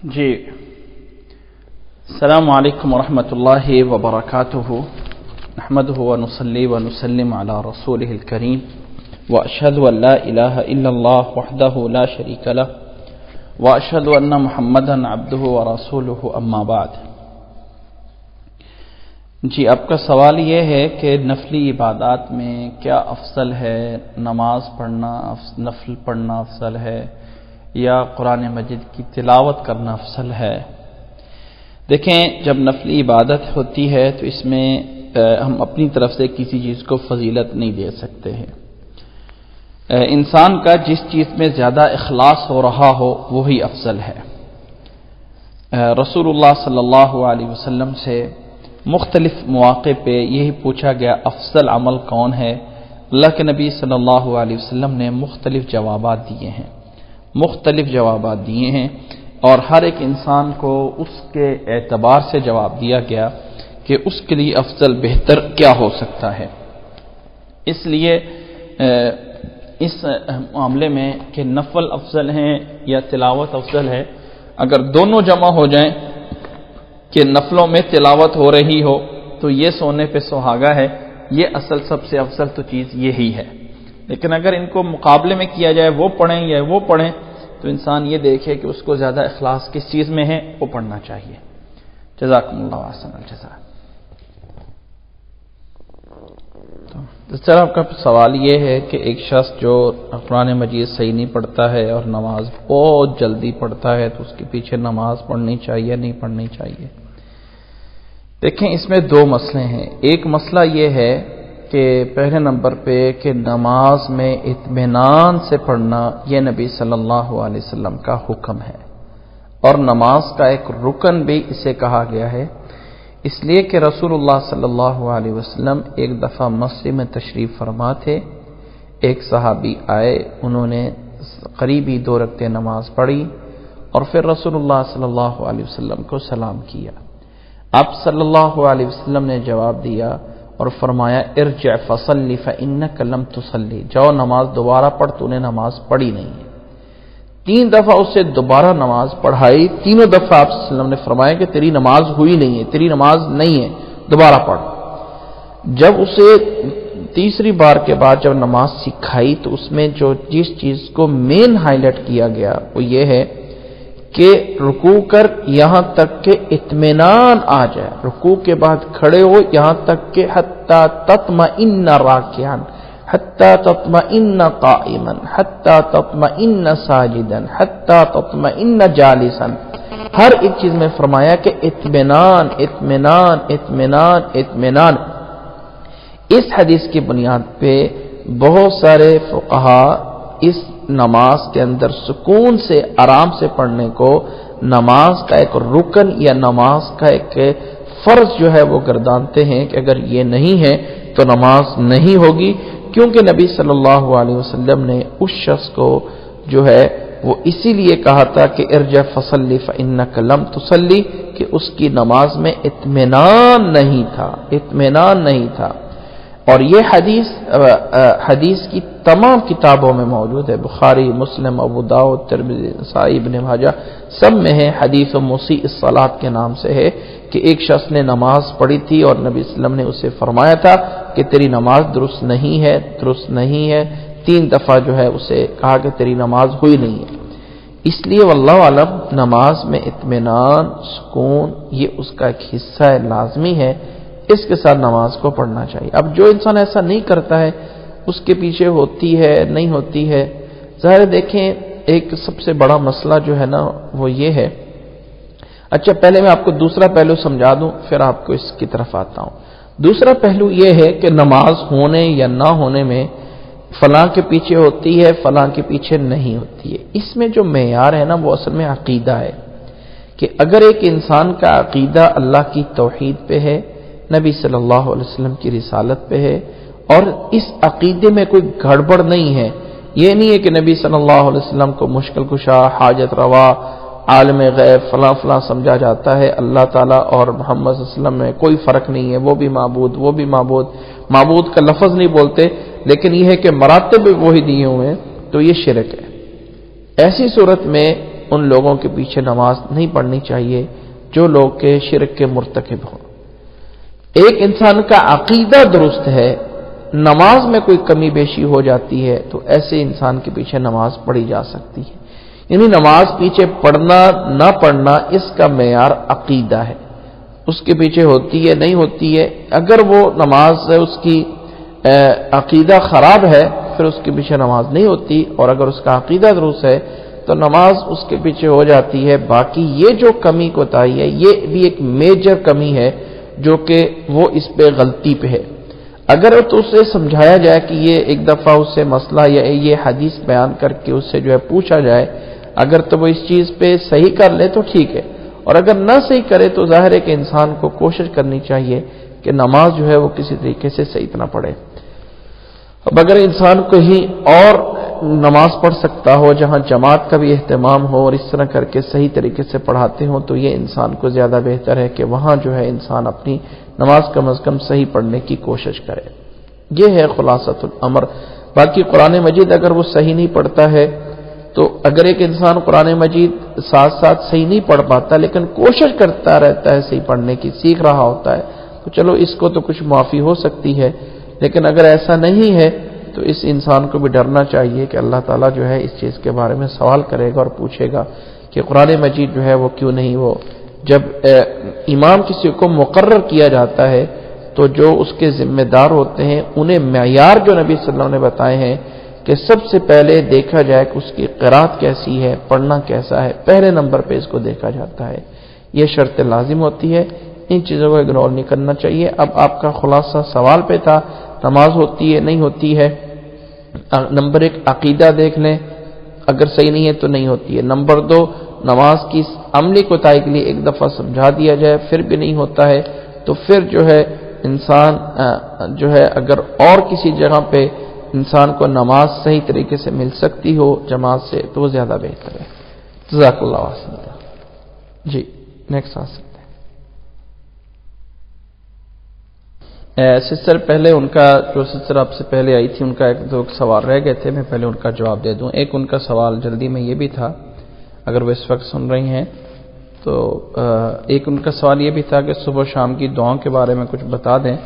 جی السلام علیکم ورحمۃ اللہ وبرکاتہ نحمدہ ونصلی ونسلم علی رسولہ الکریم واشہد ان لا الہ الا اللہ وحدہ لا شریک لہ واشہد ان محمدا عبدہ ورسولہ اما بعد۔ جی آپ کا سوال یہ ہے کہ نفلی عبادات میں کیا افضل ہے، نماز پڑھنا نفل پڑھنا افضل ہے یا قرآن مجید کی تلاوت کرنا افضل ہے؟ دیکھیں، جب نفلی عبادت ہوتی ہے تو اس میں ہم اپنی طرف سے کسی چیز کو فضیلت نہیں دے سکتے ہیں۔ انسان کا جس چیز میں زیادہ اخلاص ہو رہا ہو وہی افضل ہے۔ رسول اللہ صلی اللہ علیہ وسلم سے مختلف مواقع پہ یہی پوچھا گیا افضل عمل کون ہے۔ اللہ کے نبی صلی اللہ علیہ وسلم نے مختلف جوابات دیے ہیں اور ہر ایک انسان کو اس کے اعتبار سے جواب دیا گیا کہ اس کے لیے افضل بہتر کیا ہو سکتا ہے۔ اس لیے اس معاملے میں کہ نفل افضل ہیں یا تلاوت افضل ہے، اگر دونوں جمع ہو جائیں کہ نفلوں میں تلاوت ہو رہی ہو تو یہ سونے پہ سہاگا ہے، یہ اصل سب سے افضل تو چیز یہی ہے۔ لیکن اگر ان کو مقابلے میں کیا جائے، وہ پڑھیں یا وہ پڑھیں، تو انسان یہ دیکھے کہ اس کو زیادہ اخلاص کس چیز میں ہے، وہ پڑھنا چاہیے۔ جزاکم اللہ احسن الجزاء۔ تو سر آپ کا سوال یہ ہے کہ ایک شخص جو قرآن مجید صحیح نہیں پڑھتا ہے اور نماز بہت جلدی پڑھتا ہے تو اس کے پیچھے نماز پڑھنی چاہیے نہیں پڑھنی چاہیے؟ دیکھیں، اس میں دو مسئلے ہیں۔ ایک مسئلہ یہ ہے کہ پہلے نمبر پہ کہ نماز میں اطمینان سے پڑھنا یہ نبی صلی اللہ علیہ وسلم کا حکم ہے، اور نماز کا ایک رکن بھی اسے کہا گیا ہے، اس لیے کہ رسول اللہ صلی اللہ علیہ وسلم ایک دفعہ مسجد میں تشریف فرما تھے، ایک صحابی آئے، انہوں نے قریبی 2 رکعتیں نماز پڑھی اور پھر رسول اللہ صلی اللہ علیہ وسلم کو سلام کیا۔ آپ صلی اللہ علیہ وسلم نے جواب دیا اور فرمایا ارجع فصلی فإنک لم تصلی، جاؤ نماز دوبارہ پڑھ، تو نے نماز پڑھی نہیں ہے۔ 3 دفعہ اسے دوبارہ نماز پڑھائی، تینوں دفعہ آپ صلی اللہ علیہ وسلم نے فرمایا کہ تیری نماز ہوئی نہیں ہے، تیری نماز نہیں ہے، دوبارہ پڑھ۔ جب اسے تیسری بار کے بعد جب نماز سکھائی تو اس میں جس چیز کو مین ہائی لائٹ کیا گیا وہ یہ ہے کہ رکوع کر یہاں تک کہ اطمینان آ جائے، رکوع کے بعد کھڑے ہو یہاں تک کہ حتی تطمئن راکعا، حتی تطمئن قائما، حتی تطمئن ساجدا، حتی تطمئن جالسا، ہر ایک چیز میں فرمایا کہ اطمینان اطمینان اطمینان اطمینان۔ اس حدیث کی بنیاد پہ بہت سارے فقہا اس نماز کے اندر سکون سے آرام سے پڑھنے کو نماز کا ایک رکن یا نماز کا ایک فرض جو ہے وہ گردانتے ہیں کہ اگر یہ نہیں ہے تو نماز نہیں ہوگی، کیونکہ نبی صلی اللہ علیہ وسلم نے اس شخص کو جو ہے وہ اسی لیے کہا تھا کہ ارجع فصلی فإنک لم تصلی، کہ اس کی نماز میں اطمینان نہیں تھا۔ اور یہ حدیث کی تمام کتابوں میں موجود ہے، بخاری، مسلم، ابو داؤد، ترمذی، نسائی، ابن ماجہ، سب میں ہے۔ حدیث مسیء الصلاۃ کے نام سے ہے کہ ایک شخص نے نماز پڑھی تھی اور نبی صلی اللہ علیہ وسلم نے اسے فرمایا تھا کہ تیری نماز درست نہیں ہے 3 دفعہ جو ہے اسے کہا کہ تیری نماز ہوئی نہیں ہے۔ اس لیے واللہ اعلم نماز میں اطمینان، سکون یہ اس کا ایک حصہ ہے، لازمی ہے، اس کے ساتھ نماز کو پڑھنا چاہیے۔ اب جو انسان ایسا نہیں کرتا ہے اس کے پیچھے ہوتی ہے نہیں ہوتی ہے، ظاہر دیکھیں ایک سب سے بڑا مسئلہ جو ہے نا وہ یہ ہے۔ اچھا، پہلے میں آپ کو دوسرا پہلو سمجھا دوں پھر آپ کو اس کی طرف آتا ہوں۔ دوسرا پہلو یہ ہے کہ نماز ہونے یا نہ ہونے میں فلاں کے پیچھے ہوتی ہے، فلاں کے پیچھے نہیں ہوتی ہے، اس میں جو معیار ہے نا وہ اصل میں عقیدہ ہے، کہ اگر ایک انسان کا عقیدہ اللہ کی توحید پہ ہے، نبی صلی اللہ علیہ وسلم کی رسالت پہ ہے، اور اس عقیدے میں کوئی گڑبڑ نہیں ہے، یہ نہیں ہے کہ نبی صلی اللہ علیہ وسلم کو مشکل کشا، حاجت روا، عالم غیب فلاں فلاں سمجھا جاتا ہے، اللہ تعالیٰ اور محمد صلی اللہ علیہ وسلم میں کوئی فرق نہیں ہے، وہ بھی معبود کا لفظ نہیں بولتے، لیکن یہ ہے کہ مراتب وہی دیے ہوئے ہیں، تو یہ شرک ہے۔ ایسی صورت میں ان لوگوں کے پیچھے نماز نہیں پڑھنی چاہیے جو لوگ کے شرک کے مرتکب ہوں۔ ایک انسان کا عقیدہ درست ہے، نماز میں کوئی کمی بیشی ہو جاتی ہے تو ایسے انسان کے پیچھے نماز پڑھی جا سکتی ہے۔ یعنی نماز پیچھے پڑھنا نہ پڑھنا اس کا معیار عقیدہ ہے، اس کے پیچھے ہوتی ہے نہیں ہوتی ہے۔ اگر وہ نماز اس کی عقیدہ خراب ہے پھر اس کے پیچھے نماز نہیں ہوتی، اور اگر اس کا عقیدہ درست ہے تو نماز اس کے پیچھے ہو جاتی ہے۔ باقی یہ جو کمی کوتاہی ہے یہ بھی ایک میجر کمی ہے جو کہ وہ اس پہ غلطی پہ ہے۔ اگر تو اسے سمجھایا جائے کہ یہ ایک دفعہ اس سے مسئلہ یا یہ حدیث بیان کر کے اس سے جو ہے پوچھا جائے، اگر تو وہ اس چیز پہ صحیح کر لے تو ٹھیک ہے، اور اگر نہ صحیح کرے تو ظاہر ہے کہ انسان کو کوشش کرنی چاہیے کہ نماز جو ہے وہ کسی طریقے سے صحیح نہ پڑھے۔ اب اگر انسان کہیں اور نماز پڑھ سکتا ہو جہاں جماعت کا بھی اہتمام ہو اور اس طرح کر کے صحیح طریقے سے پڑھاتے ہوں تو یہ انسان کو زیادہ بہتر ہے کہ وہاں جو ہے انسان اپنی نماز کم از کم صحیح پڑھنے کی کوشش کرے۔ یہ ہے خلاصۃ الامر۔ باقی قرآن مجید اگر وہ صحیح نہیں پڑھتا ہے تو اگر ایک انسان قرآن مجید ساتھ ساتھ صحیح نہیں پڑھ پاتا لیکن کوشش کرتا رہتا ہے صحیح پڑھنے کی، سیکھ رہا ہوتا ہے، تو چلو اس کو تو کچھ معافی ہو سکتی ہے، لیکن اگر ایسا نہیں ہے تو اس انسان کو بھی ڈرنا چاہیے کہ اللہ تعالیٰ جو ہے اس چیز کے بارے میں سوال کرے گا اور پوچھے گا کہ قرآن مجید جو ہے وہ کیوں نہیں، وہ جب امام کسی کو مقرر کیا جاتا ہے تو جو اس کے ذمہ دار ہوتے ہیں انہیں معیار جو نبی صلی اللہ علیہ وسلم نے بتائے ہیں کہ سب سے پہلے دیکھا جائے کہ اس کی قرات کیسی ہے، پڑھنا کیسا ہے، پہلے نمبر پہ اس کو دیکھا جاتا ہے، یہ شرط لازم ہوتی ہے۔ ان چیزوں کو اگنور نہیں کرنا چاہیے۔ اب آپ کا خلاصہ سوال پہ تھا، نماز ہوتی ہے نہیں ہوتی ہے۔ نمبر 1 عقیدہ دیکھ لیں، اگر صحیح نہیں ہے تو نہیں ہوتی ہے۔ نمبر 2 نماز کی عملی کوتاہی کے لیے ایک دفعہ سمجھا دیا جائے پھر بھی نہیں ہوتا ہے تو پھر جو ہے انسان جو ہے اگر اور کسی جگہ پہ انسان کو نماز صحیح طریقے سے مل سکتی ہو جماعت سے تو وہ زیادہ بہتر ہے۔ جزاک اللہ خیر۔ جی نیکسٹ آ سکتے ہیں سسٹر۔ پہلے ان کا جو سسٹر آپ سے پہلے آئی تھی ان کا ایک دو سوال رہ گئے تھے، میں پہلے ان کا جواب دے دوں۔ ایک ان کا سوال جلدی میں یہ بھی تھا، اگر وہ اس وقت سن رہی ہیں تو ایک ان کا سوال یہ بھی تھا کہ صبح و شام کی دعاؤں کے بارے میں کچھ بتا دیں۔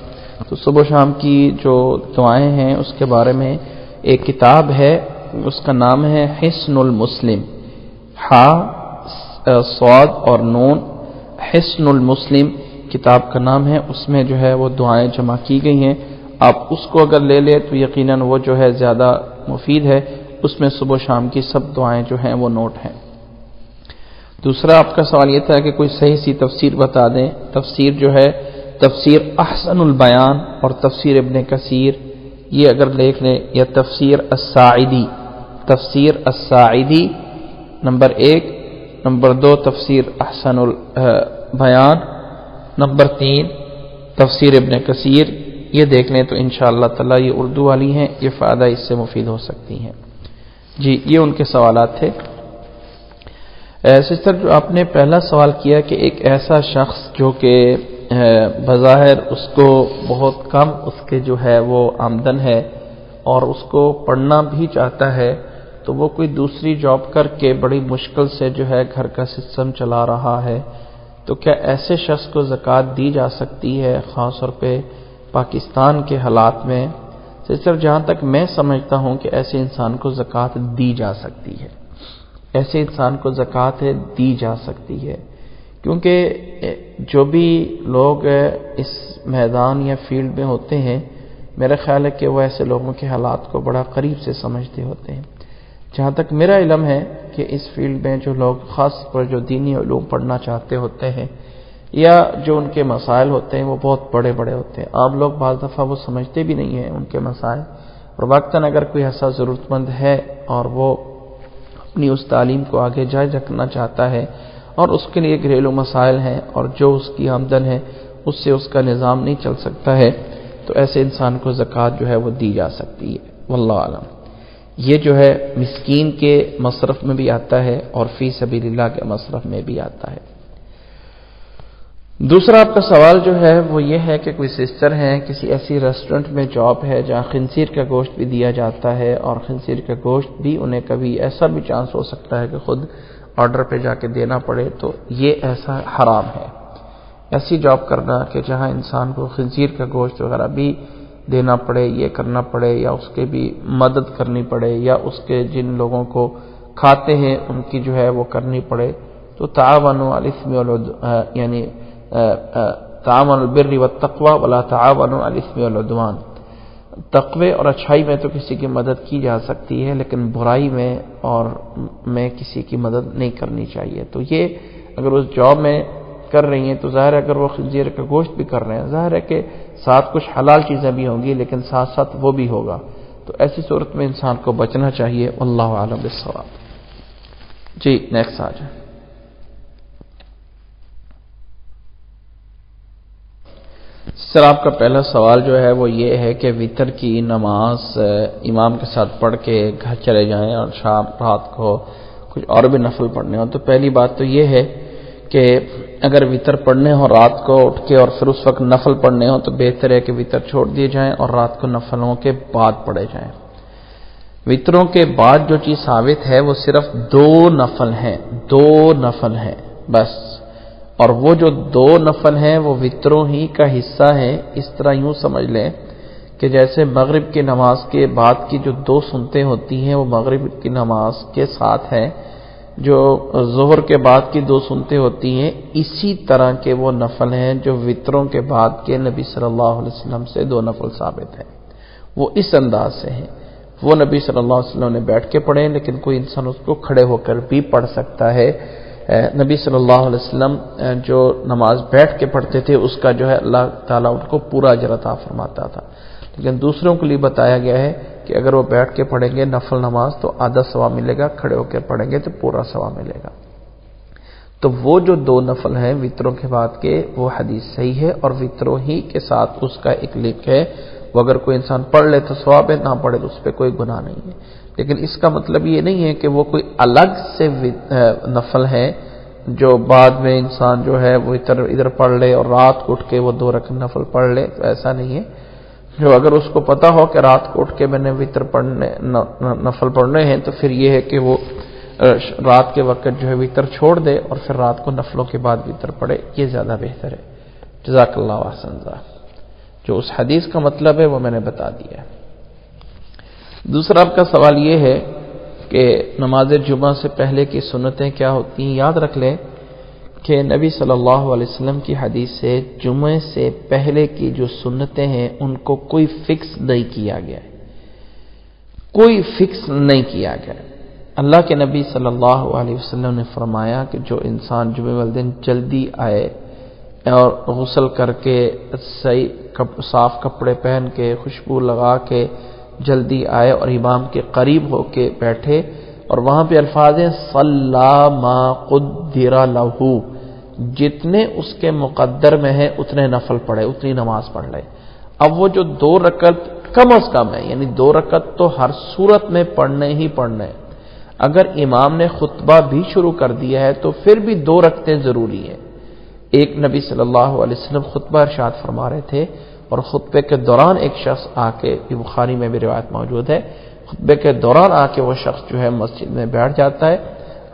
تو صبح و شام کی جو دعائیں ہیں اس کے بارے میں ایک کتاب ہے، اس کا نام ہے حصن المسلم، صاد اور نون، حصن المسلم کتاب کا نام ہے۔ اس میں جو ہے وہ دعائیں جمع کی گئی ہیں، آپ اس کو اگر لے لیں تو یقیناً وہ جو ہے زیادہ مفید ہے، اس میں صبح و شام کی سب دعائیں جو ہیں وہ نوٹ ہیں۔ دوسرا آپ کا سوال یہ تھا کہ کوئی صحیح سی تفسیر بتا دیں۔ تفسیر جو ہے تفسیر احسن البیان اور تفسیر ابن کثیر، یہ اگر دیکھ لیں، یا تفسیر الساعدی، تفسیر الساعدی نمبر 1، نمبر 2 تفسیر احسن البیان، نمبر 3 تفسیر ابن کثیر، یہ دیکھ لیں تو انشاءاللہ تعالی یہ اردو والی ہیں، یہ فائدہ اس سے مفید ہو سکتی ہیں۔ جی یہ ان کے سوالات تھے۔ سسٹر جو آپ نے پہلا سوال کیا کہ ایک ایسا شخص جو کہ بظاہر اس کو بہت کم اس کے جو ہے وہ آمدن ہے اور اس کو پڑھنا بھی چاہتا ہے، تو وہ کوئی دوسری جاب کر کے بڑی مشکل سے جو ہے گھر کا سسٹم چلا رہا ہے، تو کیا ایسے شخص کو زکوٰۃ دی جا سکتی ہے، خاص طور پہ پاکستان کے حالات میں؟ سسٹر جہاں تک میں سمجھتا ہوں کہ ایسے انسان کو زکوٰۃ دی جا سکتی ہے، ایسے انسان کو زکوٰۃ دی جا سکتی ہے، کیونکہ جو بھی لوگ اس میدان یا فیلڈ میں ہوتے ہیں میرا خیال ہے کہ وہ ایسے لوگوں کے حالات کو بڑا قریب سے سمجھتے ہوتے ہیں۔ جہاں تک میرا علم ہے کہ اس فیلڈ میں جو لوگ خاص پر جو دینی علوم پڑھنا چاہتے ہوتے ہیں یا جو ان کے مسائل ہوتے ہیں وہ بہت بڑے بڑے ہوتے ہیں، عام لوگ بعض دفعہ وہ سمجھتے بھی نہیں ہیں ان کے مسائل، اور وقتاً اگر کوئی ایسا ضرورت مند ہے اور وہ اپنی اس تعلیم کو آگے جاری رکھنا چاہتا ہے اور اس کے لیے گھریلو مسائل ہیں اور جو اس کی آمدن ہے اس سے اس کا نظام نہیں چل سکتا ہے، تو ایسے انسان کو زکوٰۃ جو ہے وہ دی جا سکتی ہے۔ واللہ عالم۔ یہ جو ہے مسکین کے مصرف میں بھی آتا ہے اور فی سبیل اللہ کے مصرف میں بھی آتا ہے۔ دوسرا آپ کا سوال جو ہے وہ یہ ہے کہ کوئی سسٹر ہیں کسی ایسی ریسٹورنٹ میں جاب ہے جہاں خنزیر کا گوشت بھی دیا جاتا ہے، اور خنزیر کا گوشت بھی انہیں کبھی ایسا بھی چانس ہو سکتا ہے کہ خود آرڈر پہ جا کے دینا پڑے تو یہ ایسا حرام ہے۔ ایسی جاب کرنا کہ جہاں انسان کو خنزیر کا گوشت وغیرہ بھی دینا پڑے، یہ کرنا پڑے، یا اس کے بھی مدد کرنی پڑے، یا اس کے جن لوگوں کو کھاتے ہیں ان کی جو ہے وہ کرنی پڑے، تو تعاونوا علی الاثم یعنی تعاونوا البر والتقوی ولا تعاونوا علی الاثم والعدوان۔ تقوی اور اچھائی میں تو کسی کی مدد کی جا سکتی ہے، لیکن برائی میں اور میں کسی کی مدد نہیں کرنی چاہیے۔ تو یہ اگر اس جاب میں کر رہی ہیں تو ظاہر ہے اگر وہ خنزیر کا گوشت بھی کر رہے ہیں، ظاہر ہے کہ ساتھ کچھ حلال چیزیں بھی ہوں گی، لیکن ساتھ ساتھ وہ بھی ہوگا، تو ایسی صورت میں انسان کو بچنا چاہیے۔ واللہ اعلم بالصواب۔ جی نیکسٹ آ جائیں۔ سر آپ کا پہلا سوال جو ہے وہ یہ ہے کہ وتر کی نماز امام کے ساتھ پڑھ کے گھر چلے جائیں اور شام رات کو کچھ اور بھی نفل پڑھنے ہوں، تو پہلی بات تو یہ ہے کہ اگر وتر پڑھنے ہوں رات کو اٹھ کے اور پھر اس وقت نفل پڑھنے ہوں تو بہتر ہے کہ وتر چھوڑ دیے جائیں اور رات کو نفلوں کے بعد پڑھے جائیں۔ وتروں کے بعد جو چیز ثابت ہے وہ صرف 2 نفل ہیں بس، اور وہ جو 2 نفل ہیں وہ وتروں ہی کا حصہ ہیں۔ اس طرح یوں سمجھ لیں کہ جیسے مغرب کی نماز کے بعد کی جو 2 سنتیں ہوتی ہیں وہ مغرب کی نماز کے ساتھ ہیں، جو ظہر کے بعد کی 2 سنتیں ہوتی ہیں اسی طرح کے وہ نفل ہیں جو وتروں کے بعد کے نبی صلی اللہ علیہ وسلم سے 2 نفل ثابت ہیں، وہ اس انداز سے ہیں۔ وہ نبی صلی اللہ علیہ وسلم نے بیٹھ کے پڑھے، لیکن کوئی انسان اس کو کھڑے ہو کر بھی پڑھ سکتا ہے۔ نبی صلی اللہ علیہ وسلم جو نماز بیٹھ کے پڑھتے تھے اس کا جو ہے اللہ تعالیٰ ان کو پورا اجر عطا فرماتا تھا، لیکن دوسروں کے لیے بتایا گیا ہے کہ اگر وہ بیٹھ کے پڑھیں گے نفل نماز تو آدھا ثواب ملے گا، کھڑے ہو کے پڑھیں گے تو پورا ثواب ملے گا۔ تو وہ جو 2 نفل ہیں وتروں کے بعد کے وہ حدیث صحیح ہے، اور وتروں ہی کے ساتھ اس کا ایک لنک ہے، وہ اگر کوئی انسان پڑھ لے تو ثواب ہے، نہ پڑھے تو اس پہ کوئی گناہ نہیں ہے۔ لیکن اس کا مطلب یہ نہیں ہے کہ وہ کوئی الگ سے نفل ہے جو بعد میں انسان جو ہے وہ ادھر پڑھ لے اور رات کو اٹھ کے وہ 2 رکعت نفل پڑھ لے، تو ایسا نہیں ہے۔ جو اگر اس کو پتا ہو کہ رات کو اٹھ کے میں نے نفل پڑھنے ہیں تو پھر یہ ہے کہ وہ رات کے وقت جو ہے وتر چھوڑ دے اور پھر رات کو نفلوں کے بعد وتر پڑھے، یہ زیادہ بہتر ہے۔ جزاک اللہ احسن ذا۔ جو اس حدیث کا مطلب ہے وہ میں نے بتا دیا ہے۔ دوسرا آپ کا سوال یہ ہے کہ نماز جمعہ سے پہلے کی سنتیں کیا ہوتی ہیں۔ یاد رکھ لیں کہ نبی صلی اللہ علیہ وسلم کی حدیث سے جمعے سے پہلے کی جو سنتیں ہیں ان کو کوئی فکس نہیں کیا گیا ہے، کوئی فکس نہیں کیا گیا۔ اللہ کے نبی صلی اللہ علیہ وسلم نے فرمایا کہ جو انسان جمعے والے دن جلدی آئے اور غسل کر کے صحیح صاف کپڑے پہن کے خوشبو لگا کے جلدی آئے اور امام کے قریب ہو کے بیٹھے، اور وہاں پہ الفاظ ہیں صلی ما قدر لہ، جتنے اس کے مقدر میں ہے اتنے نفل پڑھے، اتنی نماز پڑھ لے۔ اب وہ جو 2 رکعت کم از کم ہے، یعنی 2 رکعت تو ہر صورت میں پڑھنے ہی پڑھنے، اگر امام نے خطبہ بھی شروع کر دیا ہے تو پھر بھی 2 رکعتیں ضروری ہیں۔ ایک نبی صلی اللہ علیہ وسلم خطبہ ارشاد فرما رہے تھے، اور خطبے کے دوران ایک شخص آ کے، بخاری میں بھی روایت موجود ہے، خطبے کے دوران آ کے وہ شخص جو ہے مسجد میں بیٹھ جاتا ہے۔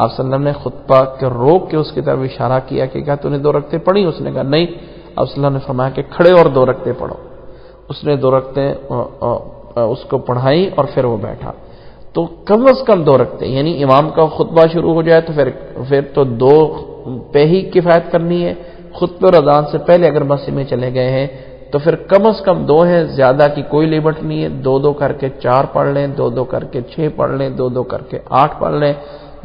آپ صلی اللہ علیہ وسلم نے خطبہ کے روک کے اس کی طرف اشارہ کیا کہ کیا تو نے 2 رکعتیں پڑھی؟ اس نے کہا نہیں۔ آپ صلی اللہ علیہ وسلم نے فرمایا کہ کھڑے اور 2 رکعتیں پڑھو۔ اس نے 2 رکعتیں اس کو پڑھائی اور پھر وہ بیٹھا۔ تو کم از کم 2 رکعتیں، یعنی امام کا خطبہ شروع ہو جائے تو پھر تو 2 پہ ہی کفایت کرنی ہے۔ خطبہ اور اذان سے پہلے اگر مسجد میں چلے گئے ہیں تو پھر کم از کم 2 ہیں، زیادہ کی کوئی لمٹ نہیں ہے۔ 2 کر کے 4 پڑھ لیں، 2 کر کے 6 پڑھ لیں، 2 کر کے 8 پڑھ لیں،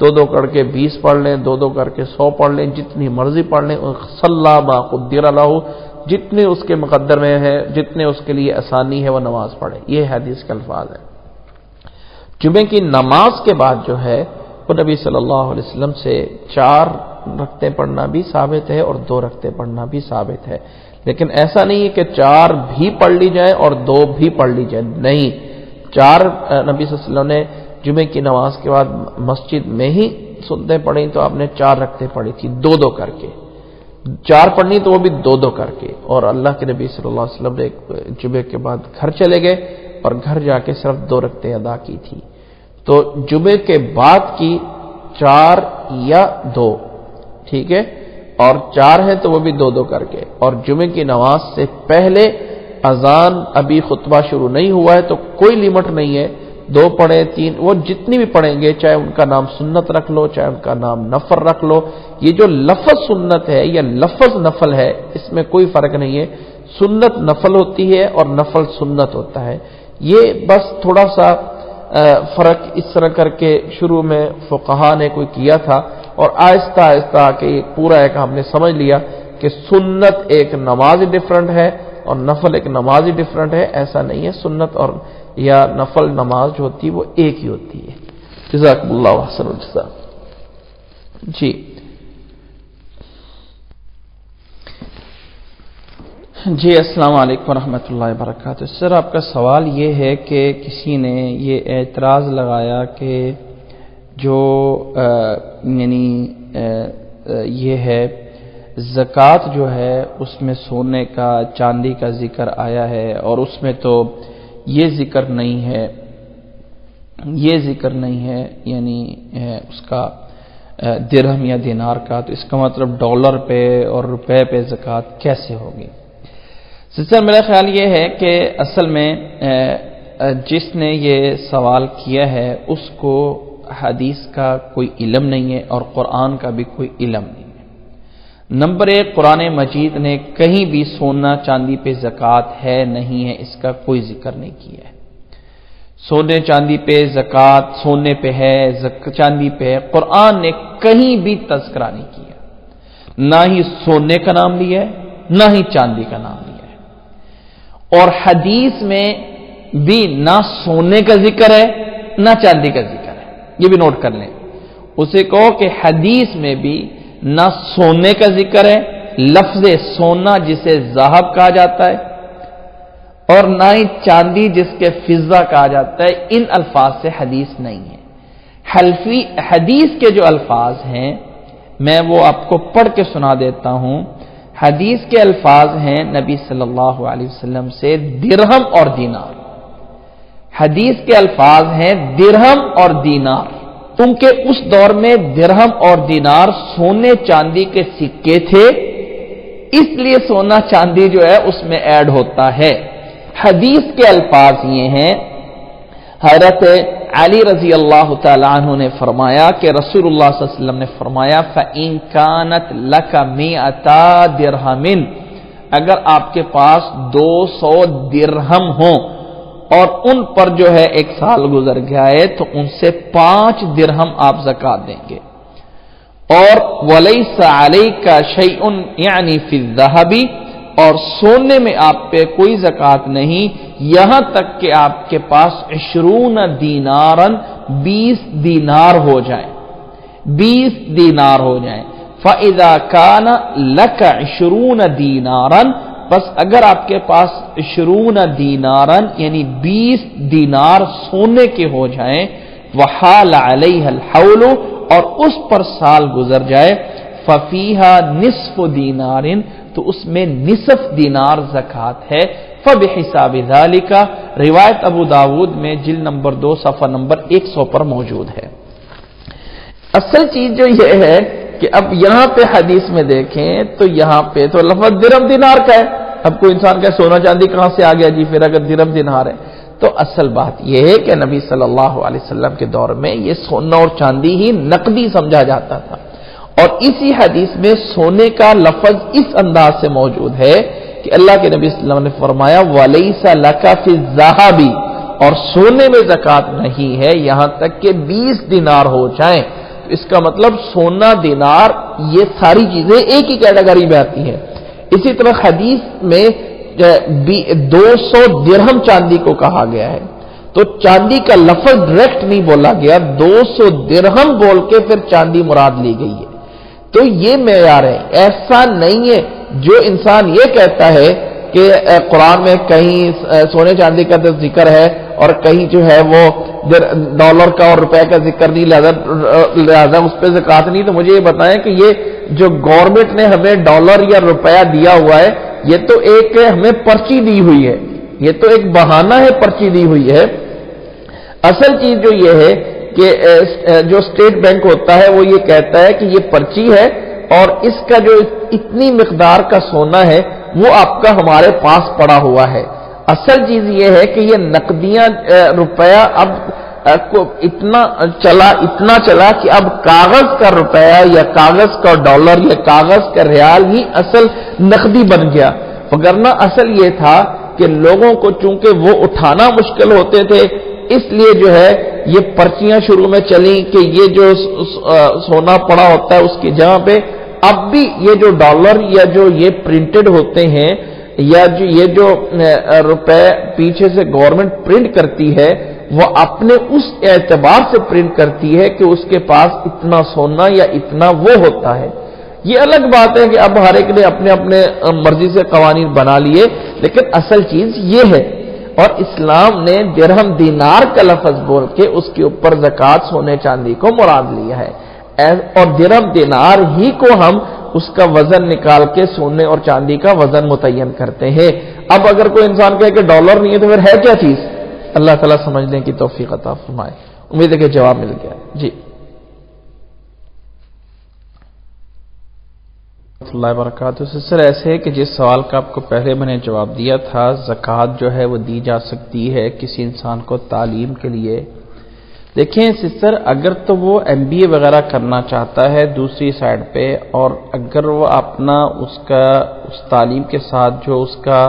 2 کر کے 20 پڑھ لیں، 2 کر کے 100 پڑھ لیں، جتنی مرضی پڑھ لیں۔ صلی ما قدر لہ، جتنے اس کے مقدر میں ہے، جتنے اس کے لیے آسانی ہے وہ نماز پڑھے۔ یہ حدیث کے الفاظ ہیں۔ جمعے کی نماز کے بعد جو ہے وہ نبی صلی اللہ علیہ وسلم سے 4 رکعتیں پڑھنا بھی ثابت ہے اور 2 رکعتیں پڑھنا بھی ثابت ہے، لیکن ایسا نہیں ہے کہ 4 بھی پڑھ لی جائے اور 2 بھی پڑھ لی جائے، نہیں۔ 4 نبی صلی اللہ علیہ وسلم نے جمعے کی نماز کے بعد مسجد میں ہی سنتیں پڑھی تو آپ نے 4 رکعتیں پڑھی تھی 2 کر کے، 4 پڑھنی تو وہ بھی 2 کر کے، اور اللہ کے نبی صلی اللہ علیہ وسلم نے جمعے کے بعد گھر چلے گئے اور گھر جا کے صرف 2 رکعتیں ادا کی تھی۔ تو جمعے کے بعد کی 4 یا 2، ٹھیک ہے، اور 4 ہے تو وہ بھی 2 کر کے، اور جمعے کی نماز سے پہلے اذان ابھی خطبہ شروع نہیں ہوا ہے تو کوئی لمٹ نہیں ہے، 2 پڑھیں 3، وہ جتنی بھی پڑھیں گے، چاہے ان کا نام سنت رکھ لو چاہے ان کا نام نفل رکھ لو، یہ جو لفظ سنت ہے یا لفظ نفل ہے اس میں کوئی فرق نہیں ہے، سنت نفل ہوتی ہے اور نفل سنت ہوتا ہے، یہ بس تھوڑا سا فرق اس طرح کر کے شروع میں فقہا نے کوئی کیا تھا، اور آہستہ آہستہ کہ پورا ایک ہم نے سمجھ لیا کہ سنت ایک نماز ڈیفرنٹ ہے اور نفل ایک نماز ہی ڈیفرنٹ ہے، ایسا نہیں ہے، سنت اور یا نفل نماز جو ہوتی ہے وہ ایک ہی ہوتی ہے۔ جزاکم اللہ احسن الجزاء۔ جی جی السلام علیکم ورحمۃ اللہ وبرکاتہ۔ سر آپ کا سوال یہ ہے کہ کسی نے یہ اعتراض لگایا کہ جو یعنی یہ ہے زکوٰۃ جو ہے اس میں سونے کا چاندی کا ذکر آیا ہے اور اس میں تو یہ ذکر نہیں ہے یعنی اس کا درہم یا دینار کا، تو اس کا مطلب ڈالر پہ اور روپے پہ زکوٰۃ کیسے ہوگی؟ سر میرا خیال یہ ہے کہ اصل میں جس نے یہ سوال کیا ہے اس کو حدیث کا کوئی علم نہیں ہے اور قرآن کا بھی کوئی علم نہیں ہے۔ نمبر 1، قرآن مجید نے کہیں بھی سونا چاندی پہ زکوٰۃ ہے نہیں ہے، اس کا کوئی ذکر نہیں کیا ہے۔ سونے چاندی پہ زکوٰۃ سونے پہ ہے، چاندی پہ ہے، قرآن نے کہیں بھی تذکرہ نہیں کیا، نہ ہی سونے کا نام لیا ہے نہ ہی چاندی کا نام لیا ہے، اور حدیث میں بھی نہ سونے کا ذکر ہے نہ چاندی کا ذکر ہے، یہ بھی نوٹ کر لیں۔ اسے کہو کہ حدیث میں بھی نہ سونے کا ذکر ہے، لفظ سونا جسے ذہب کہا جاتا ہے، اور نہ ہی چاندی جس کے فضہ کہا جاتا ہے، ان الفاظ سے حدیث نہیں ہے۔ حدیث کے جو الفاظ ہیں میں وہ آپ کو پڑھ کے سنا دیتا ہوں۔ حدیث کے الفاظ ہیں نبی صلی اللہ علیہ وسلم سے درہم اور دینار، حدیث کے الفاظ ہیں درہم اور دینار، کیونکہ اس دور میں درہم اور دینار سونے چاندی کے سکے تھے، اس لیے سونا چاندی جو ہے اس میں ایڈ ہوتا ہے۔ حدیث کے الفاظ یہ ہیں، حضرت علی رضی اللہ تعالی عنہ نے فرمایا کہ رسول اللہ صلی اللہ علیہ وسلم نے فرمایا فَإِن كَانَتْ لَكَ مِئَةَ دِرْهَمٍ، اگر آپ کے پاس 200 درہم ہوں اور ان پر جو ہے 1 سال گزر گیا ہے تو ان سے 5 درہم آپ زکوٰۃ دیں گے، اور وَلَيْسَ عَلَيْكَ شَيْءٌ یعنی فِي الذَّهَبِ، اور سونے میں آپ پہ کوئی زکوٰۃ نہیں یہاں تک کہ آپ کے پاس 20 دینارن 20 دینار ہو جائیں، 20 دینار ہو جائیں۔ فَإِذَا كَانَ لَكَ 20 دِينَارًا، بس اگر آپ کے پاس 20 دینارن یعنی 20 دینار سونے کے ہو جائیں، وَحَالَ عَلَيْهَ الْحَوْلُ، اور اس پر سال گزر جائے، فَفِيهَا نِصْفُ دِينَارٍ، تو اس میں نصف دینار زکوٰۃ ہے، فَبِحِسَابِ ذَلِكَ، روایت ابو داود میں جلد نمبر 2 صفحہ نمبر 100 پر موجود ہے۔ اصل چیز جو یہ ہے کہ اب یہاں پہ حدیث میں دیکھیں تو یہاں پہ تو لفظ درہم دینار کا ہے، اب کوئی انسان کا سونا چاندی کہاں سے آ گیا جی پھر اگر درہم دینار ہے، تو اصل بات یہ ہے کہ نبی صلی اللہ علیہ وسلم کے دور میں یہ سونا اور چاندی ہی نقدی سمجھا جاتا تھا، اور اسی حدیث میں سونے کا لفظ اس انداز سے موجود ہے کہ اللہ کے نبی صلی اللہ علیہ وسلم نے فرمایا وَلَيْسَ لَكَ فِي الذَّهَبِ، اور سونے میں زکوٰۃ نہیں ہے یہاں تک کہ 20 دینار ہو جائیں، تو اس کا مطلب سونا دینار یہ ساری چیزیں ایک ہی کیٹیگری میں آتی ہیں۔ اسی طرح حدیث میں 200 درہم چاندی کو کہا گیا ہے، تو چاندی کا لفظ ڈائریکٹ نہیں بولا گیا، 200 درہم بول کے پھر چاندی مراد لی گئی ہے، تو یہ معیار ہے۔ ایسا نہیں ہے جو انسان یہ کہتا ہے کہ قرآن میں کہیں سونے چاندی کا ذکر ہے اور کہیں جو ہے وہ ڈالر کا اور روپے کا ذکر نہیں، لہذا اس پہ زکوٰۃ نہیں، تو مجھے یہ بتائیں کہ یہ جو گورنمنٹ نے ہمیں ڈالر یا روپیہ دیا ہوا ہے یہ تو ایک ہمیں پرچی دی ہوئی ہے، یہ تو ایک بہانہ ہے، پرچی دی ہوئی ہے۔ اصل چیز جو یہ ہے کہ جو اسٹیٹ بینک ہوتا ہے وہ یہ کہتا ہے کہ یہ پرچی ہے اور اس کا جو اتنی مقدار کا سونا ہے وہ آپ کا ہمارے پاس پڑا ہوا ہے. اصل چیز یہ ہے کہ یہ نقدیاں روپیہ اب اتنا چلا کہ اب کاغذ کا روپیہ یا کاغذ کا ڈالر یا کاغذ کا ریال ہی اصل نقدی بن گیا. وگرنہ اصل یہ تھا کہ لوگوں کو چونکہ وہ اٹھانا مشکل ہوتے تھے اس لیے جو ہے یہ پرچیاں شروع میں چلیں کہ یہ جو سونا پڑا ہوتا ہے اس کی جگہ پہ اب بھی یہ جو ڈالر یا جو یہ پرنٹڈ ہوتے ہیں یا جو یہ جو روپے پیچھے سے گورنمنٹ پرنٹ کرتی ہے وہ اپنے اس اعتبار سے پرنٹ کرتی ہے کہ اس کے پاس اتنا سونا یا اتنا وہ ہوتا ہے. یہ الگ بات ہے کہ اب ہر ایک نے اپنے اپنے مرضی سے قوانین بنا لیے، لیکن اصل چیز یہ ہے. اور اسلام نے درہم دینار کا لفظ بول کے اس کے اوپر زکوٰۃ سونے چاندی کو مراد لیا ہے، اور درہم دینار ہی کو ہم اس کا وزن نکال کے سونے اور چاندی کا وزن متعین کرتے ہیں. اب اگر کوئی انسان کہے کہ ڈالر نہیں ہے تو پھر ہے کیا چیز؟ اللہ تعالیٰ سمجھنے کی توفیق عطا فرمائے. امید ہے کہ جواب مل گیا. جی اللہ وبرکاتہ. سر ایسے ہے کہ جس سوال کا آپ کو پہلے میں نے جواب دیا تھا، زکوٰۃ جو ہے وہ دی جا سکتی ہے کسی انسان کو تعلیم کے لیے. دیکھیں سسٹر، اگر تو وہ MBA وغیرہ کرنا چاہتا ہے دوسری سائڈ پہ، اور اگر وہ اپنا اس تعلیم کے ساتھ جو اس کا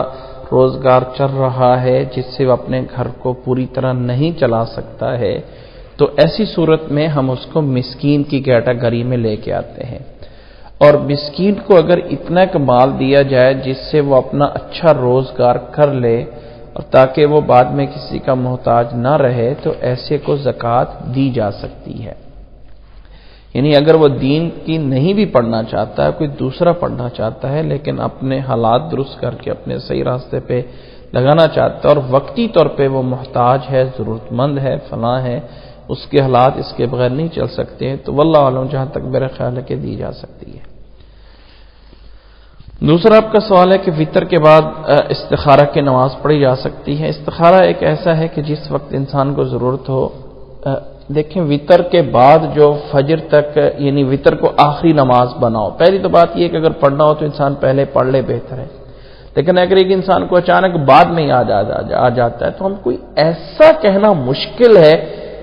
روزگار چل رہا ہے جس سے وہ اپنے گھر کو پوری طرح نہیں چلا سکتا ہے، تو ایسی صورت میں ہم اس کو مسکین کی کیٹیگری میں لے کے آتے ہیں. اور مسکین کو اگر اتنا کمال دیا جائے جس سے وہ اپنا اچھا روزگار کر لے اور تاکہ وہ بعد میں کسی کا محتاج نہ رہے، تو ایسے کو زکوٰۃ دی جا سکتی ہے. یعنی اگر وہ دین کی نہیں بھی پڑھنا چاہتا ہے، کوئی دوسرا پڑھنا چاہتا ہے، لیکن اپنے حالات درست کر کے اپنے صحیح راستے پہ لگانا چاہتا ہے اور وقتی طور پہ وہ محتاج ہے، ضرورت مند ہے، فلاں ہے، اس کے حالات اس کے بغیر نہیں چل سکتے ہیں، تو واللہ عالم جہاں تک میرا خیال ہے کہ دی جا سکتی ہے. دوسرا آپ کا سوال ہے کہ وتر کے بعد استخارہ کی نماز پڑھی جا سکتی ہے. استخارہ ایک ایسا ہے کہ جس وقت انسان کو ضرورت ہو. دیکھیں وتر کے بعد جو فجر تک، یعنی وتر کو آخری نماز بناؤ. پہلی تو بات یہ ہے کہ اگر پڑھنا ہو تو انسان پہلے پڑھ لے، بہتر ہے. لیکن اگر ایک انسان کو اچانک بعد میں یاد آ جاتا ہے تو ہم کوئی ایسا کہنا مشکل ہے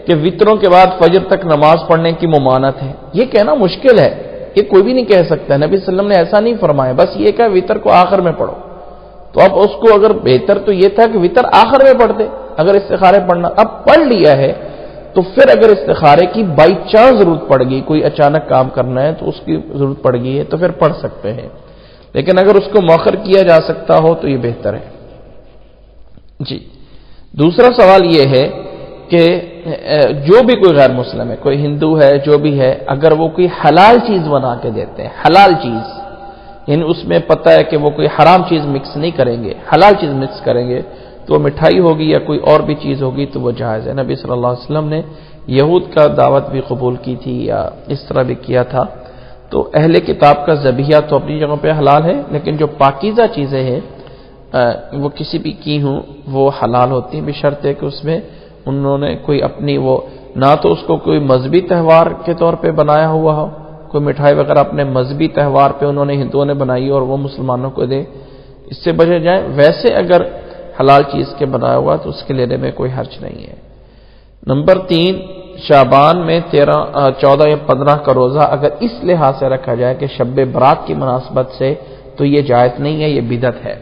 کہ وتروں کے بعد فجر تک نماز پڑھنے کی ممانعت ہے، یہ کہنا مشکل ہے. یہ کوئی بھی نہیں کہہ سکتا. نبی صلی اللہ علیہ وسلم نے ایسا نہیں فرمایا، بس یہ کہ وتر کو آخر میں پڑھو. تو اب اس کو اگر بہتر تو یہ تھا کہ وتر آخر میں پڑھتے اگر استخارے پڑھنا. اب پڑھ لیا ہے تو پھر اگر استخارے کی بائی چانس ضرورت پڑ گئی، کوئی اچانک کام کرنا ہے تو اس کی ضرورت پڑ گئی ہے تو پھر پڑھ سکتے ہیں. لیکن اگر اس کو مؤخر کیا جا سکتا ہو تو یہ بہتر ہے. جی دوسرا سوال یہ ہے کہ جو بھی کوئی غیر مسلم ہے، کوئی ہندو ہے، جو بھی ہے، اگر وہ کوئی حلال چیز بنا کے دیتے ہیں، حلال چیز یعنی اس میں پتہ ہے کہ وہ کوئی حرام چیز مکس نہیں کریں گے، حلال چیز مکس کریں گے، تو مٹھائی ہوگی یا کوئی اور بھی چیز ہوگی تو وہ جائز ہے. نبی صلی اللہ علیہ وسلم نے یہود کا دعوت بھی قبول کی تھی یا اس طرح بھی کیا تھا. تو اہل کتاب کا ذبیحہ تو اپنی جگہ پہ حلال ہے، لیکن جو پاکیزہ چیزیں ہیں وہ کسی بھی کی ہوں وہ حلال ہوتی ہیں، بشرط ہے کہ اس میں انہوں نے کوئی اپنی وہ نہ تو اس کو کوئی مذہبی تہوار کے طور پہ بنایا ہوا ہو، کوئی مٹھائی وغیرہ اپنے مذہبی تہوار پہ انہوں نے ہندوؤں نے بنائی اور وہ مسلمانوں کو دے، اس سے بچے جائیں. ویسے اگر حلال چیز کے بنایا ہوا تو اس کے لینے میں کوئی حرج نہیں ہے. نمبر 3، شعبان میں 13، 14 یا 15 کا روزہ اگر اس لحاظ سے رکھا جائے کہ شب برات کی مناسبت سے تو یہ جائز نہیں ہے، یہ بدعت ہے.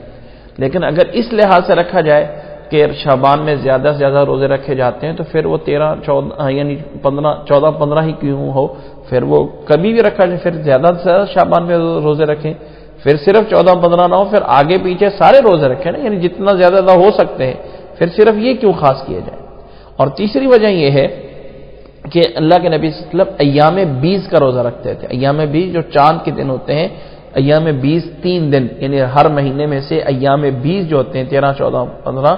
لیکن اگر اس لحاظ سے رکھا جائے کہ شعبان میں زیادہ سے زیادہ روزے رکھے جاتے ہیں تو پھر وہ 13، 14 یعنی 14، 15 ہی کیوں ہو، پھر وہ کبھی بھی رکھا جائے، پھر زیادہ سے زیادہ شعبان میں روزے رکھیں، پھر صرف 14، 15 نہ ہو، پھر آگے پیچھے سارے روزے رکھیں نا، یعنی جتنا زیادہ ہو سکتے ہیں، پھر صرف یہ کیوں خاص کیا جائے. اور تیسری وجہ یہ ہے کہ اللہ کے نبی صلی اللہ علیہ وسلم ایام 20 کا روزہ رکھتے تھے. ایام 20 جو چاند کے دن ہوتے ہیں، ایام 20 3 دن، یعنی ہر مہینے میں سے ایام 20 جو ہوتے ہیں 13، 14، 15،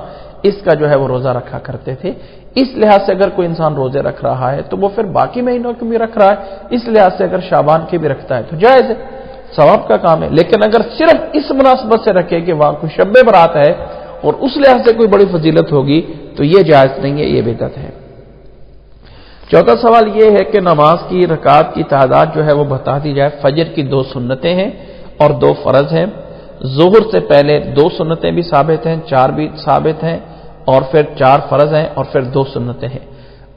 اس کا جو ہے وہ روزہ رکھا کرتے تھے. اس لحاظ سے اگر کوئی انسان روزے رکھ رہا ہے تو وہ پھر باقی مہینوں کے بھی رکھ رہا ہے، اس لحاظ سے اگر شعبان کے بھی رکھتا ہے تو جائز ہے، ثواب کا کام ہے. لیکن اگر صرف اس مناسبت سے رکھے کہ وہاں کوئی شب برات ہے اور اس لحاظ سے کوئی بڑی فضیلت ہوگی تو یہ جائز نہیں ہے، یہ بدعت ہے. چوتھا سوال یہ ہے کہ نماز کی رکعات کی تعداد جو ہے وہ بتا دی جائے۔ فجر کی 2 سنتیں ہیں اور 2 فرض ہیں۔ ظہر سے پہلے 2 سنتیں بھی ثابت ہیں، 4 بھی ثابت ہیں، اور پھر 4 فرض ہیں، اور پھر 2 سنتیں ہیں۔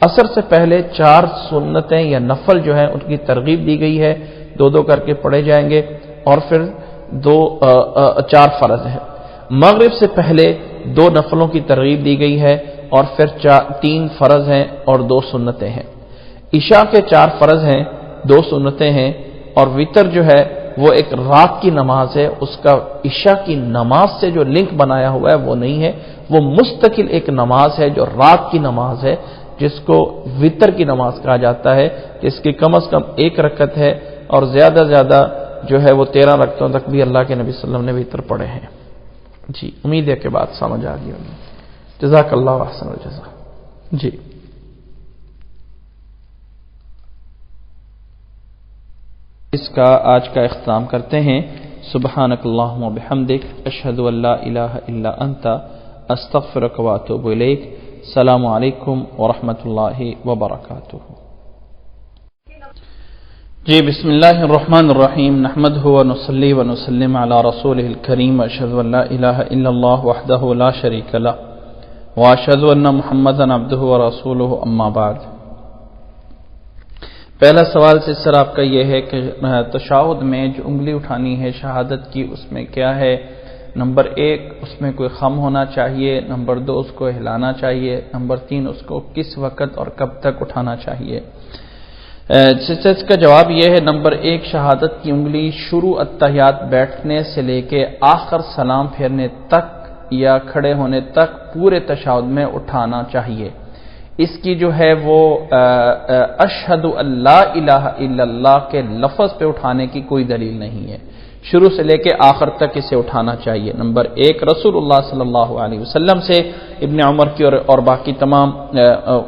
عصر سے پہلے 4 سنتیں یا نفل جو ہیں ان کی ترغیب دی گئی ہے، 2 کر کے پڑھے جائیں گے، اور پھر 4 فرض ہیں۔ مغرب سے پہلے 2 نفلوں کی ترغیب دی گئی ہے، اور پھر 3 فرض ہیں اور 2 سنتیں ہیں۔ عشاء کے 4 فرض ہیں، 2 سنتیں ہیں، اور وتر جو ہے وہ ایک رات کی نماز ہے، اس کا عشاء کی نماز سے جو لنک بنایا ہوا ہے وہ نہیں ہے، وہ مستقل ایک نماز ہے جو رات کی نماز ہے، جس کو وتر کی نماز کہا جاتا ہے، جس کی کم از کم 1 رکعت ہے، اور زیادہ جو ہے وہ 13 رکعتوں تک بھی اللہ کے نبی صلی اللہ علیہ وسلم نے وتر پڑھے ہیں۔ جی امید ہے کہ بات سمجھ آ گئی ہوگی۔ جزاک اللہ احسن الجزا۔ جی اس کا آج کا اختتام کرتے ہیں۔ سبحانک اللہم و بحمدک، اشہد ان لا الہ الا انت، استغفرک و اتوب الیک۔ السلام علیکم ورحمۃ اللہ وبرکاتہ۔ جی بسم اللہ الرحمن الرحیم، نحمدہ ونصلی ونسلم علی رسولہ الکریم، اشہد ان لا الہ الا اللہ وحدہ لا شریک لہ واشہد ان محمدا عبدہ ورسولہ، اما بعد۔ پہلا سوال اس طرح آپ کا یہ ہے کہ تشہد میں جو انگلی اٹھانی ہے شہادت کی، اس میں کیا ہے؟ نمبر 1 اس میں کوئی خم ہونا چاہیے، نمبر 2 اس کو ہلانا چاہیے، نمبر 3 اس کو کس وقت اور کب تک اٹھانا چاہیے؟ اس کا جواب یہ ہے، نمبر 1 شہادت کی انگلی شروع التحیات بیٹھنے سے لے کے آخر سلام پھیرنے تک یا کھڑے ہونے تک پورے تشہد میں اٹھانا چاہیے۔ اس کی جو ہے وہ اشہد ان لا الہ الا اللہ کے لفظ پہ اٹھانے کی کوئی دلیل نہیں ہے، شروع سے لے کے آخر تک اسے اٹھانا چاہیے۔ نمبر 1 رسول اللہ صلی اللہ علیہ وسلم سے، ابن عمر کی اور باقی تمام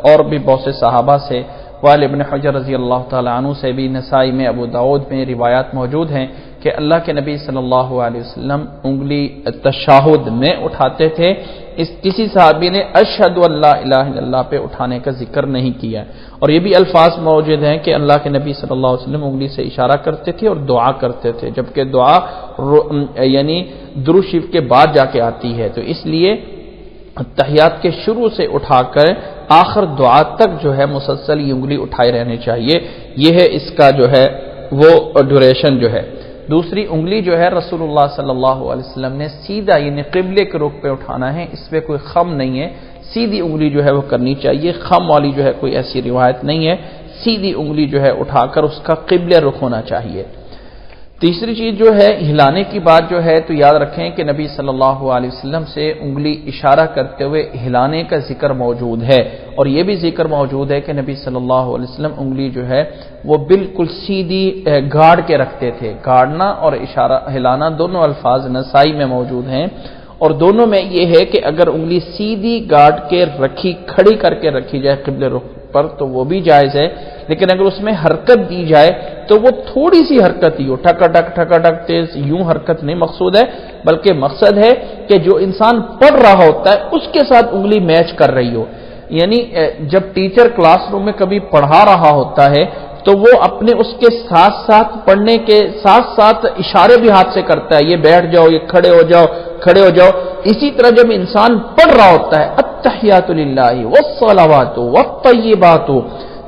اور بھی بہت سے صحابہ سے، وائل ابن حجر رضی اللہ تعالیٰ عنہ سے بھی، نسائی میں، ابو داؤد میں روایات موجود ہیں کہ اللہ کے نبی صلی اللہ علیہ وسلم انگلی تشہد میں اٹھاتے تھے۔ کسی صحابی نے اشہد ان لا الہ الا اللہ پہ اٹھانے کا ذکر نہیں کیا، اور یہ بھی الفاظ موجود ہیں کہ اللہ کے نبی صلی اللہ علیہ وسلم انگلی سے اشارہ کرتے تھے اور دعا کرتے تھے، جبکہ دعا یعنی درود شریف کے بعد جا کے آتی ہے، تو اس لیے تحیات کے شروع سے اٹھا کر آخر دعا تک جو ہے مسلسل یہ انگلی اٹھائے رہنے چاہیے، یہ ہے اس کا جو ہے وہ ڈیوریشن جو ہے۔ دوسری انگلی جو ہے رسول اللہ صلی اللہ علیہ وسلم نے سیدھا یعنی قبلے کے رخ پہ اٹھانا ہے، اس پہ کوئی خم نہیں ہے، سیدھی انگلی جو ہے وہ کرنی چاہیے، خم والی جو ہے کوئی ایسی روایت نہیں ہے، سیدھی انگلی جو ہے اٹھا کر اس کا قبلے رخ ہونا چاہیے۔ تیسری چیز جو ہے ہلانے کی بات جو ہے، تو یاد رکھیں کہ نبی صلی اللہ علیہ وسلم سے انگلی اشارہ کرتے ہوئے ہلانے کا ذکر موجود ہے، اور یہ بھی ذکر موجود ہے کہ نبی صلی اللہ علیہ وسلم انگلی جو ہے وہ بالکل سیدھی گاڑ کے رکھتے تھے۔ گاڑنا اور اشارہ ہلانا دونوں الفاظ نسائی میں موجود ہیں، اور دونوں میں یہ ہے کہ اگر انگلی سیدھی گاڑ کے رکھی، کھڑی کر کے رکھی جائے قبلے رخ پر تو وہ بھی جائز ہے، لیکن اگر اس میں حرکت دی جائے تو وہ تھوڑی سی حرکت ہی ہو، ٹھکا ٹک تیز یوں حرکت نہیں مقصود ہے، بلکہ مقصد ہے کہ جو انسان پڑھ رہا ہوتا ہے اس کے ساتھ انگلی میچ کر رہی ہو۔ یعنی جب ٹیچر کلاس روم میں کبھی پڑھا رہا ہوتا ہے تو وہ اپنے اس کے ساتھ ساتھ پڑھنے کے ساتھ ساتھ اشارے بھی ہاتھ سے کرتا ہے، یہ بیٹھ جاؤ، یہ کھڑے ہو جاؤ، کھڑے ہو جاؤ۔ اسی طرح جب انسان پڑھ رہا ہوتا ہے التحیات للہ والصلوات والطیبات،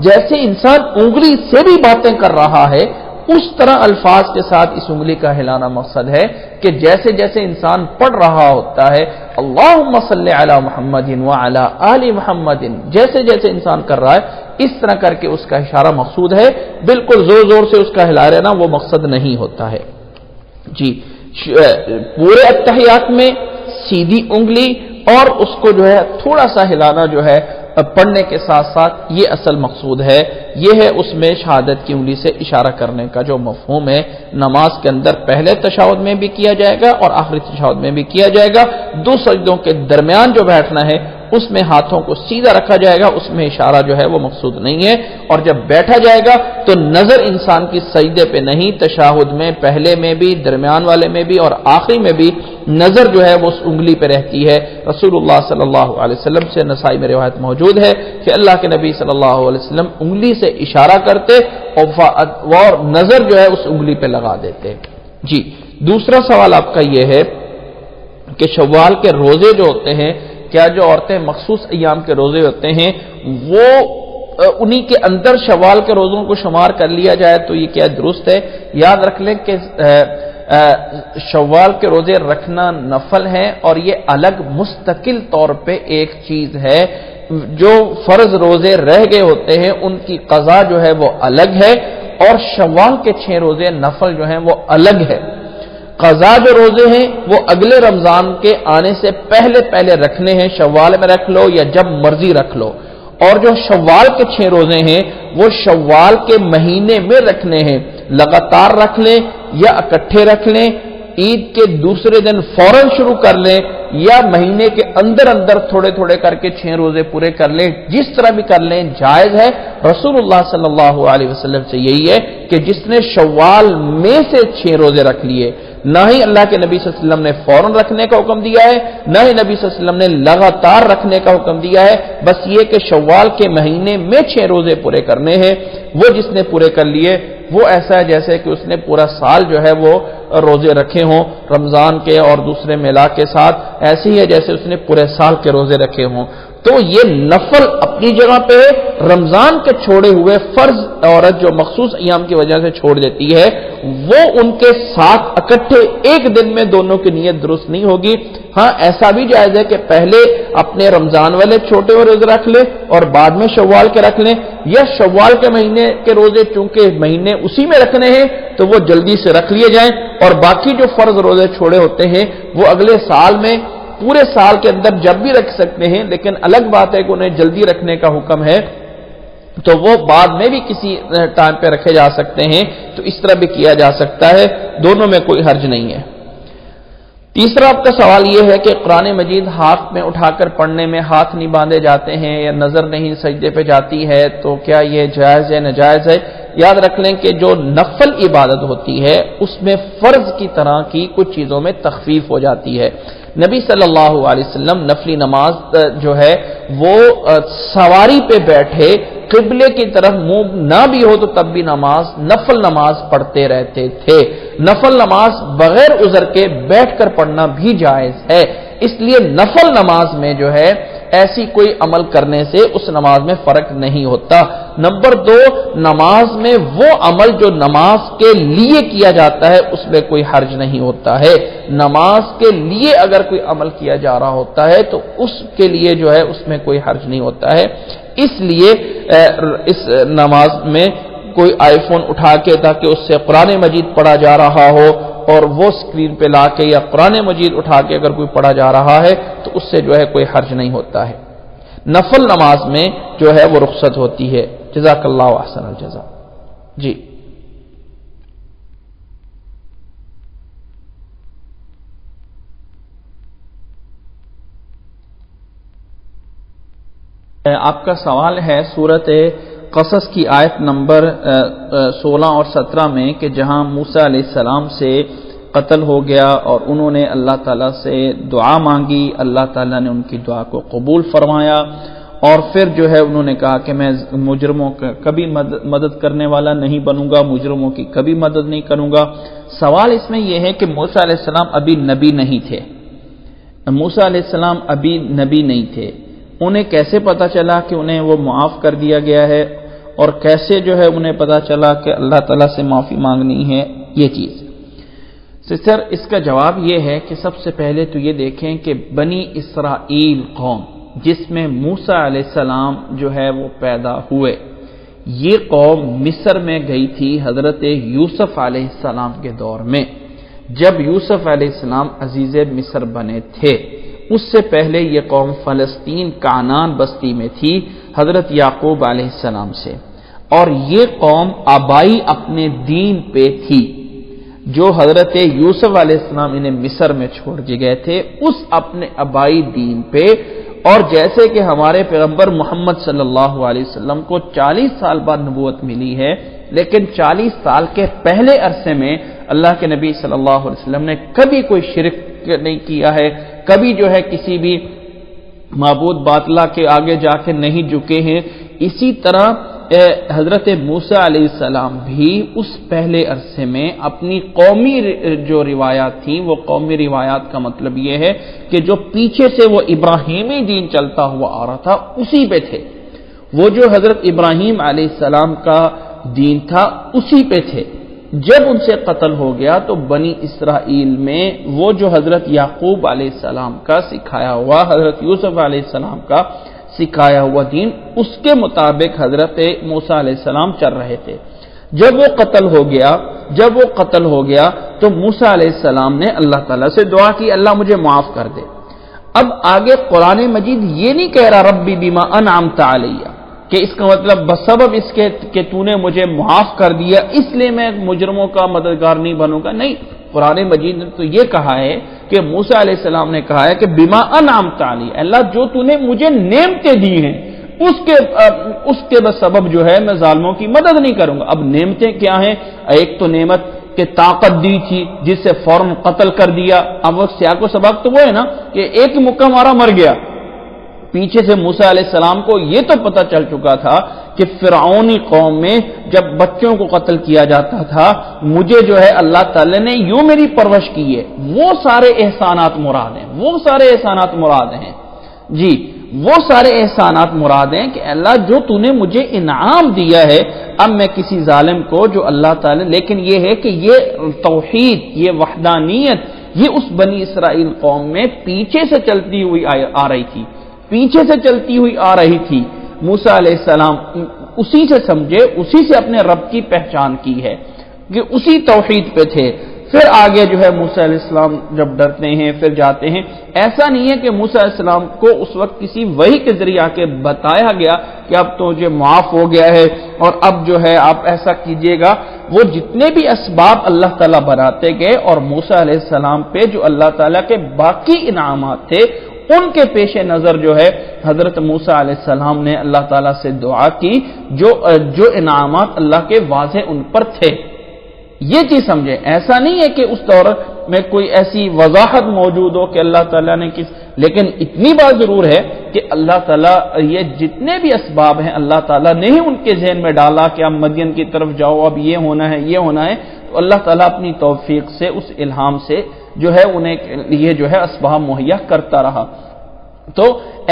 جیسے انسان انگلی سے بھی باتیں کر رہا ہے اس طرح الفاظ کے ساتھ اس انگلی کا ہلانا مقصد ہے کہ جیسے جیسے انسان پڑھ رہا ہوتا ہے اللہم صلی علی محمد وعلی آل محمد، جیسے جیسے انسان کر رہا ہے اس طرح کر کے اس کا اشارہ مقصود ہے، بالکل زور زور سے اس کا ہلا رہنا وہ مقصد نہیں ہوتا ہے۔ جی پورے التحیات میں سیدھی انگلی اور اس کو جو ہے تھوڑا سا ہلانا جو ہے پڑھنے کے ساتھ ساتھ یہ اصل مقصود ہے، یہ ہے اس میں شہادت کی انگلی سے اشارہ کرنے کا جو مفہوم ہے۔ نماز کے اندر پہلے تشہد میں بھی کیا جائے گا اور آخری تشہد میں بھی کیا جائے گا، 2 سجدوں کے درمیان جو بیٹھنا ہے اس میں ہاتھوں کو سیدھا رکھا جائے گا، اس میں اشارہ جو ہے وہ مقصود نہیں ہے۔ اور جب بیٹھا جائے گا تو نظر انسان کی سجدے پہ نہیں، تشہد میں پہلے میں بھی، درمیان والے میں بھی اور آخری میں بھی نظر جو ہے وہ اس انگلی پہ رہتی ہے۔ رسول اللہ صلی اللہ علیہ وسلم سے نسائی میں روایت موجود ہے کہ اللہ کے نبی صلی اللہ علیہ وسلم انگلی سے اشارہ کرتے اور نظر جو ہے اس انگلی پہ لگا دیتے۔ جی، دوسرا سوال آپ کا یہ ہے کہ شوال کے روزے جو ہوتے ہیں، کیا جو عورتیں مخصوص ایام کے روزے ہوتے ہیں وہ انہی کے اندر شوال کے روزوں کو شمار کر لیا جائے تو یہ کیا درست ہے؟ یاد رکھ لیں کہ شوال کے روزے رکھنا نفل ہے اور یہ الگ مستقل طور پہ ایک چیز ہے۔ جو فرض روزے رہ گئے ہوتے ہیں ان کی قضا جو ہے وہ الگ ہے، اور شوال کے 6 روزے نفل جو ہیں وہ الگ ہے۔ قضا جو روزے ہیں وہ اگلے رمضان کے آنے سے پہلے رکھنے ہیں، شوال میں رکھ لو یا جب مرضی رکھ لو۔ اور جو شوال کے 6 روزے ہیں وہ شوال کے مہینے میں رکھنے ہیں، لگاتار رکھ لیں یا اکٹھے رکھ لیں، عید کے دوسرے دن فوراً شروع کر لیں یا مہینے کے اندر تھوڑے کر کے 6 روزے پورے کر لیں، جس طرح بھی کر لیں جائز ہے۔ رسول اللہ صلی اللہ علیہ وسلم سے یہی ہے کہ جس نے شوال میں سے 6 روزے رکھ لیے، نہ ہی اللہ کے نبی صلی اللہ علیہ وسلم نے فوراً رکھنے کا حکم دیا ہے، نہ ہی نبی صلی اللہ علیہ وسلم نے لگاتار رکھنے کا حکم دیا ہے، بس یہ کہ شوال کے مہینے میں 6 روزے پورے کرنے ہیں۔ وہ جس نے پورے کر لیے وہ ایسا ہے جیسے کہ اس نے پورا سال جو ہے وہ روزے رکھے ہوں، رمضان کے اور دوسرے میلا کے ساتھ، ایسے ہی ہے جیسے اس نے پورے سال کے روزے رکھے ہوں۔ تو یہ نفل اپنی جگہ پہ ہے، رمضان کے چھوڑے ہوئے فرض عورت جو مخصوص ایام کی وجہ سے چھوڑ دیتی ہے وہ ان کے ساتھ اکٹھے ایک دن میں دونوں کی نیت درست نہیں ہوگی۔ ہاں ایسا بھی جائز ہے کہ پہلے اپنے رمضان والے چھوٹے ہوئے روزے رکھ لے اور بعد میں شوال کے رکھ لیں، یا شوال کے مہینے کے روزے چونکہ مہینے اسی میں رکھنے ہیں تو وہ جلدی سے رکھ لیے جائیں، اور باقی جو فرض روزے چھوڑے ہوتے ہیں وہ اگلے سال میں پورے سال کے اندر جب بھی رکھ سکتے ہیں، لیکن الگ بات ہے کہ انہیں جلدی رکھنے کا حکم ہے تو وہ بعد میں بھی کسی ٹائم پہ رکھے جا سکتے ہیں، تو اس طرح بھی کیا جا سکتا ہے، دونوں میں کوئی حرج نہیں ہے۔ تیسرا آپ کا سوال یہ ہے کہ قرآن مجید ہاتھ میں اٹھا کر پڑھنے میں ہاتھ نہیں باندھے جاتے ہیں یا نظر نہیں سجدے پہ جاتی ہے تو کیا یہ جائز ہے ناجائز ہے؟ یاد رکھ لیں کہ جو نفل عبادت ہوتی ہے اس میں فرض کی طرح کی کچھ چیزوں میں تخفیف ہو جاتی ہے۔ نبی صلی اللہ علیہ وسلم نفلی نماز جو ہے وہ سواری پہ بیٹھے قبلے کی طرف منہ نہ بھی ہو تو تب بھی نفل نماز پڑھتے رہتے تھے۔ نفل نماز بغیر عذر کے بیٹھ کر پڑھنا بھی جائز ہے، اس لیے نفل نماز میں جو ہے ایسی کوئی عمل کرنے سے اس نماز میں فرق نہیں ہوتا۔ نمبر 2، نماز میں وہ عمل جو نماز کے لیے کیا جاتا ہے اس میں کوئی حرج نہیں ہوتا ہے۔ نماز کے لیے اگر کوئی عمل کیا جا رہا ہوتا ہے تو اس کے لیے جو ہے اس میں کوئی حرج نہیں ہوتا ہے۔ اس لیے اس نماز میں کوئی آئی فون اٹھا کے تاکہ اس سے قرآن مجید پڑھا جا رہا ہو اور وہ اسکرین پہ لا کے یا قرآن مجید اٹھا کے اگر کوئی پڑھا جا رہا ہے تو اس سے جو ہے کوئی حرج نہیں ہوتا ہے۔ نفل نماز میں جو ہے وہ رخصت ہوتی ہے۔ جزاک اللہ احسن الجزاء۔ جی آپ کا سوال ہے سورۃ قصص کی آیت نمبر 16 اور 17 میں کہ جہاں موسیٰ علیہ السلام سے قتل ہو گیا اور انہوں نے اللہ تعالیٰ سے دعا مانگی، اللہ تعالیٰ نے ان کی دعا کو قبول فرمایا، اور پھر جو ہے انہوں نے کہا کہ میں مجرموں کا کبھی مدد کرنے والا نہیں بنوں گا، مجرموں کی کبھی مدد نہیں کروں گا۔ سوال اس میں یہ ہے کہ موسیٰ علیہ السلام ابھی نبی نہیں تھے، موسیٰ علیہ السلام ابھی نبی نہیں تھے، انہیں کیسے پتا چلا کہ انہیں وہ معاف کر دیا گیا ہے، اور کیسے جو ہے انہیں پتا چلا کہ اللہ تعالیٰ سے معافی مانگنی ہے یہ چیز؟ سر اس کا جواب یہ ہے کہ سب سے پہلے تو یہ دیکھیں کہ بنی اسرائیل قوم جس میں موسیٰ علیہ السلام جو ہے وہ پیدا ہوئے، یہ قوم مصر میں گئی تھی حضرت یوسف علیہ السلام کے دور میں، جب یوسف علیہ السلام عزیز مصر بنے تھے۔ اس سے پہلے یہ قوم فلسطین کانان بستی میں تھی حضرت یعقوب علیہ السلام سے، اور یہ قوم آبائی اپنے دین پہ تھی جو حضرت یوسف علیہ السلام انہیں مصر میں چھوڑ کے گئے تھے، اس اپنے آبائی دین پہ اور جیسے کہ ہمارے پیغمبر محمد صلی اللہ علیہ وسلم کو 40 سال بعد نبوت ملی ہے، لیکن 40 سال کے پہلے عرصے میں اللہ کے نبی صلی اللہ علیہ وسلم نے کبھی کوئی شرک نہیں کیا ہے، کبھی جو ہے کسی بھی معبود باطلا کے آگے جا کے نہیں جھکے ہیں۔ اسی طرح حضرت موسیٰ علیہ السلام بھی اس پہلے عرصے میں اپنی قومی جو روایات تھیں، وہ قومی روایات کا مطلب یہ ہے کہ جو پیچھے سے وہ ابراہیمی دین چلتا ہوا آ رہا تھا اسی پہ تھے، وہ جو حضرت ابراہیم علیہ السلام کا دین تھا اسی پہ تھے۔ جب ان سے قتل ہو گیا تو بنی اسرائیل میں وہ جو حضرت یعقوب علیہ السلام کا سکھایا ہوا، حضرت یوسف علیہ السلام کا سکھایا ہوا دین، اس کے مطابق حضرت موسیٰ علیہ السلام چل رہے تھے۔ جب وہ قتل ہو گیا تو موسیٰ علیہ السلام نے اللہ تعالیٰ سے دعا کی، اللہ مجھے معاف کر دے۔ اب آگے قرآن مجید یہ نہیں کہہ رہا ربی بما انعمت علیہ، کہ اس کا مطلب بسبب اس کے کہ تو نے مجھے معاف کر دیا اس لیے میں مجرموں کا مددگار نہیں بنوں گا، نہیں، قرآن مجید نے تو یہ کہا ہے کہ موسیٰ علیہ السلام نے کہا ہے کہ بما انعمت علی، اللہ جو تو نے مجھے نعمتیں دی ہیں اس کے سبب جو ہے میں ظالموں کی مدد نہیں کروں گا۔ اب نعمتیں کیا ہیں؟ ایک تو نعمت کہ طاقت دی تھی جس سے فوراً قتل کر دیا، اب وہ سیاق و سبب تو وہ ہے نا کہ ایک مکہ مارا مر گیا۔ پیچھے سے موسیٰ علیہ السلام کو یہ تو پتہ چل چکا تھا کہ فرعونی قوم میں جب بچوں کو قتل کیا جاتا تھا مجھے جو ہے اللہ تعالی نے یوں میری پرورش کی ہے، وہ سارے احسانات مراد ہیں، وہ سارے احسانات مراد ہیں جی، وہ سارے احسانات مراد ہیں کہ اللہ جو تو نے مجھے انعام دیا ہے، اب میں کسی ظالم کو جو اللہ تعالی، لیکن یہ ہے کہ یہ توحید، یہ وحدانیت، یہ اس بنی اسرائیل قوم میں پیچھے سے چلتی ہوئی آ رہی تھی، پیچھے سے چلتی ہوئی آ رہی تھی۔ موسیٰ علیہ السلام اسی سے سمجھے، اسی سے اپنے رب کی پہچان کی ہے کہ اسی توحید پہ تھے۔ پھر آگے جو ہے موسیٰ علیہ السلام جب ڈرتے ہیں پھر جاتے ہیں، ایسا نہیں ہے کہ موسیٰ علیہ السلام کو اس وقت کسی وحی کے ذریعے آ کے بتایا گیا کہ اب تو مجھے معاف ہو گیا ہے اور اب جو ہے آپ ایسا کیجئے گا۔ وہ جتنے بھی اسباب اللہ تعالیٰ بناتے گئے اور موسیٰ علیہ السلام پہ جو اللہ تعالیٰ کے باقی انعامات تھے ان کے پیش نظر جو ہے حضرت موسیٰ علیہ السلام نے اللہ تعالیٰ سے دعا کی، جو انعامات اللہ کے واضح ان پر تھے۔ یہ چیز سمجھے، ایسا نہیں ہے کہ اس دور میں کوئی ایسی وضاحت موجود ہو کہ اللہ تعالیٰ نے لیکن اتنی بات ضرور ہے کہ اللہ تعالیٰ یہ جتنے بھی اسباب ہیں اللہ تعالیٰ نے ہی ان کے ذہن میں ڈالا کہ اب مدین کی طرف جاؤ، اب یہ ہونا ہے یہ ہونا ہے، تو اللہ تعالیٰ اپنی توفیق سے اس الہام سے جو ہے انہیں یہ جو ہے اسباب مہیا کرتا رہا۔ تو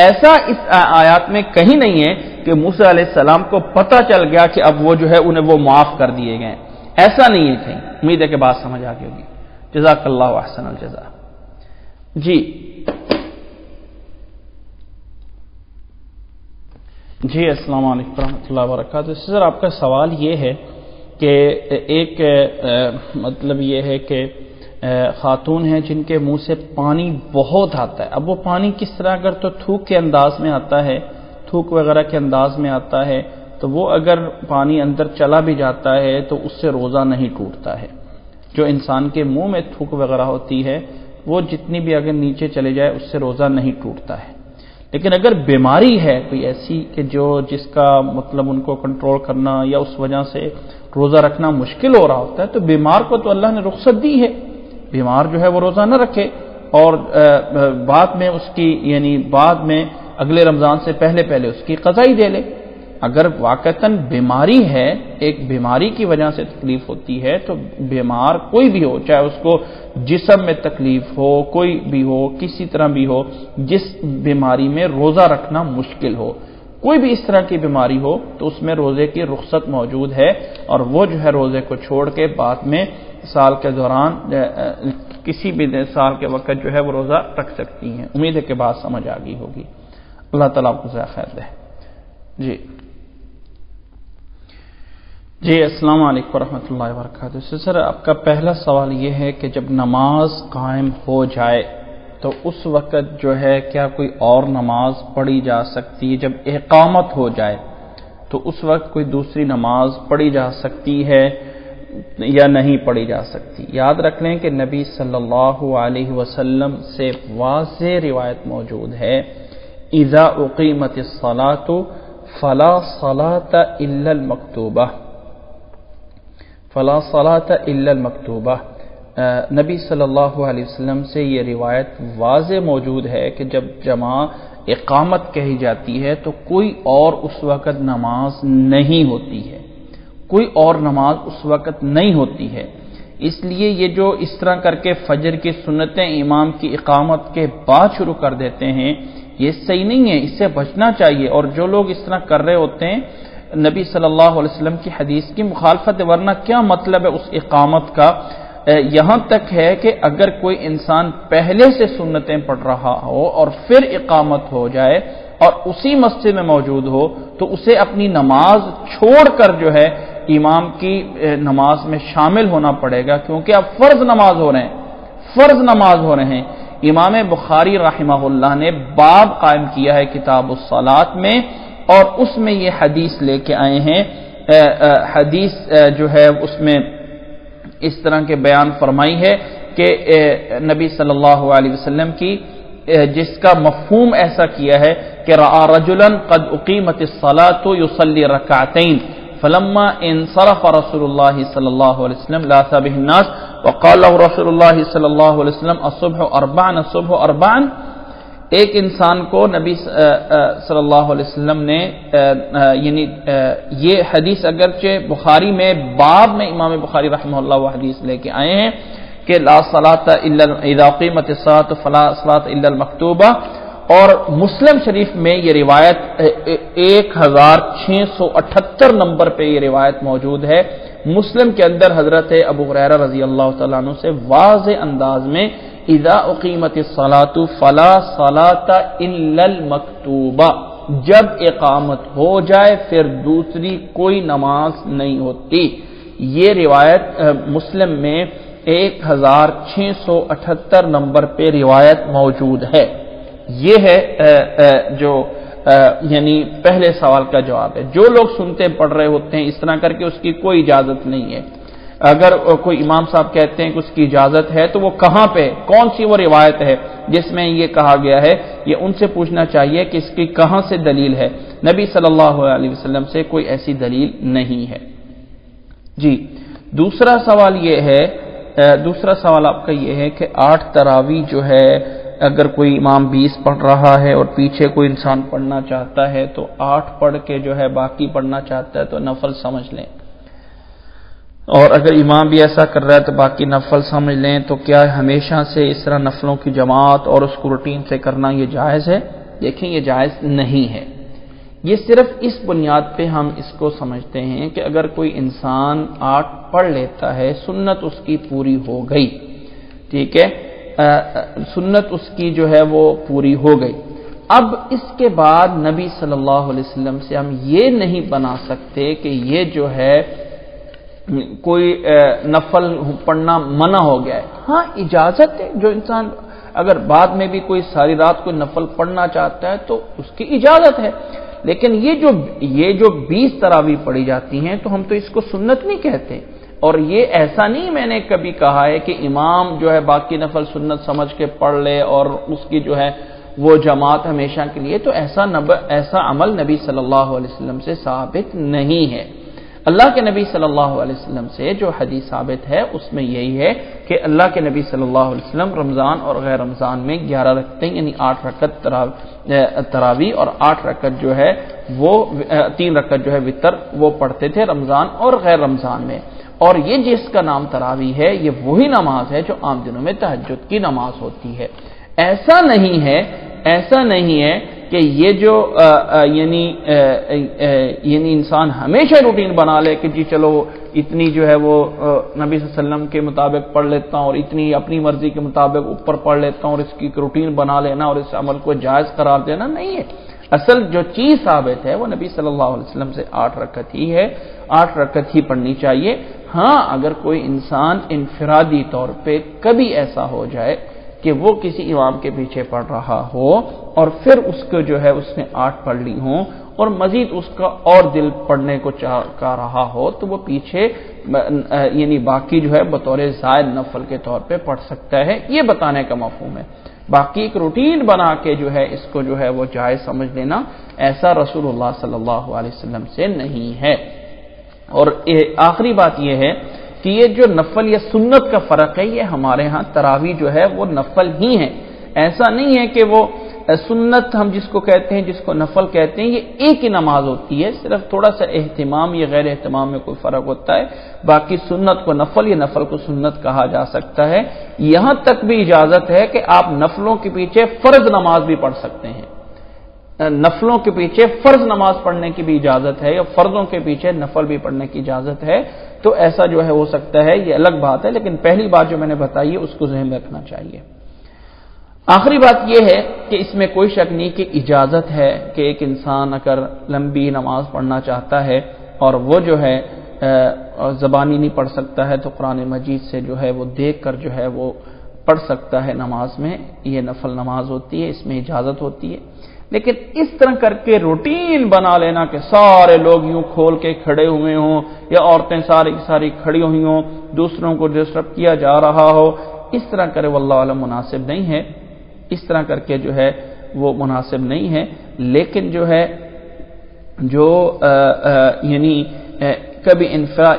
ایسا اس آیات میں کہیں نہیں ہے کہ موسیٰ علیہ السلام کو پتہ چل گیا کہ اب وہ جو ہے انہیں وہ معاف کر دیے گئے، ایسا نہیں ہے کہیں۔ امید ہے کہ بات سمجھ آ گئی ہوگی۔ جزاک اللہ احسن الجزاء۔ جی السلام علیکم ورحمۃ اللہ وبرکاتہ۔ سر آپ کا سوال یہ ہے کہ ایک مطلب یہ ہے کہ خاتون ہیں جن کے منہ سے پانی بہت آتا ہے، اب وہ پانی کس طرح، اگر تو تھوک کے انداز میں آتا ہے، تھوک وغیرہ کے انداز میں آتا ہے تو وہ اگر پانی اندر چلا بھی جاتا ہے تو اس سے روزہ نہیں ٹوٹتا ہے۔ جو انسان کے منہ میں تھوک وغیرہ ہوتی ہے وہ جتنی بھی اگر نیچے چلے جائے اس سے روزہ نہیں ٹوٹتا ہے، لیکن اگر بیماری ہے کوئی ایسی کہ جس کا مطلب ان کو کنٹرول کرنا یا اس وجہ سے روزہ رکھنا مشکل ہو رہا ہوتا ہے تو بیمار کو تو اللہ نے رخصت دی ہے، بیمار جو ہے وہ روزہ نہ رکھے اور بعد میں اس کی یعنی بعد میں اگلے رمضان سے پہلے اس کی قضائی دے لے۔ اگر واقعتاً بیماری ہے، ایک بیماری کی وجہ سے تکلیف ہوتی ہے تو بیمار کوئی بھی ہو، چاہے اس کو جسم میں تکلیف ہو، کوئی بھی ہو، کسی طرح بھی ہو، جس بیماری میں روزہ رکھنا مشکل ہو، کوئی بھی اس طرح کی بیماری ہو تو اس میں روزے کی رخصت موجود ہے اور وہ جو ہے روزے کو چھوڑ کے بعد میں سال کے دوران کسی بھی سال کے وقت جو ہے وہ روزہ رکھ سکتی ہیں۔ امید ہے کہ بات سمجھ آ گئی ہوگی۔ اللہ تعالیٰ آپ کو خیر دے۔ جی السلام علیکم ورحمۃ اللہ وبرکاتہ۔ سر آپ کا پہلا سوال یہ ہے کہ جب نماز قائم ہو جائے تو اس وقت جو ہے کیا کوئی اور نماز پڑھی جا سکتی ہے؟ جب اقامت ہو جائے تو اس وقت کوئی دوسری نماز پڑھی جا سکتی ہے یا نہیں پڑھی جا سکتی؟ یاد رکھ لیں کہ نبی صلی اللہ علیہ وسلم سے واضح روایت موجود ہے اذا اقیمت الصلاۃ فلا صلاۃ الا المکتوبہ، فلا صلاۃ الا المکتوبہ۔ نبی صلی اللہ علیہ وسلم سے یہ روایت واضح موجود ہے کہ جب اقامت کہی جاتی ہے تو کوئی اور اس وقت نماز نہیں ہوتی ہے، کوئی اور نماز اس وقت نہیں ہوتی ہے۔ اس لیے یہ جو اس طرح کر کے فجر کی سنتیں امام کی اقامت کے بعد شروع کر دیتے ہیں، یہ صحیح نہیں ہے، اس سے بچنا چاہیے۔ اور جو لوگ اس طرح کر رہے ہوتے ہیں نبی صلی اللہ علیہ وسلم کی حدیث کی مخالفت، ورنہ کیا مطلب ہے اس اقامت کا؟ یہاں تک ہے کہ اگر کوئی انسان پہلے سے سنتیں پڑھ رہا ہو اور پھر اقامت ہو جائے اور اسی مسجد میں موجود ہو تو اسے اپنی نماز چھوڑ کر جو ہے امام کی نماز میں شامل ہونا پڑے گا، کیونکہ اب فرض نماز ہو رہے ہیں، فرض نماز ہو رہے ہیں۔ امام بخاری رحمہ اللہ نے باب قائم کیا ہے کتاب الصلاۃ میں، اور اس میں یہ حدیث لے کے آئے ہیں۔ حدیث جو ہے اس میں اس طرح کے بیان فرمائی ہے کہ نبی صلی اللہ علیہ وسلم کی جس کا مفہوم ایسا کیا ہے کہ رأى رجلا قد اقیمت الصلاۃ یصلی رکعتین فلما انصرف رسول اللہ صلی اللہ علیہ وسلم لاث به الناس وقال له رسول اللہ صلی اللہ علیہ وسلم الصبح اربعا الصبح اربعا۔ ایک انسان کو نبی صلی اللہ علیہ وسلم نے یعنی یہ حدیث اگرچہ بخاری میں باب میں امام بخاری رحمہ اللہ وہ حدیث لے کے آئے ہیں کہ لا صلاۃ الا اذا قیمت الصلاۃ فلا صلاۃ الا المکتوبہ، اور مسلم شریف میں یہ روایت 1678 نمبر پہ یہ روایت موجود ہے۔ مسلم کے اندر حضرت ابو ہریرہ رضی اللہ تعالیٰ عنہ سے واضح انداز میں اذا اقیمت الصلاۃ فلا صلاۃ الا المکتوبہ، جب اقامت ہو جائے پھر دوسری کوئی نماز نہیں ہوتی۔ یہ روایت مسلم میں 1678 نمبر پہ روایت موجود ہے۔ یہ ہے جو یعنی پہلے سوال کا جواب ہے۔ جو لوگ سنتے پڑھ رہے ہوتے ہیں اس طرح کر کے، اس کی کوئی اجازت نہیں ہے۔ اگر کوئی امام صاحب کہتے ہیں کہ اس کی اجازت ہے تو وہ کہاں پہ، کون سی وہ روایت ہے جس میں یہ کہا گیا ہے؟ یہ ان سے پوچھنا چاہیے کہ اس کی کہاں سے دلیل ہے۔ نبی صلی اللہ علیہ وسلم سے کوئی ایسی دلیل نہیں ہے۔ جی دوسرا سوال یہ ہے، دوسرا سوال آپ کا یہ ہے کہ 8 تراویح جو ہے اگر کوئی امام 20 پڑھ رہا ہے اور پیچھے کوئی انسان پڑھنا چاہتا ہے تو 8 پڑھ کے جو ہے باقی پڑھنا چاہتا ہے تو نفل سمجھ لیں، اور اگر امام بھی ایسا کر رہا ہے تو باقی نفل سمجھ لیں، تو کیا ہمیشہ سے اس طرح نفلوں کی جماعت اور اس کو روٹین سے کرنا یہ جائز ہے؟ دیکھیں یہ جائز نہیں ہے۔ یہ صرف اس بنیاد پہ ہم اس کو سمجھتے ہیں کہ اگر کوئی انسان 8 پڑھ لیتا ہے، سنت اس کی پوری ہو گئی، ٹھیک ہے، سنت اس کی جو ہے وہ پوری ہو گئی۔ اب اس کے بعد نبی صلی اللہ علیہ وسلم سے ہم یہ نہیں بنا سکتے کہ یہ جو ہے کوئی نفل پڑھنا منع ہو گیا ہے۔ ہاں اجازت ہے، جو انسان اگر بعد میں بھی کوئی ساری رات کوئی نفل پڑھنا چاہتا ہے تو اس کی اجازت ہے، لیکن یہ جو 20 تراویح پڑھی جاتی ہیں تو ہم تو اس کو سنت نہیں کہتے۔ اور یہ ایسا نہیں میں نے کبھی کہا ہے کہ امام جو ہے باقی نفل سنت سمجھ کے پڑھ لے اور اس کی جو ہے وہ جماعت ہمیشہ کے لیے، تو ایسا عمل نبی صلی اللہ علیہ وسلم سے ثابت نہیں ہے۔ اللہ کے نبی صلی اللہ علیہ وسلم سے جو حدیث ثابت ہے اس میں یہی ہے کہ اللہ کے نبی صلی اللہ علیہ وسلم رمضان اور غیر رمضان میں 11 رکعتیں یعنی 8 رکعت تراویح اور 8 رکعت جو ہے وہ 3 رکعت جو ہے وتر وہ پڑھتے تھے رمضان اور غیر رمضان میں۔ اور یہ جس کا نام تراویح ہے یہ وہی نماز ہے جو عام دنوں میں تہجد کی نماز ہوتی ہے۔ ایسا نہیں ہے کہ یہ جو یعنی انسان ہمیشہ روٹین بنا لے کہ جی چلو اتنی جو ہے وہ نبی صلی اللہ علیہ وسلم کے مطابق پڑھ لیتا ہوں اور اتنی اپنی مرضی کے مطابق اوپر پڑھ لیتا ہوں اور اس کی روٹین بنا لینا اور اس عمل کو جائز قرار دینا نہیں ہے۔ اصل جو چیز ثابت ہے وہ نبی صلی اللہ علیہ وسلم سے 8 رکعت ہی ہے، 8 رکعت ہی پڑھنی چاہیے۔ ہاں اگر کوئی انسان انفرادی طور پہ کبھی ایسا ہو جائے کہ وہ کسی امام کے پیچھے پڑھ رہا ہو اور پھر اس کو جو ہے اس نے 8 پڑھ لی ہوں اور مزید اس کا اور دل پڑھنے کو چاہ رہا ہو تو وہ پیچھے یعنی باقی جو ہے بطور زائد نفل کے طور پہ پڑھ سکتا ہے، یہ بتانے کا مفہوم ہے۔ باقی ایک روٹین بنا کے جو ہے اس کو جو ہے وہ جائز سمجھ لینا، ایسا رسول اللہ صلی اللہ علیہ وسلم سے نہیں ہے۔ اور آخری بات یہ ہے کہ یہ جو نفل یا سنت کا فرق ہے، یہ ہمارے ہاں تراویح جو ہے وہ نفل ہی ہے، ایسا نہیں ہے کہ وہ سنت ہم جس کو کہتے ہیں، جس کو نفل کہتے ہیں، یہ ایک ہی نماز ہوتی ہے، صرف تھوڑا سا اہتمام یا غیر اہتمام میں کوئی فرق ہوتا ہے، باقی سنت کو نفل یا نفل کو سنت کہا جا سکتا ہے۔ یہاں تک بھی اجازت ہے کہ آپ نفلوں کے پیچھے فرض نماز بھی پڑھ سکتے ہیں، نفلوں کے پیچھے فرض نماز پڑھنے کی بھی اجازت ہے یا فرضوں کے پیچھے نفل بھی پڑھنے کی اجازت ہے، تو ایسا جو ہے ہو سکتا ہے، یہ الگ بات ہے، لیکن پہلی بات جو میں نے بتائی ہے اس کو ذہن میں رکھنا چاہیے۔ آخری بات یہ ہے کہ اس میں کوئی شک نہیں کہ اجازت ہے کہ ایک انسان اگر لمبی نماز پڑھنا چاہتا ہے اور وہ جو ہے زبانی نہیں پڑھ سکتا ہے تو قرآن مجید سے جو ہے وہ دیکھ کر جو ہے وہ پڑھ سکتا ہے نماز میں، یہ نفل نماز ہوتی ہے، اس میں اجازت ہوتی ہے۔ لیکن اس طرح کر کے روٹین بنا لینا کہ سارے لوگ یوں کھول کے کھڑے ہوئے ہوں یا عورتیں ساری کی ساری کھڑی ہوئی ہوں، دوسروں کو ڈسٹرب کیا جا رہا ہو، اس طرح کرے واللہ اعلم مناسب نہیں ہے، اس طرح کر کے جو ہے وہ مناسب نہیں ہے۔ لیکن جو ہے جو یعنی کبھی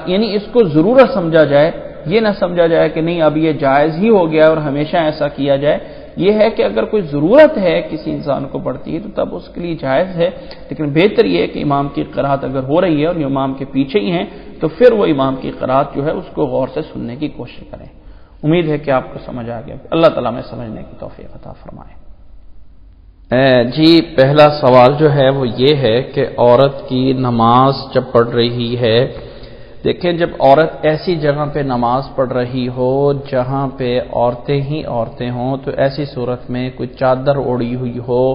یعنی اس کو ضرورت سمجھا جائے، یہ نہ سمجھا جائے کہ نہیں اب یہ جائز ہی ہو گیا اور ہمیشہ ایسا کیا جائے، یہ ہے کہ اگر کوئی ضرورت ہے کسی انسان کو پڑھتی ہے تو تب اس کے لیے جائز ہے، لیکن بہتر یہ ہے کہ امام کی قرات اگر ہو رہی ہے اور امام کے پیچھے ہی ہیں تو پھر وہ امام کی قرات جو ہے اس کو غور سے سننے کی کوشش کریں۔ امید ہے کہ آپ کو سمجھ آ گیا، اللہ تعالیٰ میں سمجھنے کی توفیق عطا فرمائے۔ جی پہلا سوال جو ہے وہ یہ ہے کہ عورت کی نماز جب پڑھ رہی ہے، دیکھیں جب عورت ایسی جگہ پہ نماز پڑھ رہی ہو جہاں پہ عورتیں ہی عورتیں ہوں تو ایسی صورت میں کوئی چادر اوڑھی ہوئی ہو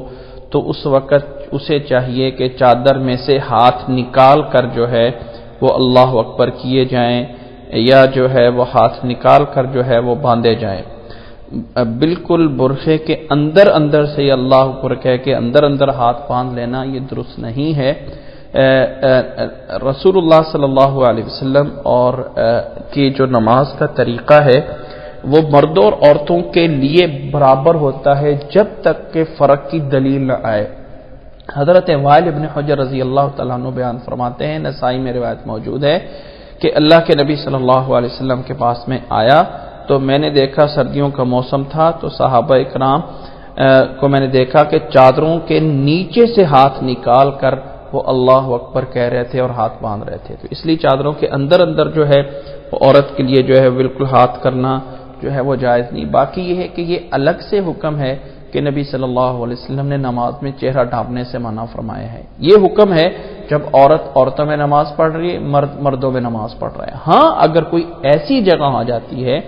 تو اس وقت اسے چاہیے کہ چادر میں سے ہاتھ نکال کر جو ہے وہ اللہ اکبر کیے جائیں یا جو ہے وہ ہاتھ نکال کر جو ہے وہ باندھے جائیں۔ بالکل برقعے کے اندر سے یہ اللہ اکبر کہہ کے اندر ہاتھ باندھ لینا یہ درست نہیں ہے۔ رسول اللہ صلی اللہ علیہ وسلم اور کی جو نماز کا طریقہ ہے وہ مردوں اور عورتوں کے لیے برابر ہوتا ہے جب تک کہ فرق کی دلیل نہ آئے۔ حضرت وائل ابن حجر رضی اللہ تعالیٰ عنہ بیان فرماتے ہیں، نسائی میں روایت موجود ہے کہ اللہ کے نبی صلی اللہ علیہ وسلم کے پاس میں آیا تو میں نے دیکھا سردیوں کا موسم تھا تو صحابہ اکرام کو میں نے دیکھا کہ چادروں کے نیچے سے ہاتھ نکال کر وہ اللہ اکبر کہہ رہے تھے اور ہاتھ باندھ رہے تھے، تو اس لیے چادروں کے اندر جو ہے وہ عورت کے لیے جو ہے بالکل ہاتھ کرنا جو ہے وہ جائز نہیں۔ باقی یہ ہے کہ یہ الگ سے حکم ہے کہ نبی صلی اللہ علیہ وسلم نے نماز میں چہرہ ڈھانپنے سے منع فرمایا ہے، یہ حکم ہے جب عورتوں میں نماز پڑھ رہی ہے، مردوں میں نماز پڑھ رہے ہیں۔ ہاں اگر کوئی ایسی جگہ آ جاتی ہے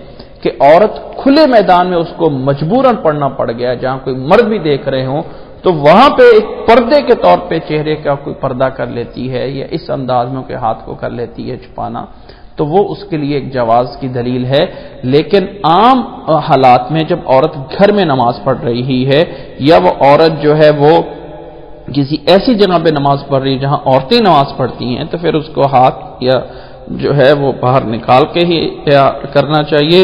کہ عورت کھلے میدان میں اس کو مجبوراً پڑھنا پڑ گیا جہاں کوئی مرد بھی دیکھ رہے ہوں تو وہاں پہ ایک پردے کے طور پہ چہرے کا کوئی پردہ کر لیتی ہے یا اس انداز میں کہ ہاتھ کو کر لیتی ہے چھپانا، تو وہ اس کے لیے ایک جواز کی دلیل ہے۔ لیکن عام حالات میں جب عورت گھر میں نماز پڑھ رہی ہے یا وہ عورت جو ہے وہ کسی ایسی جگہ پہ نماز پڑھ رہی ہے جہاں عورتیں نماز پڑھتی ہیں تو پھر اس کو ہاتھ یا جو ہے وہ باہر نکال کے ہی کرنا چاہیے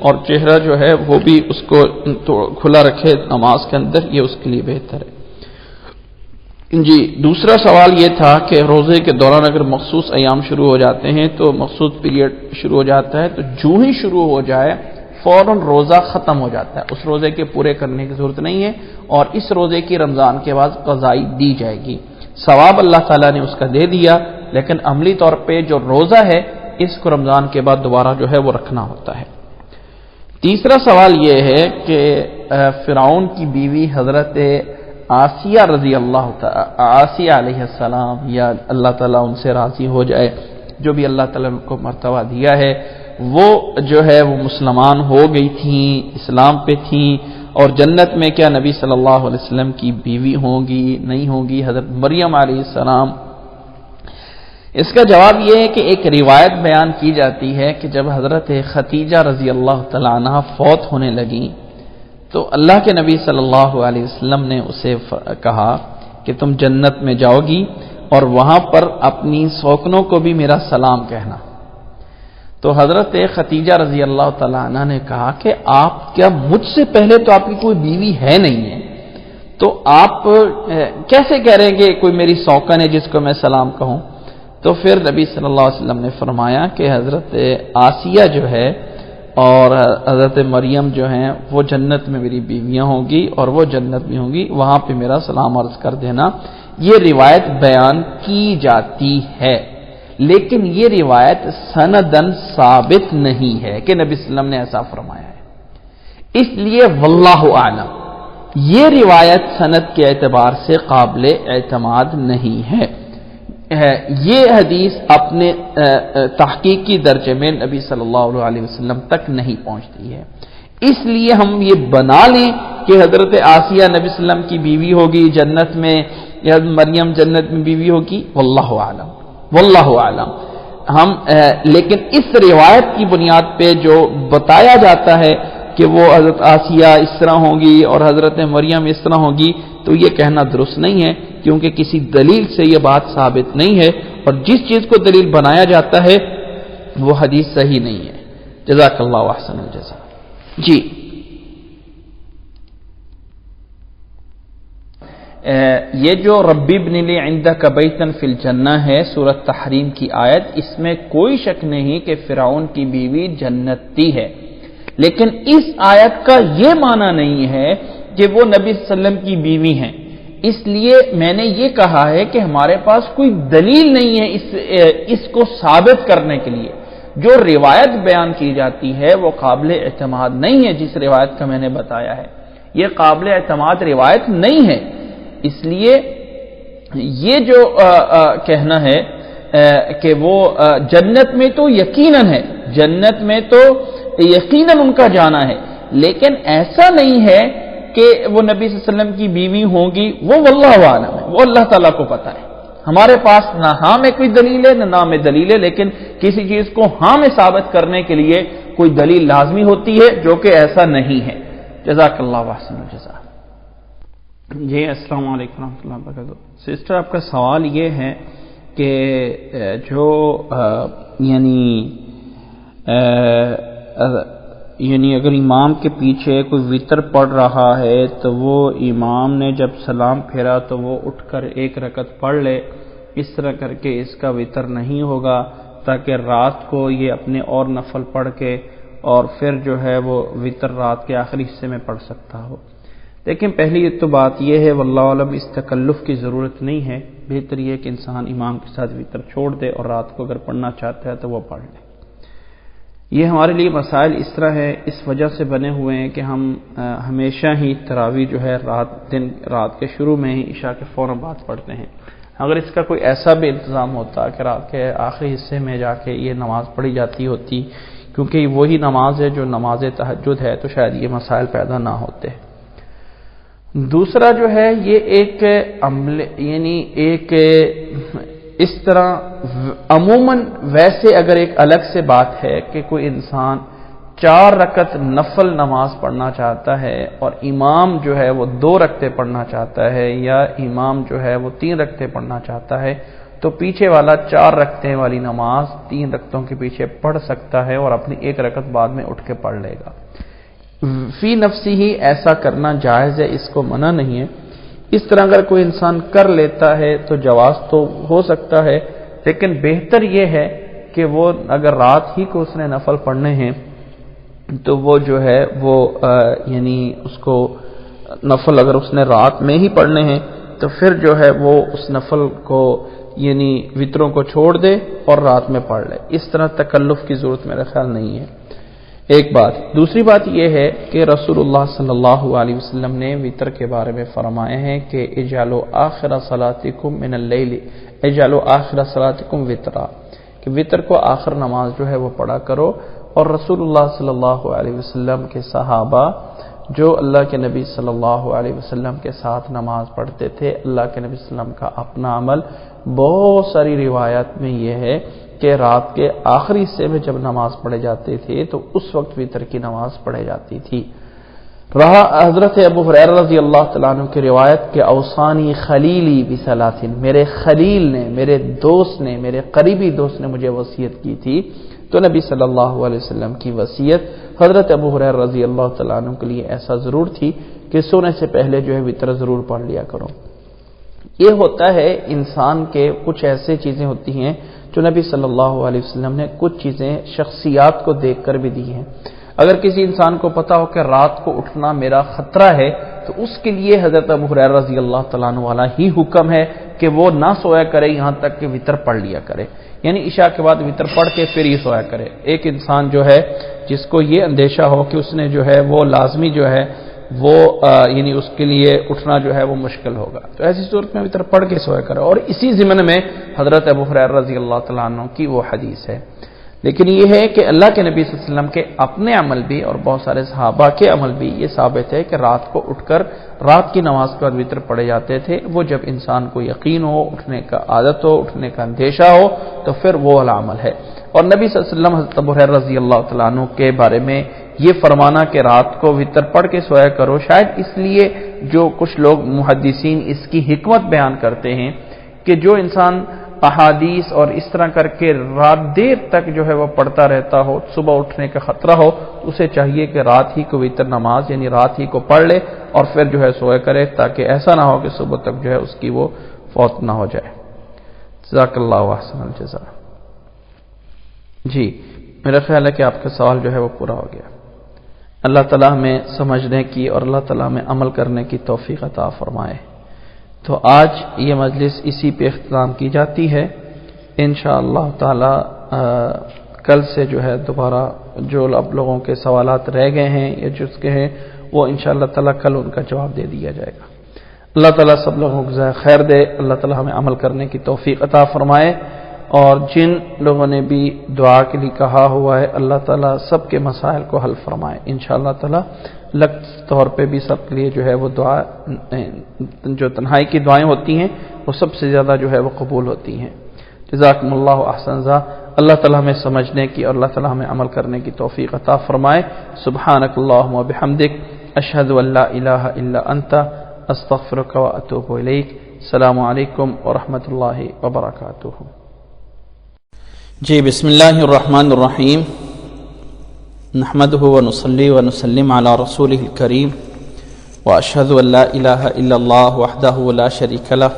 اور چہرہ جو ہے وہ بھی اس کو کھلا رکھے نماز کے اندر، یہ اس کے لیے بہتر ہے۔ جی دوسرا سوال یہ تھا کہ روزے کے دوران اگر مخصوص ایام شروع ہو جاتے ہیں تو مخصوص پیریڈ شروع ہو جاتا ہے تو جو ہی شروع ہو جائے فوراً روزہ ختم ہو جاتا ہے، اس روزے کے پورے کرنے کی ضرورت نہیں ہے اور اس روزے کی رمضان کے بعد قضائی دی جائے گی، ثواب اللہ تعالیٰ نے اس کا دے دیا، لیکن عملی طور پہ جو روزہ ہے اس کو رمضان کے بعد دوبارہ جو ہے وہ رکھنا ہوتا ہے۔ تیسرا سوال یہ ہے کہ فرعون کی بیوی حضرت آسیہ رضی اللہ تعالیٰ آسیہ علیہ السلام یا اللہ تعالیٰ ان سے راضی ہو جائے، جو بھی اللہ تعالیٰ نے کو مرتبہ دیا ہے، وہ جو ہے وہ مسلمان ہو گئی تھیں، اسلام پہ تھیں اور جنت میں کیا نبی صلی اللہ علیہ وسلم کی بیوی ہوں گی نہیں ہوں گی حضرت مریم علیہ السلام؟ اس کا جواب یہ ہے کہ ایک روایت بیان کی جاتی ہے کہ جب حضرت ختیجہ رضی اللہ تعالیٰ عنہ فوت ہونے لگیں تو اللہ کے نبی صلی اللہ علیہ وسلم نے اسے کہا کہ تم جنت میں جاؤ گی اور وہاں پر اپنی سوکنوں کو بھی میرا سلام کہنا۔ تو حضرت خدیجہ رضی اللہ تعالیٰ عنہ نے کہا کہ آپ کیا مجھ سے پہلے تو آپ کی کوئی بیوی ہے نہیں ہے، تو آپ کیسے کہہ رہے ہیں کہ کوئی میری سوکن ہے جس کو میں سلام کہوں؟ تو پھر نبی صلی اللہ علیہ وسلم نے فرمایا کہ حضرت آسیہ جو ہے اور حضرت مریم جو ہیں وہ جنت میں میری بیویاں ہوں گی اور وہ جنت میں ہوں گی، وہاں پہ میرا سلام عرض کر دینا۔ یہ روایت بیان کی جاتی ہے، لیکن یہ روایت سندن ثابت نہیں ہے کہ نبی صلی اللہ علیہ وسلم نے ایسا فرمایا ہے، اس لیے واللہ اعلم یہ روایت سند کے اعتبار سے قابل اعتماد نہیں ہے۔ یہ حدیث اپنے تحقیقی درجے میں نبی صلی اللہ علیہ وسلم تک نہیں پہنچتی ہے، اس لیے ہم یہ بنا لیں کہ حضرت آسیہ نبی صلی اللہ علیہ وسلم کی بیوی ہوگی جنت میں یا مریم جنت میں بیوی ہوگی، واللہ اعلم واللہ اعلم ہم لیکن اس روایت کی بنیاد پہ جو بتایا جاتا ہے کہ وہ حضرت آسیہ اس طرح ہوگی اور حضرت مریم اس طرح ہوگی، تو یہ کہنا درست نہیں ہے، کیونکہ کسی دلیل سے یہ بات ثابت نہیں ہے، اور جس چیز کو دلیل بنایا جاتا ہے وہ حدیث صحیح نہیں ہے۔ جزاک اللہ احسن الجزاء۔ جی یہ جو ربی ابن لی عندک بیتا فی الجنہ ہے سورۃ تحریم کی آیت، اس میں کوئی شک نہیں کہ فرعون کی بیوی جنتی ہے، لیکن اس آیت کا یہ معنی نہیں ہے کہ وہ نبی صلی اللہ علیہ وسلم کی بیوی ہیں، اس لیے میں نے یہ کہا ہے کہ ہمارے پاس کوئی دلیل نہیں ہے اس کو ثابت کرنے کے لیے۔ جو روایت بیان کی جاتی ہے وہ قابل اعتماد نہیں ہے، جس روایت کا میں نے بتایا ہے یہ قابل اعتماد روایت نہیں ہے، اس لیے یہ جو کہنا ہے کہ وہ جنت میں تو یقیناً ہے، جنت میں تو یقیناً ان کا جانا ہے، لیکن ایسا نہیں ہے کہ وہ نبی صلی اللہ علیہ وسلم کی بیوی ہوں گی، وہ واللہ اعلم ہے، وہ اللہ تعالیٰ کو پتہ ہے۔ ہمارے پاس نہ ہاں میں کوئی دلیل ہے نہ میں دلیل ہے، لیکن کسی چیز کو ہاں میں ثابت کرنے کے لیے کوئی دلیل لازمی ہوتی ہے، جو کہ ایسا نہیں ہے۔ جزاک اللہ احسن الجزاء۔ جی السلام علیکم ورحمۃ اللہ وبرکاتہ۔ سسٹر آپ کا سوال یہ ہے کہ جو یعنی اگر امام کے پیچھے کوئی وطر پڑھ رہا ہے تو وہ امام نے جب سلام پھیرا تو وہ اٹھ کر ایک رکعت پڑھ لے، اس طرح کر کے اس کا وطر نہیں ہوگا، تاکہ رات کو یہ اپنے اور نفل پڑھ کے اور پھر جو ہے وہ وطر رات کے آخری حصے میں پڑھ سکتا ہو۔ لیکن پہلی تو بات یہ ہے واللہ عالم اس تکلف کی ضرورت نہیں ہے، بہتر یہ کہ انسان امام کے ساتھ وطر چھوڑ دے اور رات کو اگر پڑھنا چاہتا ہے تو وہ پڑھ لے۔ یہ ہمارے لیے مسائل اس طرح ہے، اس وجہ سے بنے ہوئے ہیں کہ ہم ہمیشہ ہی تراویح جو ہے رات کے شروع میں ہی عشاء کے فوراً بعد پڑھتے ہیں۔ اگر اس کا کوئی ایسا بھی انتظام ہوتا کہ رات کے آخری حصے میں جا کے یہ نماز پڑھی جاتی ہوتی، کیونکہ وہی نماز ہے جو نماز تہجد ہے، تو شاید یہ مسائل پیدا نہ ہوتے۔ دوسرا جو ہے یہ ایک عمل ایک اس طرح عموماً ویسے اگر ایک الگ سے بات ہے کہ کوئی انسان 4 رکعت نفل نماز پڑھنا چاہتا ہے اور امام جو ہے وہ 2 رکعتیں پڑھنا چاہتا ہے، یا امام جو ہے وہ 3 رکعتیں پڑھنا چاہتا ہے، تو پیچھے والا 4 رکعتیں والی نماز 3 رکعتوں کے پیچھے پڑھ سکتا ہے اور اپنی 1 رکعت بعد میں اٹھ کے پڑھ لے گا۔ فی نفسی ہی ایسا کرنا جائز ہے، اس کو منع نہیں ہے۔ اس طرح اگر کوئی انسان کر لیتا ہے تو جواز تو ہو سکتا ہے، لیکن بہتر یہ ہے کہ وہ اگر رات ہی کو اس نے نفل پڑھنے ہیں تو وہ جو ہے وہ اس کو نفل اگر اس نے رات میں ہی پڑھنے ہیں تو پھر جو ہے وہ اس نفل کو وطروں کو چھوڑ دے اور رات میں پڑھ لے۔ اس طرح تکلف کی ضرورت میرا خیال نہیں ہے۔ ایک بات، دوسری بات یہ ہے کہ رسول اللہ صلی اللہ علیہ وسلم نے وطر کے بارے میں فرمایا ہے کہ اجعلوا آخر صلاتکم من اللیل اجعلوا آخر صلاتکم وطرا، کہ وطر کو آخر نماز جو ہے وہ پڑھا کرو۔ اور رسول اللہ صلی اللہ علیہ وسلم کے صحابہ جو اللہ کے نبی صلی اللہ علیہ وسلم کے ساتھ نماز پڑھتے تھے، اللہ کے نبی صلی اللہ علیہ وسلم کا اپنا عمل بہت ساری روایات میں یہ ہے کہ رات کے آخری حصے میں جب نماز پڑھے جاتے تھے تو اس وقت وطر کی نماز پڑھے جاتی تھی۔ رہا حضرت ابو ہریرہ رضی اللہ تعالیٰ عنہ کی روایت کہ اوصانی خلیلی بثلاث، میرے خلیل نے، میرے دوست نے، میرے قریبی دوست نے مجھے وصیت کی تھی. تو نبی صلی اللہ علیہ وسلم کی وصیت حضرت ابو ہریرہ رضی اللہ تعالیٰ عنہ کے لیے ایسا ضرور تھی کہ سونے سے پہلے جو ہے وتر ضرور پڑھ لیا کرو. یہ ہوتا ہے انسان کے کچھ ایسے چیزیں ہوتی ہیں جو نبی صلی اللہ علیہ وسلم نے کچھ چیزیں شخصیات کو دیکھ کر بھی دی ہیں. اگر کسی انسان کو پتا ہو کہ رات کو اٹھنا میرا خطرہ ہے تو اس کے لیے حضرت ابو ہریرہ رضی اللہ تعالیٰ عنہ والا ہی حکم ہے کہ وہ نہ سویا کرے یہاں تک کہ وتر پڑھ لیا کرے، یعنی عشاء کے بعد وتر پڑھ کے پھر ہی سویا کرے. ایک انسان جو ہے جس کو یہ اندیشہ ہو کہ اس نے جو ہے وہ لازمی جو ہے وہ یعنی اس کے لیے اٹھنا جو ہے وہ مشکل ہوگا، تو ایسی صورت میں وتر پڑھ کے سویا کرے. اور اسی ضمن میں حضرت ابو ہریرہ رضی اللہ تعالیٰ عنہ کی وہ حدیث ہے. لیکن یہ ہے کہ اللہ کے نبی صلی اللہ علیہ وسلم کے اپنے عمل بھی اور بہت سارے صحابہ کے عمل بھی یہ ثابت ہے کہ رات کو اٹھ کر رات کی نماز کے بعد وتر پڑھے جاتے تھے. وہ جب انسان کو یقین ہو، اٹھنے کا عادت ہو، اٹھنے کا اندیشہ ہو تو پھر وہ والا عمل ہے. اور نبی صلی اللہ علیہ وسلم حضرت ابو ہریرہ رضی اللہ تعالیٰ عنہ کے بارے میں یہ فرمانا کہ رات کو وتر پڑھ کے سویا کرو، شاید اس لیے جو کچھ لوگ محدثین اس کی حکمت بیان کرتے ہیں کہ جو انسان احادیث اور اس طرح کر کے رات دیر تک جو ہے وہ پڑھتا رہتا ہو، صبح اٹھنے کا خطرہ ہو، اسے چاہیے کہ رات ہی کو وتر نماز یعنی رات ہی کو پڑھ لے اور پھر جو ہے سویا کرے، تاکہ ایسا نہ ہو کہ صبح تک جو ہے اس کی وہ فوت نہ ہو جائے. جزاک اللہ احسن الجزاء. جی میرا خیال ہے کہ آپ کا سوال جو ہے وہ پورا ہو گیا. اللہ تعالیٰ ہمیں سمجھنے کی اور اللہ تعالیٰ ہمیں عمل کرنے کی توفیق عطا فرمائے. تو آج یہ مجلس اسی پہ اختتام کی جاتی ہے. انشاءاللہ تعالی کل سے جو ہے دوبارہ جو اب لوگوں کے سوالات رہ گئے ہیں یا جس کے ہیں وہ انشاءاللہ تعالی کل ان کا جواب دے دیا جائے گا. اللہ تعالیٰ سب لوگوں کو جزائے خیر دے. اللہ تعالیٰ ہمیں عمل کرنے کی توفیق عطا فرمائے. اور جن لوگوں نے بھی دعا کے لیے کہا ہوا ہے اللہ تعالیٰ سب کے مسائل کو حل فرمائے انشاءاللہ تعالیٰ. لگ طور پہ بھی سب کے لیے جو ہے وہ دعا، جو تنہائی کی دعائیں ہوتی ہیں وہ سب سے زیادہ جو ہے وہ قبول ہوتی ہیں. جزاکم اللہ احسن ذا. اللہ تعالیٰ ہمیں سمجھنے کی اور اللہ تعالیٰ ہمیں عمل کرنے کی توفیق عطا فرمائے. سبحانک اللہم و بحمدک اشہد ان لا الہ الا انت استغفرک و اتوب الیک. السلام علیکم ورحمۃ اللہ وبرکاتہ. جی بسم اللہ الرحمن الرحیم. نحمده ونصلي ونسلم على رسوله الكريم واشهد ان لا اله الا الله وحده لا شريك له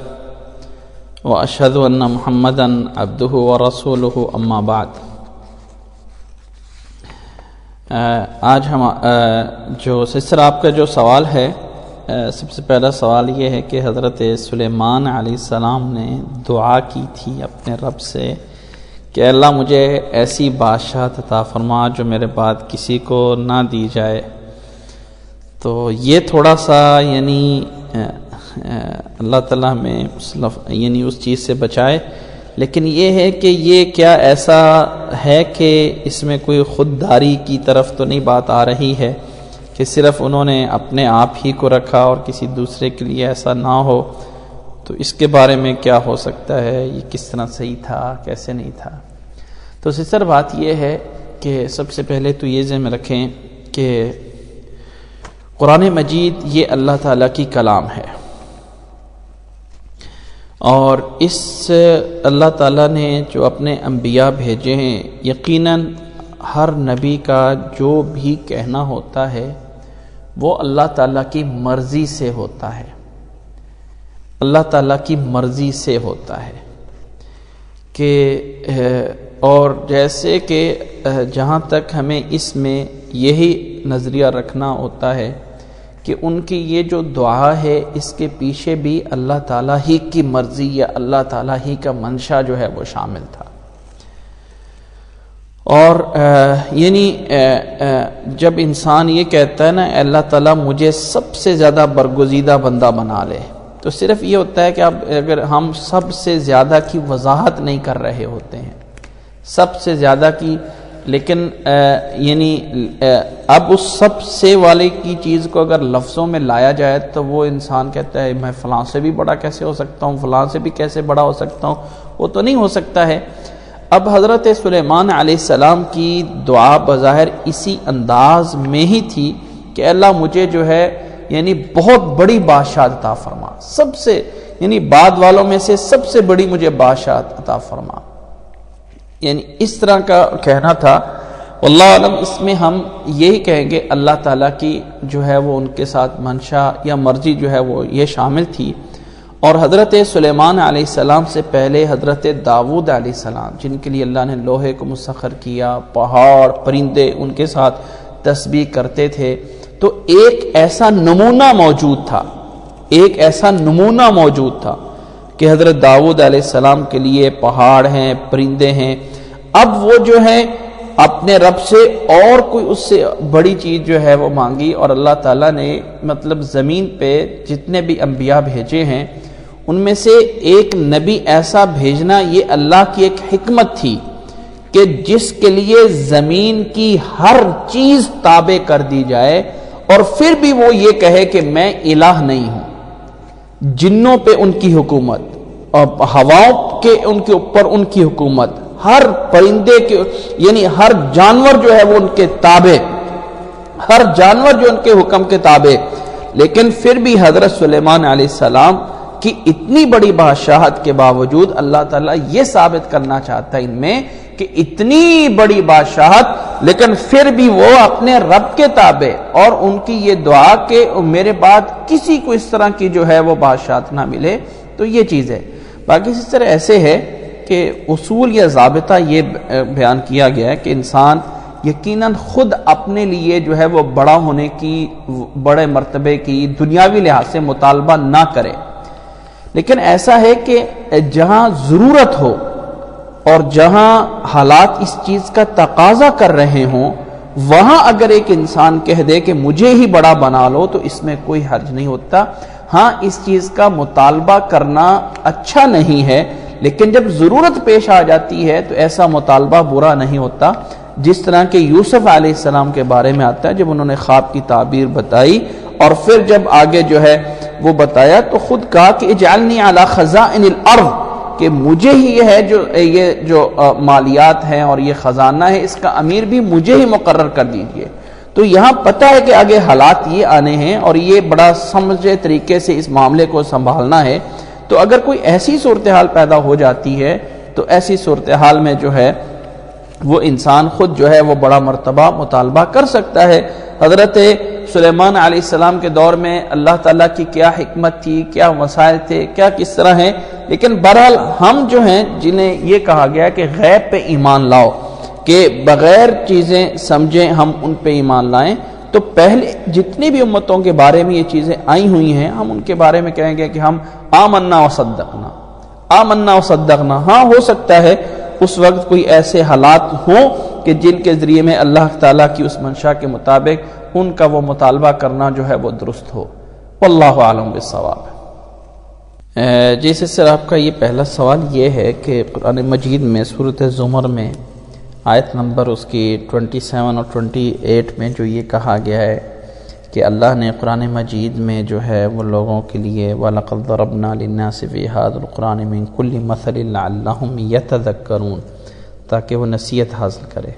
واشهد ان محمدا عبده ورسوله اما بعد. آج ہم جو سلسلہ آپ کا جو سوال ہے، سب سے پہلا سوال یہ ہے کہ حضرت سلیمان علیہ السلام نے دعا کی تھی اپنے رب سے کہ اللہ مجھے ایسی بادشاہ عطا فرما جو میرے بعد کسی کو نہ دی جائے. تو یہ تھوڑا سا یعنی اللہ تعالیٰ ہمیں یعنی اس چیز سے بچائے. لیکن یہ ہے کہ یہ کیا ایسا ہے کہ اس میں کوئی خودداری کی طرف تو نہیں بات آ رہی ہے کہ صرف انہوں نے اپنے آپ ہی کو رکھا اور کسی دوسرے کے لیے ایسا نہ ہو؟ تو اس کے بارے میں کیا ہو سکتا ہے، یہ کس طرح صحیح تھا کیسے نہیں تھا؟ تو سر بات یہ ہے کہ سب سے پہلے تو یہ ذہن میں رکھیں کہ قرآن مجید یہ اللہ تعالیٰ کی کلام ہے، اور اس اللہ تعالیٰ نے جو اپنے انبیاء بھیجے ہیں یقیناً ہر نبی کا جو بھی کہنا ہوتا ہے وہ اللہ تعالیٰ کی مرضی سے ہوتا ہے، اللہ تعالیٰ کی مرضی سے ہوتا ہے. کہ اور جیسے کہ جہاں تک ہمیں اس میں یہی نظریہ رکھنا ہوتا ہے کہ ان کی یہ جو دعا ہے اس کے پیچھے بھی اللہ تعالیٰ ہی کی مرضی یا اللہ تعالیٰ ہی کا منشا جو ہے وہ شامل تھا. اور یعنی جب انسان یہ کہتا ہے نا اللہ تعالیٰ مجھے سب سے زیادہ برگزیدہ بندہ بنا لے، تو صرف یہ ہوتا ہے کہ اب اگر ہم سب سے زیادہ کی وضاحت نہیں کر رہے ہوتے ہیں، سب سے زیادہ کی، لیکن یعنی اب اس سب سے والے کی چیز کو اگر لفظوں میں لایا جائے تو وہ انسان کہتا ہے میں فلاں سے بھی بڑا کیسے ہو سکتا ہوں، فلاں سے بھی کیسے بڑا ہو سکتا ہوں، وہ تو نہیں ہو سکتا ہے. اب حضرت سلیمان علیہ السلام کی دعا بظاہر اسی انداز میں ہی تھی کہ اللہ مجھے جو ہے یعنی بہت بڑی بادشاہ عطا فرما، سب سے یعنی بعد والوں میں سے سب سے بڑی مجھے بادشاہ عطا فرما، یعنی اس طرح کا کہنا تھا۔ واللہ علم اس میں ہم یہی کہیں گے اللہ تعالیٰ کی جو ہے وہ ان کے ساتھ منشا یا مرضی جو ہے وہ یہ شامل تھی۔ اور حضرت سلیمان علیہ السلام سے پہلے حضرت داؤد علیہ السلام، جن کے لیے اللہ نے لوہے کو مسخر کیا، پہاڑ پرندے ان کے ساتھ تسبیح کرتے تھے، تو ایک ایسا نمونہ موجود تھا کہ حضرت داؤد علیہ السلام کے لیے پہاڑ ہیں، پرندے ہیں۔ اب وہ جو ہے اپنے رب سے اور کوئی اس سے بڑی چیز جو ہے وہ مانگی، اور اللہ تعالیٰ نے مطلب زمین پہ جتنے بھی انبیاء بھیجے ہیں ان میں سے ایک نبی ایسا بھیجنا یہ اللہ کی ایک حکمت تھی کہ جس کے لیے زمین کی ہر چیز تابع کر دی جائے، اور پھر بھی وہ یہ کہے کہ میں الہ نہیں ہوں۔ جنوں پہ ان کی حکومت، اور ہواؤں کے ان کے اوپر ان کی حکومت، ہر پرندے کے یعنی ہر جانور جو ہے وہ ان کے تابع، ہر جانور جو ان کے حکم کے تابع، لیکن پھر بھی حضرت سلیمان علیہ السلام کی اتنی بڑی بادشاہت کے باوجود اللہ تعالیٰ یہ ثابت کرنا چاہتا ہے ان میں کہ اتنی بڑی بادشاہت لیکن پھر بھی وہ اپنے رب کے تابع، اور ان کی یہ دعا کہ میرے بعد کسی کو اس طرح کی جو ہے وہ بادشاہت نہ ملے، تو یہ چیز ہے۔ باقی اس طرح ایسے ہے کہ اصول یا ضابطہ یہ بیان کیا گیا ہے کہ انسان یقیناً خود اپنے لیے جو ہے وہ بڑا ہونے کی، بڑے مرتبے کی دنیاوی لحاظ سے مطالبہ نہ کرے، لیکن ایسا ہے کہ جہاں ضرورت ہو اور جہاں حالات اس چیز کا تقاضا کر رہے ہوں، وہاں اگر ایک انسان کہہ دے کہ مجھے ہی بڑا بنا لو تو اس میں کوئی حرج نہیں ہوتا۔ ہاں اس چیز کا مطالبہ کرنا اچھا نہیں ہے، لیکن جب ضرورت پیش آ جاتی ہے تو ایسا مطالبہ برا نہیں ہوتا، جس طرح کہ یوسف علیہ السلام کے بارے میں آتا ہے، جب انہوں نے خواب کی تعبیر بتائی اور پھر جب آگے جو ہے وہ بتایا تو خود کہا کہ اجعلنی علی خزائن الارض، کہ مجھے ہی یہ جو مالیات ہیں اور یہ خزانہ ہے اس کا امیر بھی مجھے ہی مقرر کر دیجئے۔ تو یہاں پتہ ہے کہ آگے حالات یہ آنے ہیں اور یہ بڑا سمجھے طریقے سے اس معاملے کو سنبھالنا ہے، تو اگر کوئی ایسی صورتحال پیدا ہو جاتی ہے تو ایسی صورتحال میں جو ہے وہ انسان خود جو ہے وہ بڑا مرتبہ مطالبہ کر سکتا ہے۔ حضرت سلیمان علیہ السلام کے دور میں اللہ تعالیٰ کی کیا حکمت تھی، کیا مسائل تھے، کیا کس طرح ہیں، لیکن بہرحال ہم جو ہیں جنہیں یہ کہا گیا کہ غیب پہ ایمان لاؤ، کہ بغیر چیزیں سمجھیں ہم ان پہ ایمان لائیں، تو پہلے جتنی بھی امتوں کے بارے میں یہ چیزیں آئی ہوئی ہیں ہم ان کے بارے میں کہیں گے کہ ہم آمنا و صدقنا۔ ہاں ہو سکتا ہے اس وقت کوئی ایسے حالات ہوں کہ جن کے ذریعے میں اللہ تعالیٰ کی اس منشا کے مطابق ان کا وہ مطالبہ کرنا جو ہے وہ درست ہو۔ واللہ عالم بالصواب۔ جیسے سر آپ کا یہ پہلا سوال یہ ہے کہ قرآن مجید میں سورۃ زمر میں آیت نمبر اس کی 27 اور 28 میں جو یہ کہا گیا ہے کہ اللہ نے قرآن مجید میں جو ہے وہ لوگوں کے لیے وَلَقَدْ ضَرَبْنَا لِلنَّاسِ فِي هَذَا الْقُرْآنِ مِنْ كُلِّ مَثَلٍ لَعَلَّهُمْ يَتَذَكَّرُونَ، تاکہ وہ نصیحت حاصل کرے۔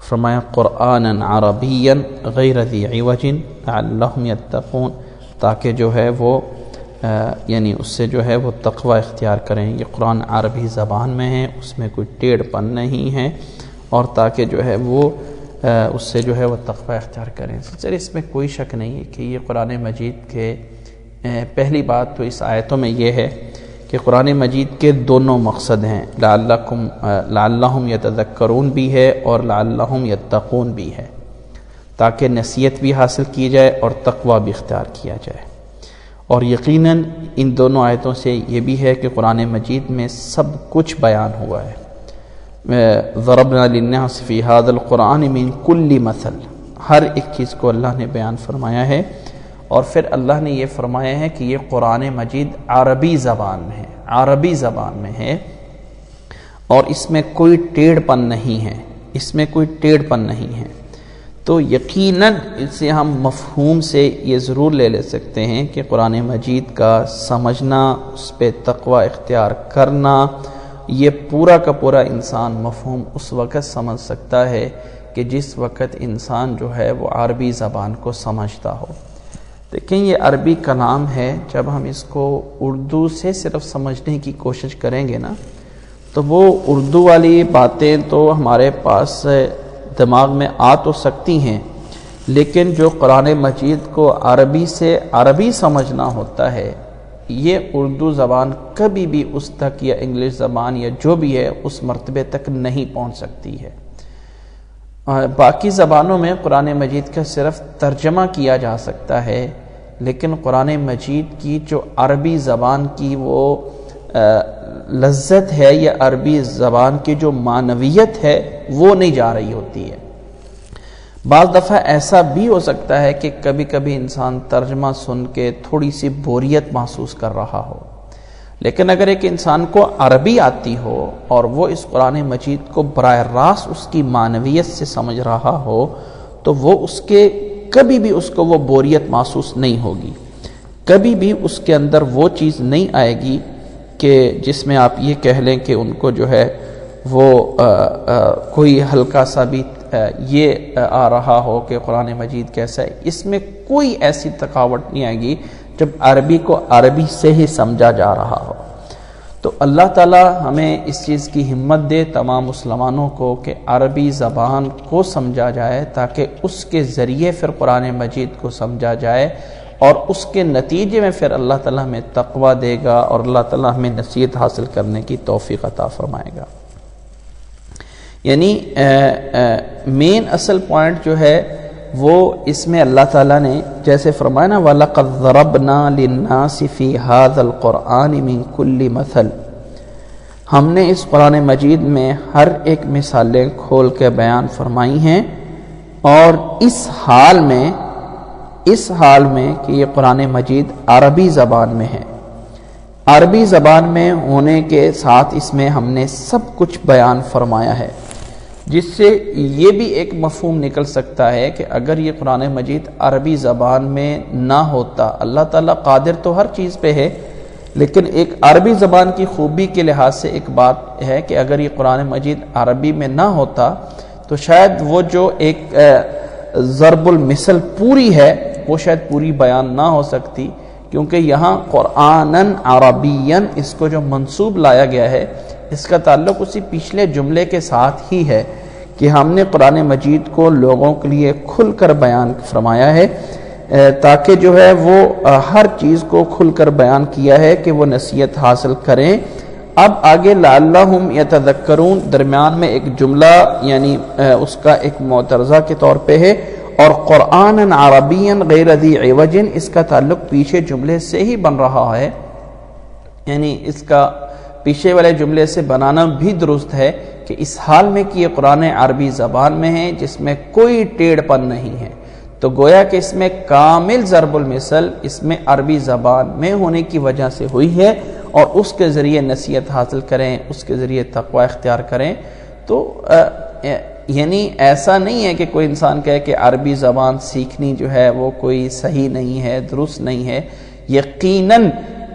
فرمایا قرآنًا عربیًا غیر ذی عوج لعلہم یتقون، تاکہ جو ہے وہ یعنی اس سے جو ہے وہ تقوی اختیار کریں۔ یہ قرآن عربی زبان میں ہے، اس میں کوئی ٹیڑھ پن نہیں ہے، اور تاکہ جو ہے وہ اس سے جو ہے وہ تقوی اختیار کریں۔ سر اس میں کوئی شک نہیں ہے کہ یہ قرآن مجید کے پہلی بات تو اس آیتوں میں یہ ہے کہ قرآن مجید کے دونوں مقصد ہیں، لعلہم یتذکرون بھی ہے اور لعلہم یتقون بھی ہے، تاکہ نصیحت بھی حاصل کی جائے اور تقوی بھی اختیار کیا جائے۔ اور یقیناً ان دونوں آیتوں سے یہ بھی ہے کہ قرآن مجید میں سب کچھ بیان ہوا ہے۔ ضربنا للناس فی ھذا القرآن من کل مثل، ہر ایک چیز کو اللہ نے بیان فرمایا ہے، اور پھر اللہ نے یہ فرمایا ہے کہ یہ قرآن مجید عربی زبان میں ہے اور اس میں کوئی ٹیڑھ پن نہیں ہے، تو یقیناً اس سے ہم مفہوم سے یہ ضرور لے سکتے ہیں کہ قرآن مجید کا سمجھنا، اس پہ تقوی اختیار کرنا، یہ پورا کا پورا انسان مفہوم اس وقت سمجھ سکتا ہے کہ جس وقت انسان جو ہے وہ عربی زبان کو سمجھتا ہو۔ دیکھیں یہ عربی کلام ہے، جب ہم اس کو اردو سے صرف سمجھنے کی کوشش کریں گے نا تو وہ اردو والی باتیں تو ہمارے پاس دماغ میں آ تو سکتی ہیں، لیکن جو قرآن مجید کو عربی سے عربی سمجھنا ہوتا ہے یہ اردو زبان کبھی بھی اس تک، یا انگلش زبان یا جو بھی ہے اس مرتبے تک نہیں پہنچ سکتی ہے۔ باقی زبانوں میں قرآن مجید کا صرف ترجمہ کیا جا سکتا ہے، لیکن قرآن مجید کی جو عربی زبان کی وہ لذت ہے یا عربی زبان کی جو معنویت ہے وہ نہیں جا رہی ہوتی ہے۔ بعض دفعہ ایسا بھی ہو سکتا ہے کہ کبھی کبھی انسان ترجمہ سن کے تھوڑی سی بوریت محسوس کر رہا ہو، لیکن اگر ایک انسان کو عربی آتی ہو اور وہ اس قرآن مجید کو براہ راست اس کی معنویت سے سمجھ رہا ہو تو وہ اس کے کبھی بھی اس کو وہ بوریت محسوس نہیں ہوگی، کبھی بھی اس کے اندر وہ چیز نہیں آئے گی کہ جس میں آپ یہ کہہ لیں کہ ان کو جو ہے وہ کوئی ہلکا سا بھی یہ آ رہا ہو کہ قرآن مجید کیسا ہے۔ اس میں کوئی ایسی تھکاوٹ نہیں آئے گی جب عربی کو عربی سے ہی سمجھا جا رہا ہو۔ تو اللہ تعالی ہمیں اس چیز کی ہمت دے تمام مسلمانوں کو کہ عربی زبان کو سمجھا جائے تاکہ اس کے ذریعے پھر قرآن مجید کو سمجھا جائے، اور اس کے نتیجے میں پھر اللہ تعالیٰ ہمیں تقویٰ دے گا اور اللہ تعالیٰ ہمیں نصیحت حاصل کرنے کی توفیق عطا فرمائے گا۔ یعنی مین اصل پوائنٹ جو ہے وہ اس میں اللہ تعالیٰ نے جیسے فرمایا نا وَلَقَدْ ضَرَبْنَا لِلنَّاسِ فِي هَذَا الْقُرْآنِ مِنْ كُلِّ مَثَلٍ، ہم نے اس قرآن مجید میں ہر ایک مثالیں کھول کے بیان فرمائی ہیں، اور اس حال میں کہ یہ قرآن مجید عربی زبان میں ہے، عربی زبان میں ہونے کے ساتھ اس میں ہم نے سب کچھ بیان فرمایا ہے، جس سے یہ بھی ایک مفہوم نکل سکتا ہے کہ اگر یہ قرآن مجید عربی زبان میں نہ ہوتا، اللہ تعالیٰ قادر تو ہر چیز پہ ہے، لیکن ایک عربی زبان کی خوبی کے لحاظ سے ایک بات ہے کہ اگر یہ قرآن مجید عربی میں نہ ہوتا تو شاید وہ جو ایک ضرب المثل پوری ہے وہ شاید پوری بیان نہ ہو سکتی، کیونکہ یہاں قرآناً عربیاً اس کو جو منصوب لایا گیا ہے اس کا تعلق اسی پچھلے جملے کے ساتھ ہی ہے کہ ہم نے قرآن مجید کو لوگوں کے لیے کھل کر بیان فرمایا ہے، تاکہ جو ہے وہ ہر چیز کو کھل کر بیان کیا ہے کہ وہ نصیحت حاصل کریں۔ اب آگے لعلہم یتذکرون درمیان میں ایک جملہ یعنی اس کا ایک معترضہ کے طور پہ ہے، اور قرآن عربی غیر ذی عوج اس کا تعلق پیچھے جملے سے ہی بن رہا ہے، یعنی اس کا پیچھے والے جملے سے بنانا بھی درست ہے کہ اس حال میں کہ یہ قرآن عربی زبان میں ہے جس میں کوئی ٹیڑھ پن نہیں ہے، تو گویا کہ اس میں کامل ضرب المثل اس میں عربی زبان میں ہونے کی وجہ سے ہوئی ہے، اور اس کے ذریعے نصیحت حاصل کریں، اس کے ذریعے تقوی اختیار کریں۔ تو یعنی ایسا نہیں ہے کہ کوئی انسان کہے کہ عربی زبان سیکھنی جو ہے وہ کوئی صحیح نہیں ہے، درست نہیں ہے۔ یقیناً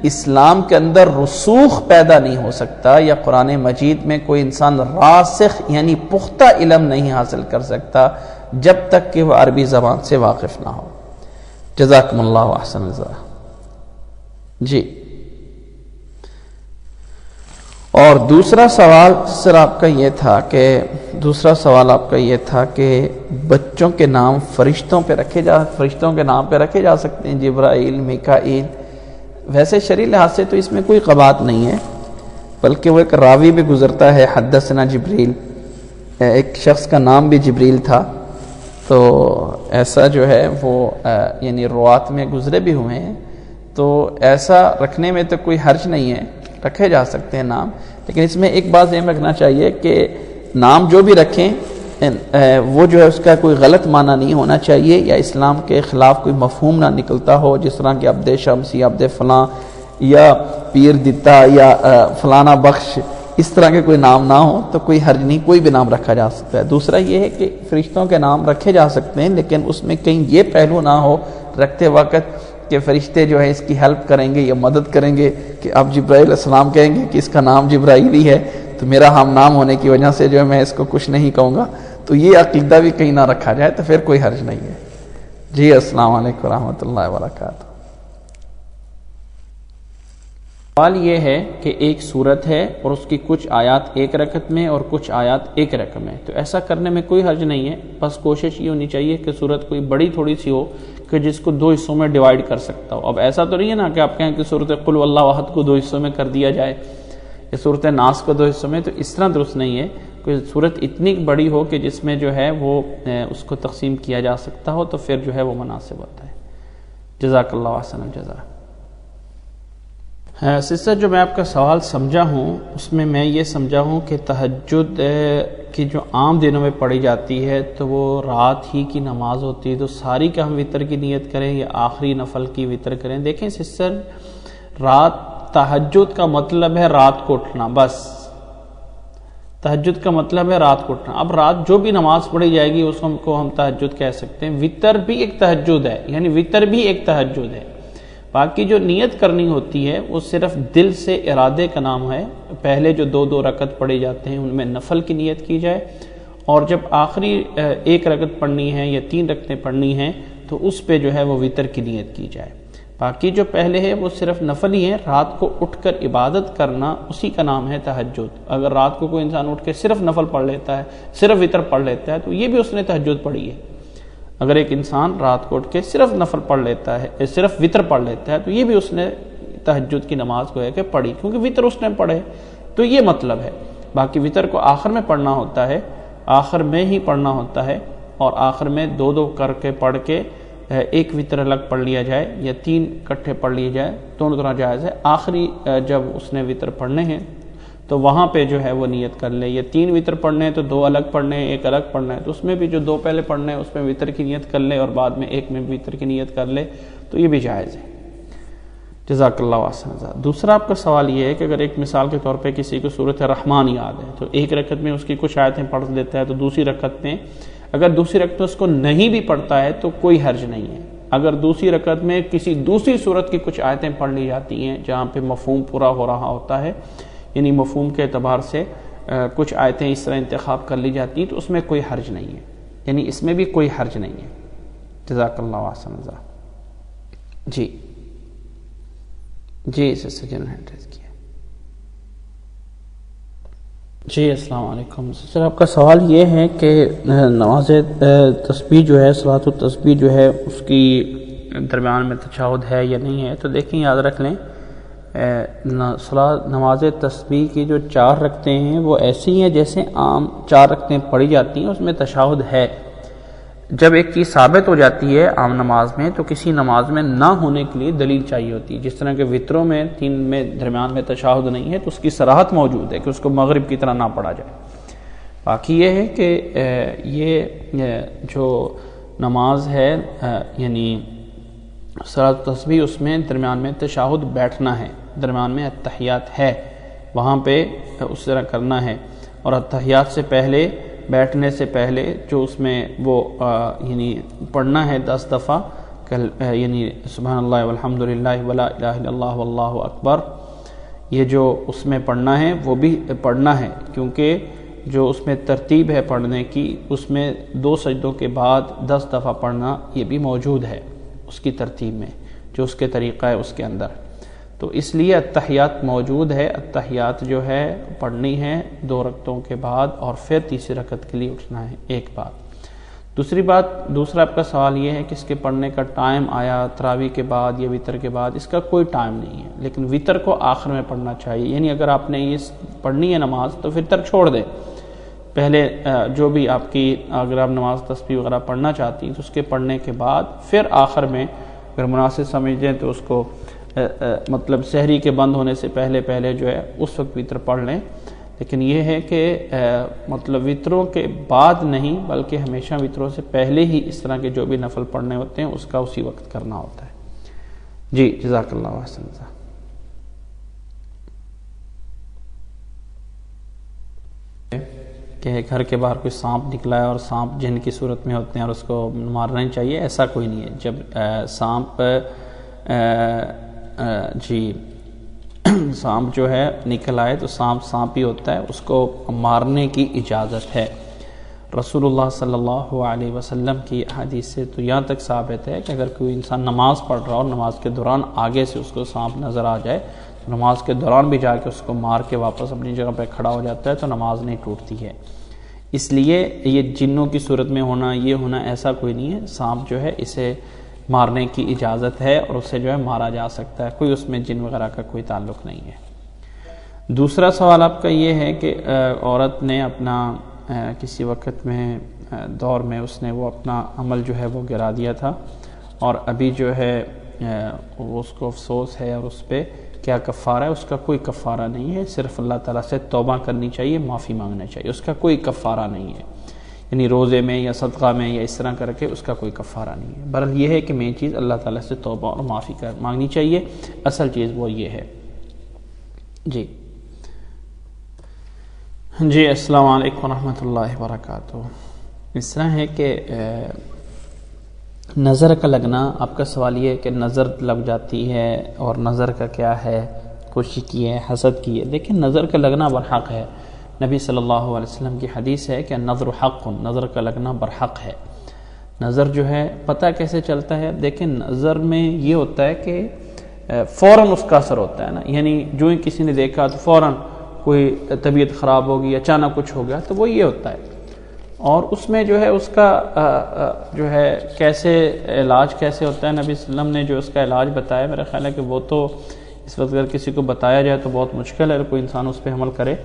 اسلام کے اندر رسوخ پیدا نہیں ہو سکتا، یا قرآن مجید میں کوئی انسان راسخ یعنی پختہ علم نہیں حاصل کر سکتا جب تک کہ وہ عربی زبان سے واقف نہ ہو۔ جزاکم اللہ احسن الجزاء۔ جی، اور دوسرا سوال آپ کا یہ تھا کہ بچوں کے نام فرشتوں کے نام پہ رکھے جا سکتے ہیں، جبرائیل، میکائیل۔ ویسے شرعی لحاظ سے تو اس میں کوئی قباحت نہیں ہے، بلکہ وہ ایک راوی بھی گزرتا ہے حدثنا جبریل، ایک شخص کا نام بھی جبریل تھا، تو ایسا جو ہے وہ یعنی روات میں گزرے بھی ہوئے ہیں، تو ایسا رکھنے میں تو کوئی حرج نہیں ہے، رکھے جا سکتے ہیں نام۔ لیکن اس میں ایک بات ذہن رکھنا چاہیے کہ نام جو بھی رکھیں وہ جو ہے اس کا کوئی غلط معنی نہیں ہونا چاہیے، یا اسلام کے خلاف کوئی مفہوم نہ نکلتا ہو، جس طرح کہ عبد شمس یا عبد فلاں یا پیر دتا یا فلانا بخش، اس طرح کے کوئی نام نہ ہو تو کوئی حرج نہیں، کوئی بھی نام رکھا جا سکتا ہے۔ دوسرا یہ ہے کہ فرشتوں کے نام رکھے جا سکتے ہیں، لیکن اس میں کہیں یہ پہلو نہ ہو رکھتے وقت کہ فرشتے جو ہے اس کی ہیلپ کریں گے یا مدد کریں گے، کہ اب جبرائیل علیہ السلام کہیں گے کہ اس کا نام جبرائیل ہی ہے تو میرا ہم نام ہونے کی وجہ سے جو ہے میں اس کو کچھ نہیں کہوں گا، تو یہ عقیدہ بھی کہیں نہ رکھا جائے تو پھر کوئی حرج نہیں ہے. جی السلام علیکم ورحمۃ اللہ وبرکاتہ. سوال یہ ہے کہ ایک صورت ہے اور اس کی کچھ آیات ایک رکعت میں اور کچھ آیات ایک رکعت میں، تو ایسا کرنے میں کوئی حرج نہیں ہے، بس کوشش یہ ہونی چاہیے کہ صورت کوئی بڑی تھوڑی سی ہو کہ جس کو دو حصوں میں ڈیوائیڈ کر سکتا ہو. اب ایسا تو نہیں ہے نا کہ آپ کہیں کہ صورت قل واللہ احد کو دو حصوں میں کر دیا جائے یا صورت ناس کو دو حصوں میں، تو اس طرح درست نہیں ہے. کوئی صورت اتنی بڑی ہو کہ جس میں جو ہے وہ اس کو تقسیم کیا جا سکتا ہو تو پھر جو ہے وہ مناسب ہوتا ہے. جزاک اللہ احسن الجزاء. سسٹر، جو میں آپ کا سوال سمجھا ہوں اس میں یہ سمجھا ہوں کہ تہجد کی جو عام دنوں میں پڑھی جاتی ہے تو وہ رات ہی کی نماز ہوتی ہے، تو ساری کا ہم وطر کی نیت کریں یا آخری نفل کی وطر کریں. دیکھیں سسٹر، تہجد کا مطلب ہے رات کو اٹھنا، بس تہجد کا مطلب ہے رات کو اٹھنا. اب رات جو بھی نماز پڑھی جائے گی اس کو ہم تہجد کہہ سکتے ہیں. وطر بھی ایک تہجد ہے، یعنی وطر بھی ایک تہجد ہے. باقی جو نیت کرنی ہوتی ہے وہ صرف دل سے ارادے کا نام ہے. پہلے جو دو رکعت پڑھے جاتے ہیں ان میں نفل کی نیت کی جائے، اور جب آخری ایک رکعت پڑھنی ہے یا 3 رکعتیں پڑھنی ہیں تو اس پہ جو ہے وہ وطر کی نیت کی جائے. باقی جو پہلے ہے وہ صرف نفل ہی ہے. رات کو اٹھ کر عبادت کرنا اسی کا نام ہے تہجد. اگر رات کو کوئی انسان اٹھ کے صرف نفل پڑھ لیتا ہے، صرف وطر پڑھ لیتا ہے، تو یہ بھی اس نے تہجد پڑھی ہے. اگر ایک انسان رات کو اٹھ کے صرف نفل پڑھ لیتا ہے، صرف وطر پڑھ لیتا ہے، تو یہ بھی اس نے تہجد کی نماز کو ہے کہ پڑھی، کیونکہ وطر اس نے پڑھے. تو یہ مطلب ہے. باقی وطر کو آخر میں پڑھنا ہوتا ہے، آخر میں ہی پڑھنا ہوتا ہے، اور آخر میں دو کر کے پڑھ کے ایک وطر الگ پڑھ لیا جائے یا 3 اکٹھے پڑھ لیے جائے، دونوں طرح جائز ہے. آخری جب اس نے وطر پڑھنے ہیں تو وہاں پہ جو ہے وہ نیت کر لے. یا 3 وطر پڑھنے ہیں تو 2 الگ پڑھنے ہیں، ایک الگ پڑھنا ہے، تو اس میں بھی جو 2 پہلے پڑھنے ہیں اس میں وطر کی نیت کر لے اور بعد میں ایک میں وطر کی نیت کر لے، تو یہ بھی جائز ہے. جزاک اللہ احسن. دوسرا آپ کا سوال یہ ہے کہ اگر ایک مثال کے طور پہ کسی کو سورۃ الرحمن یاد ہے تو ایک رکعت میں اس کی کچھ آیتیں پڑھ لیتا ہے، تو دوسری رکعت میں اگر دوسری رکعت میں اس کو نہیں بھی پڑھتا ہے تو کوئی حرج نہیں ہے. اگر دوسری رکعت میں کسی دوسری سورت کی کچھ آیتیں پڑھ لی جاتی ہیں جہاں پہ مفہوم پورا ہو رہا ہوتا ہے، یعنی مفہوم کے اعتبار سے کچھ آیتیں اس طرح انتخاب کر لی جاتی ہیں، تو اس میں کوئی حرج نہیں ہے، یعنی اس میں بھی کوئی حرج نہیں ہے. جزاک اللہ احسن. جی اسے سجن ہینڈ کیا. جی السلام علیکم. سر آپ کا سوال یہ ہے کہ نماز تسبیح جو ہے، صلاۃ التسبیح جو ہے، اس کی درمیان میں تشہد ہے یا نہیں ہے. تو دیکھیں، یاد رکھ لیں، نماز تسبیح کی جو 4 رکعتیں ہیں وہ ایسی ہیں جیسے عام 4 رکعتیں پڑھی جاتی ہیں، اس میں تشہد ہے. جب ایک چیز ثابت ہو جاتی ہے عام نماز میں تو کسی نماز میں نہ ہونے کے لیے دلیل چاہیے ہوتی ہے. جس طرح کہ وطروں میں 3 میں درمیان میں تشہد نہیں ہے تو اس کی صراحت موجود ہے کہ اس کو مغرب کی طرح نہ پڑھا جائے. باقی یہ ہے کہ یہ جو نماز ہے یعنی صلاۃ تسبیح، اس میں درمیان میں تشہد بیٹھنا ہے، درمیان میں التحیات ہے، وہاں پہ اس طرح کرنا ہے. اور التحیات سے پہلے، بیٹھنے سے پہلے جو اس میں وہ یعنی پڑھنا ہے 10 دفعہ، یعنی سبحان اللہ والحمد للہ ولا الہ الا اللہ واللہ اکبر، یہ جو اس میں پڑھنا ہے وہ بھی پڑھنا ہے. کیونکہ جو اس میں ترتیب ہے پڑھنے کی، اس میں 2 سجدوں کے بعد 10 دفعہ پڑھنا یہ بھی موجود ہے اس کی ترتیب میں، جو اس کے طریقہ ہے اس کے اندر. تو اس لیے التحیات موجود ہے. التحیات جو ہے پڑھنی ہے 2 رکعتوں کے بعد، اور پھر تیسری رکعت کے لیے اٹھنا ہے ایک بات. دوسرا آپ کا سوال یہ ہے کہ اس کے پڑھنے کا ٹائم آیا تراویح کے بعد یا وطر کے بعد. اس کا کوئی ٹائم نہیں ہے، لیکن وطر کو آخر میں پڑھنا چاہیے. یعنی اگر آپ نے یہ پڑھنی ہے نماز تو وطر چھوڑ دیں. پہلے جو بھی آپ کی، اگر آپ نماز تسبیح وغیرہ پڑھنا چاہتی ہیں تو اس کے پڑھنے کے بعد پھر آخر میں اگر مناسب سمجھیں تو اس کو مطلب سحری کے بند ہونے سے پہلے جو ہے اس وقت وطر پڑھ لیں. لیکن یہ ہے کہ مطلب وطروں کے بعد نہیں، بلکہ ہمیشہ وطروں سے پہلے ہی اس طرح کے جو بھی نفل پڑھنے ہوتے ہیں اس کا اسی وقت کرنا ہوتا ہے. جی جزاک اللہ احسن. کہ گھر کے باہر کوئی سانپ نکلا ہے اور سانپ جن کی صورت میں ہوتے ہیں اور اس کو مارنا ہی چاہیے، ایسا کوئی نہیں ہے. جب سانپ سانپ جو ہے نکل آئے تو سانپ ہی ہوتا ہے، اس کو مارنے کی اجازت ہے. رسول اللہ صلی اللہ علیہ وسلم کی حدیث سے تو یہاں تک ثابت ہے کہ اگر کوئی انسان نماز پڑھ رہا اور نماز کے دوران آگے سے اس کو سانپ نظر آ جائے تو نماز کے دوران بھی جا کے اس کو مار کے واپس اپنی جگہ پہ کھڑا ہو جاتا ہے تو نماز نہیں ٹوٹتی ہے۔ اس لیے یہ جنوں کی صورت میں ہونا یہ ہونا ایسا کوئی نہیں ہے، سانپ جو ہے اسے مارنے کی اجازت ہے اور اسے جو ہے مارا جا سکتا ہے، کوئی اس میں جن وغیرہ کا کوئی تعلق نہیں ہے۔ دوسرا سوال آپ کا یہ ہے کہ عورت نے اپنا کسی وقت میں دور میں اس نے وہ اپنا عمل جو ہے وہ گرا دیا تھا اور ابھی جو ہے وہ اس کو افسوس ہے اور اس پہ کیا کفارہ ہے؟ اس کا کوئی کفارہ نہیں ہے، صرف اللہ تعالیٰ سے توبہ کرنی چاہیے، معافی مانگنا چاہیے، اس کا کوئی کفارہ نہیں ہے، یعنی روزے میں یا صدقہ میں یا اس طرح کر کے اس کا کوئی کفارہ نہیں ہے۔ بہرحال یہ ہے کہ مین چیز اللہ تعالیٰ سے توبہ اور معافی مانگنی چاہیے، اصل چیز وہ یہ ہے۔ جی السلام علیکم ورحمۃ اللہ وبرکاتہ۔ اس طرح ہے کہ نظر کا لگنا، آپ کا سوال یہ ہے کہ نظر لگ جاتی ہے اور نظر کا کیا ہے، خوشی کی ہے حسد کی ہے؟ دیکھیں نظر کا لگنا برحق ہے، نبی صلی اللہ علیہ وسلم کی حدیث ہے کہ نظر حق، نظر کا لگنا برحق ہے۔ نظر جو ہے پتہ کیسے چلتا ہے؟ دیکھیں نظر میں یہ ہوتا ہے کہ فوراً اس کا اثر ہوتا ہے نا، یعنی جو ہی کسی نے دیکھا تو فوراً کوئی طبیعت خراب ہوگی، اچانک کچھ ہو گیا تو وہ یہ ہوتا ہے، اور اس میں جو ہے اس کا جو ہے کیسے علاج کیسے ہوتا ہے، نبی صلی اللہ علیہ وسلم نے جو اس کا علاج بتایا، میرا خیال ہے کہ وہ تو اس وقت اگر کسی کو بتایا جائے تو بہت مشکل ہے اگر کوئی انسان اس پہ عمل کرے۔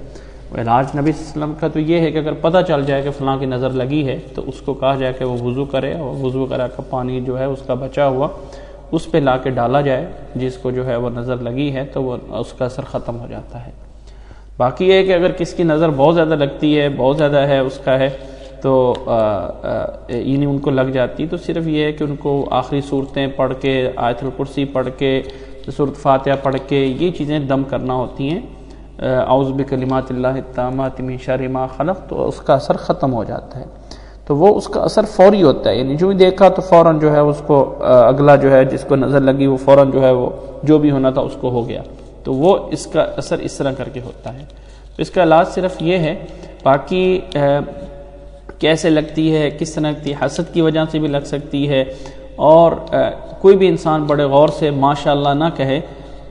علاج نبی صلی اللہ علیہ وسلم کا تو یہ ہے کہ اگر پتہ چل جائے کہ فلاں کی نظر لگی ہے تو اس کو کہا جائے کہ وہ وضو کرے اور وضو کرا کا پانی جو ہے اس کا بچا ہوا اس پہ لا کے ڈالا جائے، جس کو جو ہے وہ نظر لگی ہے تو وہ اس کا اثر ختم ہو جاتا ہے۔ باقی یہ ہے کہ اگر کس کی نظر بہت زیادہ لگتی ہے، بہت زیادہ ہے اس کا ہے تو یعنی ان کو لگ جاتی، تو صرف یہ ہے کہ ان کو آخری صورتیں پڑھ کے، آیت الکرسی پڑھ کے، سورۃ فاتحہ پڑھ کے یہ چیزیں دم کرنا ہوتی ہیں، اعوذ بکلمات اللہ التامات من شر ما خلق، تو اس کا اثر ختم ہو جاتا ہے۔ تو وہ اس کا اثر فوری ہوتا ہے، یعنی جو بھی دیکھا تو فوراً جو ہے اس کو اگلا جو ہے جس کو نظر لگی وہ فوراً جو ہے وہ جو بھی ہونا تھا اس کو ہو گیا، تو وہ اس کا اثر اس طرح کر کے ہوتا ہے۔ تو اس کا علاج صرف یہ ہے، باقی کیسے لگتی ہے، کس طرح لگتی ہے، حسد کی وجہ سے بھی لگ سکتی ہے، اور کوئی بھی انسان بڑے غور سے ماشاءاللہ نہ کہے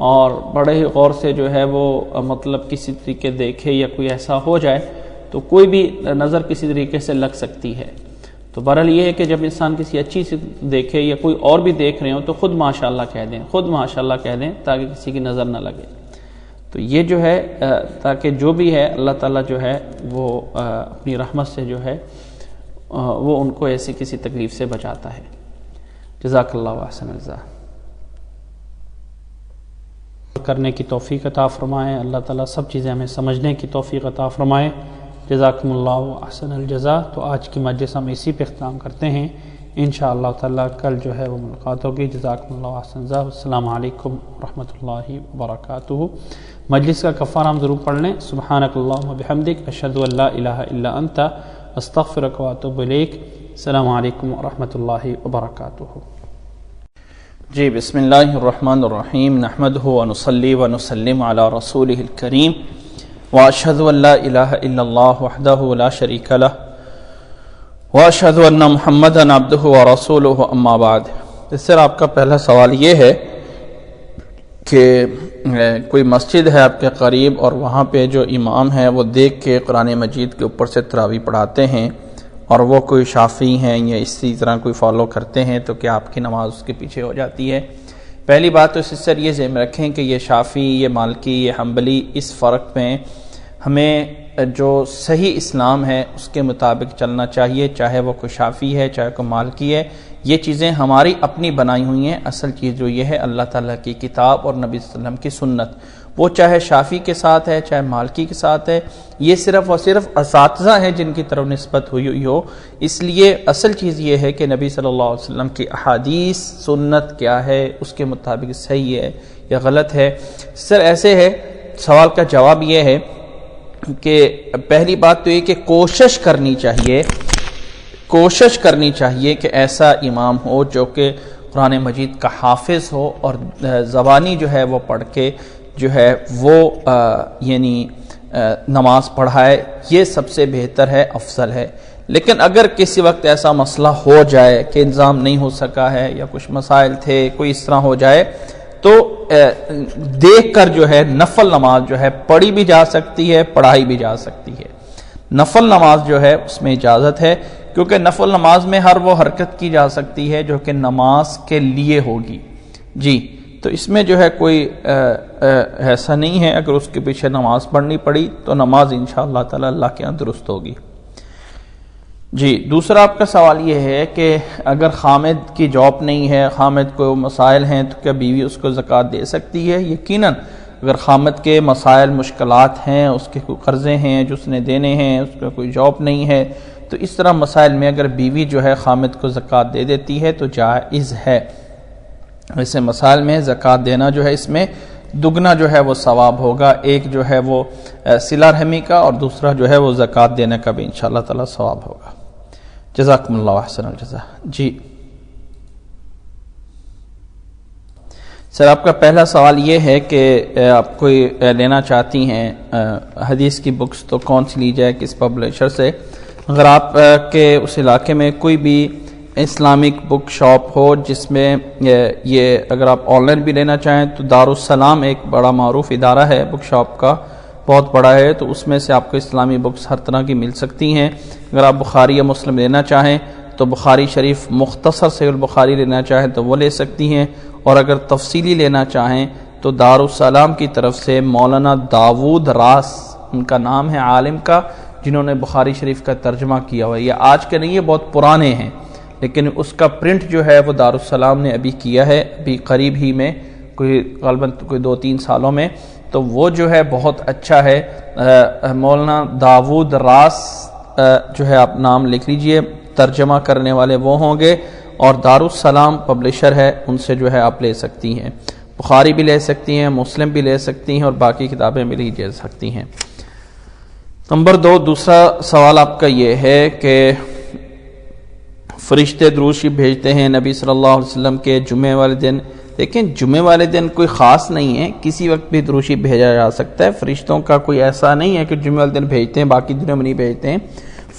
اور بڑے ہی غور سے جو ہے وہ مطلب کسی طریقے دیکھے یا کوئی ایسا ہو جائے تو کوئی بھی نظر کسی طریقے سے لگ سکتی ہے۔ تو بہرحال یہ ہے کہ جب انسان کسی اچھی سے دیکھے یا کوئی اور بھی دیکھ رہے ہوں تو خود ماشاءاللہ کہہ دیں، خود ماشاءاللہ کہہ دیں تاکہ کسی کی نظر نہ لگے۔ تو یہ جو ہے تاکہ جو بھی ہے اللہ تعالیٰ جو ہے وہ اپنی رحمت سے جو ہے وہ ان کو ایسی کسی تکلیف سے بچاتا ہے۔ جزاک اللہ احسن الجزاء۔ کرنے کی توفیق عطا فرمائے اللہ تعالیٰ، سب چیزیں ہمیں سمجھنے کی توفیق عطا فرمائے۔ جزاکم اللہ احسن الجزاء۔ تو آج کی مجلس ہم اسی پہ اختتام کرتے ہیں، انشاءاللہ تعالیٰ کل جو ہے وہ ملاقات ہوگی۔ جزاکم اللہ احسن الجزاء۔ السلام علیکم ورحمۃ اللہ وبرکاتہ۔ مجلس کا کفارہ ہم ضرور پڑھ لیں۔ سبحانک اللہم وبحمدک، اشہد ان لا الہ الا انت، استغفرک واتوب الیک۔ السلام علیکم ورحمۃ اللہ وبرکاتہ۔ جی بسم اللہ الرحمن الرحیم، نحمدہ ونصلی ونسلم علی رسولہ الکریم، واشہد ان لا الہ الا اللہ وحدہ لا شریک لہ، واشہد ان محمدا عبدہ ورسولہ، اما بعد۔ اس سے آپ کا پہلا سوال یہ ہے کہ کوئی مسجد ہے آپ کے قریب اور وہاں پہ جو امام ہے وہ دیکھ کے قرآن مجید کے اوپر سے تراویح پڑھاتے ہیں اور وہ کوئی شافعی ہیں یا اسی طرح کوئی فالو کرتے ہیں، تو کیا آپ کی نماز اس کے پیچھے ہو جاتی ہے؟ پہلی بات تو اس سے یہ ذہن میں رکھیں کہ یہ شافعی، یہ مالکی، یہ حنبلی، اس فرق میں ہمیں جو صحیح اسلام ہے اس کے مطابق چلنا چاہیے، چاہے وہ کوئی شافعی ہے چاہے کوئی مالکی ہے۔ یہ چیزیں ہماری اپنی بنائی ہوئی ہیں، اصل چیز جو یہ ہے اللہ تعالیٰ کی کتاب اور نبی صلی اللہ علیہ وسلم کی سنت، وہ چاہے شافعی کے ساتھ ہے چاہے مالکی کے ساتھ ہے، یہ صرف اور صرف اساتذہ ہیں جن کی طرف نسبت ہوئی ہو۔ اس لیے اصل چیز یہ ہے کہ نبی صلی اللہ علیہ وسلم کی احادیث سنت کیا ہے، اس کے مطابق صحیح ہے یا غلط ہے۔ سر ایسے ہے، سوال کا جواب یہ ہے کہ پہلی بات تو یہ کہ کوشش کرنی چاہیے کہ ایسا امام ہو جو کہ قرآن مجید کا حافظ ہو اور زبانی جو ہے وہ پڑھ کے جو ہے وہ یعنی نماز پڑھائے، یہ سب سے بہتر ہے، افضل ہے۔ لیکن اگر کسی وقت ایسا مسئلہ ہو جائے کہ انتظام نہیں ہو سکا ہے یا کچھ مسائل تھے، کوئی اس طرح ہو جائے، تو دیکھ کر جو ہے نفل نماز جو ہے پڑھی بھی جا سکتی ہے، پڑھائی بھی جا سکتی ہے۔ نفل نماز جو ہے اس میں اجازت ہے، کیونکہ نفل نماز میں ہر وہ حرکت کی جا سکتی ہے جو کہ نماز کے لیے ہوگی۔ جی، تو اس میں جو ہے کوئی ایسا نہیں ہے، اگر اس کے پیچھے نماز پڑھنی پڑی تو نماز انشاءاللہ تعالی اللہ کے ہاں درست ہوگی۔ جی، دوسرا آپ کا سوال یہ ہے کہ اگر خامد کی جاب نہیں ہے، خامد کو مسائل ہیں، تو کیا بیوی اس کو زکوٰۃ دے سکتی ہے؟ یقیناً اگر خامد کے مسائل مشکلات ہیں، اس کے کوئی قرضے ہیں جو اس نے دینے ہیں، اس کا کوئی جاب نہیں ہے، تو اس طرح مسائل میں اگر بیوی جو ہے خامد کو زکوٰۃ دے دیتی ہے تو جائز ہے۔ ایسے مسائل میں زکوٰۃ دینا جو ہے اس میں دگنا جو ہے وہ ثواب ہوگا، ایک جو ہے وہ صلہ رحمی کا اور دوسرا جو ہے وہ زکوٰۃ دینے کا بھی انشاءاللہ تعالی ثواب ہوگا۔ جزاکم اللہ احسن الجزاء۔ جی سر، آپ کا پہلا سوال یہ ہے کہ آپ کوئی لینا چاہتی ہیں حدیث کی بکس، تو کون سی لی جائے، کس پبلشر سے؟ اگر آپ کے اس علاقے میں کوئی بھی اسلامک بک شاپ ہو جس میں یہ اگر آپ آن لائن بھی لینا چاہیں تو دارالسلام ایک بڑا معروف ادارہ ہے بک شاپ کا، بہت بڑا ہے، تو اس میں سے آپ کو اسلامی بکس ہر طرح کی مل سکتی ہیں۔ اگر آپ بخاری یا مسلم لینا چاہیں تو بخاری شریف مختصر صحیح البخاری لینا چاہیں تو وہ لے سکتی ہیں، اور اگر تفصیلی لینا چاہیں تو دارالسلام کی طرف سے مولانا داود راس ان کا نام ہے عالم کا، جنہوں نے بخاری شریف کا ترجمہ کیا ہوا ہے۔ یہ آج کے نہیں، یہ بہت پرانے ہیں، لیکن اس کا پرنٹ جو ہے وہ دارالسلام نے ابھی کیا ہے، ابھی قریب ہی میں، غالباً کوئی 2-3 سالوں میں، تو وہ جو ہے بہت اچھا ہے۔ مولانا داود راس جو ہے آپ نام لکھ لیجئے، ترجمہ کرنے والے وہ ہوں گے، اور دارالسلام پبلشر ہے، ان سے جو ہے آپ لے سکتی ہیں، بخاری بھی لے سکتی ہیں، مسلم بھی لے سکتی ہیں، اور باقی کتابیں بھی لے سکتی ہیں۔ نمبر 2، دوسرا سوال آپ کا یہ ہے کہ فرشتے درود شریف بھیجتے ہیں نبی صلی اللہ علیہ وسلم کے جمعے والے دن۔ دیکھیں، جمعے والے دن کوئی خاص نہیں ہے، کسی وقت بھی درود شریف بھیجا جا سکتا ہے۔ فرشتوں کا کوئی ایسا نہیں ہے کہ جمعے والے دن بھیجتے ہیں باقی دنوں میں نہیں بھیجتے ہیں۔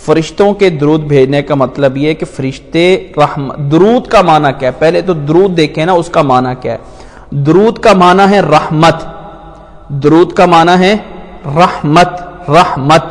فرشتوں کے درود بھیجنے کا مطلب یہ ہے کہ فرشتے درود کا معنی کیا ہے؟ پہلے تو درود دیکھیں نا، اس کا معنی کیا ہے؟ درود کا معنی ہے رحمت، درود کا معنی ہے رحمت، رحمت۔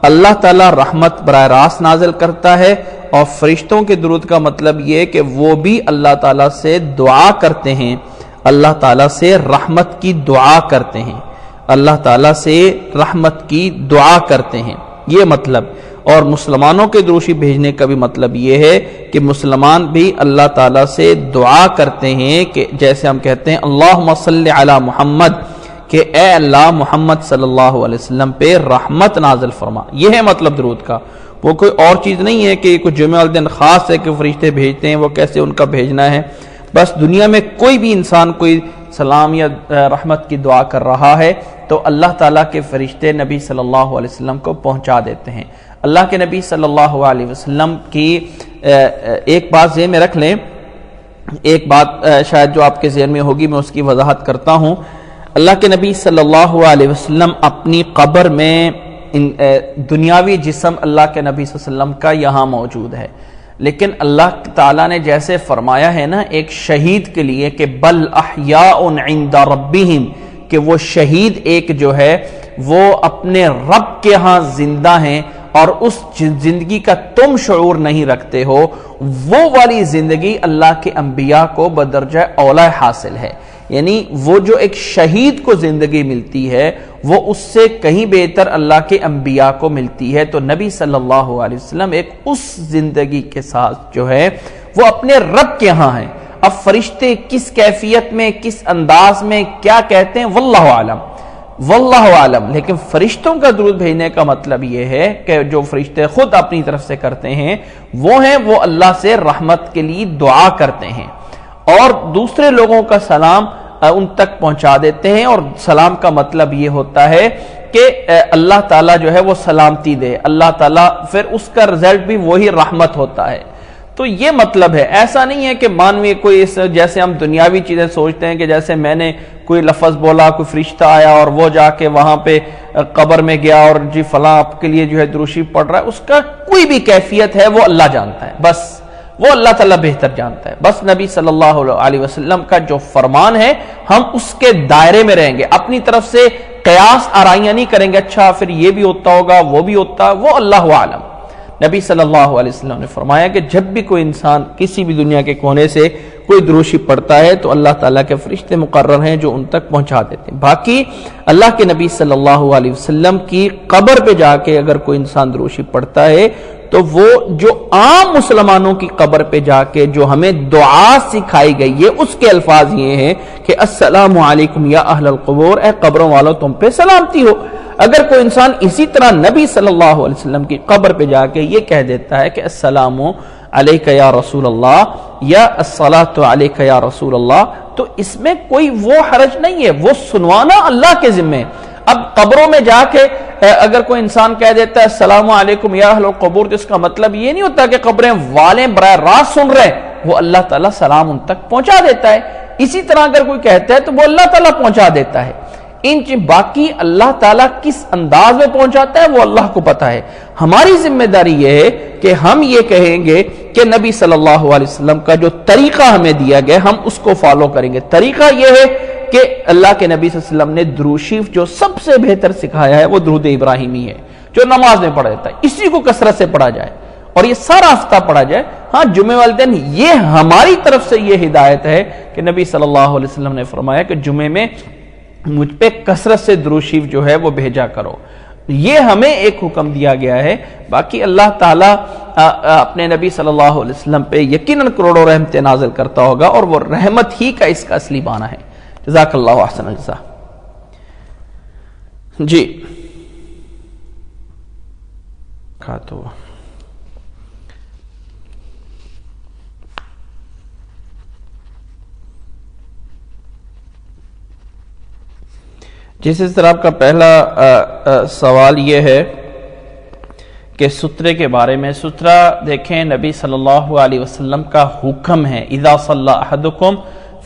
اللہ تعالیٰ رحمت براہ راست نازل کرتا ہے، اور فرشتوں کے درود کا مطلب یہ ہے کہ وہ بھی اللہ تعالیٰ سے دعا کرتے ہیں، اللہ تعالیٰ سے رحمت کی دعا کرتے ہیں، اللہ تعالیٰ سے رحمت کی دعا کرتے ہیں، یہ مطلب۔ اور مسلمانوں کے درود شریف بھیجنے کا بھی مطلب یہ ہے کہ مسلمان بھی اللہ تعالیٰ سے دعا کرتے ہیں، کہ جیسے ہم کہتے ہیں اللہم صلی علی محمد، کہ اے اللہ محمد صلی اللہ علیہ وسلم پہ رحمت نازل فرما، یہ ہے مطلب درود کا۔ وہ کوئی اور چیز نہیں ہے کہ کوئی جمعہ والے دن خاص ہے کہ فرشتے بھیجتے ہیں، وہ کیسے ان کا بھیجنا ہے۔ بس دنیا میں کوئی بھی انسان کوئی سلام یا رحمت کی دعا کر رہا ہے تو اللہ تعالیٰ کے فرشتے نبی صلی اللہ علیہ وسلم کو پہنچا دیتے ہیں۔ اللہ کے نبی صلی اللہ علیہ وسلم کی ایک بات ذہن میں رکھ لیں، ایک بات شاید جو آپ کے ذہن میں ہوگی، میں اس کی وضاحت کرتا ہوں۔ اللہ کے نبی صلی اللہ علیہ وسلم اپنی قبر میں دنیاوی جسم اللہ کے نبی صلی اللہ علیہ وسلم کا یہاں موجود ہے، لیکن اللہ تعالیٰ نے جیسے فرمایا ہے نا ایک شہید کے لیے کہ بل احیاء عند ربہم، کہ وہ شہید ایک جو ہے وہ اپنے رب کے ہاں زندہ ہیں، اور اس زندگی کا تم شعور نہیں رکھتے ہو، وہ والی زندگی اللہ کے انبیاء کو بدرجہ اولا حاصل ہے۔ یعنی وہ جو ایک شہید کو زندگی ملتی ہے وہ اس سے کہیں بہتر اللہ کے انبیاء کو ملتی ہے۔ تو نبی صلی اللہ علیہ وسلم ایک اس زندگی کے ساتھ جو ہے وہ اپنے رب کے ہاں ہیں۔ اب فرشتے کس کیفیت میں، کس انداز میں کیا کہتے ہیں، واللہ عالم، واللہ عالم۔ لیکن فرشتوں کا درود بھیجنے کا مطلب یہ ہے کہ جو فرشتے خود اپنی طرف سے کرتے ہیں وہ ہیں وہ اللہ سے رحمت کے لیے دعا کرتے ہیں، اور دوسرے لوگوں کا سلام ان تک پہنچا دیتے ہیں۔ اور سلام کا مطلب یہ ہوتا ہے کہ اللہ تعالیٰ جو ہے وہ سلامتی دے، اللہ تعالیٰ پھر اس کا رزلٹ بھی وہی رحمت ہوتا ہے۔ تو یہ مطلب ہے، ایسا نہیں ہے کہ مانوی کوئی جیسے ہم دنیاوی چیزیں سوچتے ہیں کہ جیسے میں نے کوئی لفظ بولا، کوئی فرشتہ آیا اور وہ جا کے وہاں پہ قبر میں گیا اور جی فلاں آپ کے لیے جو ہے درود شریف پڑھ رہا ہے، اس کا کوئی بھی کیفیت ہے وہ اللہ جانتا ہے، بس وہ اللہ تعالیٰ بہتر جانتا ہے. بس نبی صلی اللہ علیہ وسلم کا جو فرمان ہے ہم اس کے دائرے میں رہیں گے، اپنی طرف سے قیاس آرائیاں نہیں کریں گے، اچھا پھر یہ بھی ہوتا ہوگا وہ بھی ہوتا، وہ اللہ عالم. نبی صلی اللہ علیہ وسلم نے فرمایا کہ جب بھی کوئی انسان کسی بھی دنیا کے کونے سے کوئی درود شریف پڑھتا ہے تو اللہ تعالیٰ کے فرشتے مقرر ہیں جو ان تک پہنچا دیتے ہیں. باقی اللہ کے نبی صلی اللہ علیہ وسلم کی قبر پہ جا کے اگر کوئی انسان درود شریف پڑھتا ہے تو وہ جو عام مسلمانوں کی قبر پہ جا کے جو ہمیں دعا سکھائی گئی ہے اس کے الفاظ یہ ہیں کہ السلام علیکم یا اہل القبور، اے قبروں والوں تم پہ سلامتی ہو. اگر کوئی انسان اسی طرح نبی صلی اللہ علیہ وسلم کی قبر پہ جا کے یہ کہہ دیتا ہے کہ السلام علیک یا رسول اللہ یا الصلاۃ علیک یا رسول اللہ، تو اس میں کوئی وہ حرج نہیں ہے، وہ سنوانا اللہ کے ذمہ. اب قبروں میں جا کے اگر کوئی انسان کہہ دیتا ہے السلام علیکم یا اہل القبور، تو اس کا مطلب یہ نہیں ہوتا کہ قبریں والے براہ راست سن رہے ہیں، وہ اللہ تعالیٰ سلام ان تک پہنچا دیتا ہے. اسی طرح اگر کوئی کہتا ہے تو وہ اللہ تعالیٰ پہنچا دیتا ہے. باقی اللہ تعالیٰ کس انداز میں پہنچاتا ہے وہ اللہ کو پتا ہے. ہماری ذمہ داری یہ ہے کہ ہم یہ کہیں گے کہ نبی صلی اللہ علیہ وسلم کا جو طریقہ ہمیں دیا گیا ہم اس کو فالو کریں گے. طریقہ یہ ہے کہ اللہ کے نبی صلی اللہ علیہ وسلم نے درود شریف جو سب سے بہتر سکھایا ہے وہ درود ابراہیمی ہے جو نماز میں پڑھا جاتا ہے، اسی کو کثرت سے پڑھا جائے اور یہ سارا ہفتہ پڑھا جائے. ہاں جمعے والے دن یہ ہماری طرف سے یہ ہدایت ہے کہ نبی صلی اللہ علیہ وسلم نے فرمایا کہ جمعے میں مجھ پہ کثرت سے درود شریف جو ہے وہ بھیجا کرو، یہ ہمیں ایک حکم دیا گیا ہے. باقی اللہ تعالیٰ اپنے نبی صلی اللہ علیہ وسلم پہ یقیناً کروڑوں رحمتیں نازل کرتا ہوگا اور وہ رحمت ہی کا اس کا اصلی معنی ہے. جزاک اللہ احسن الجزاء. جی کھاتو جس طرح آپ کا پہلا سوال یہ ہے کہ سترے کے بارے میں. سترہ دیکھیں نبی صلی اللہ علیہ وسلم کا حکم ہے، اذا صلی احدکم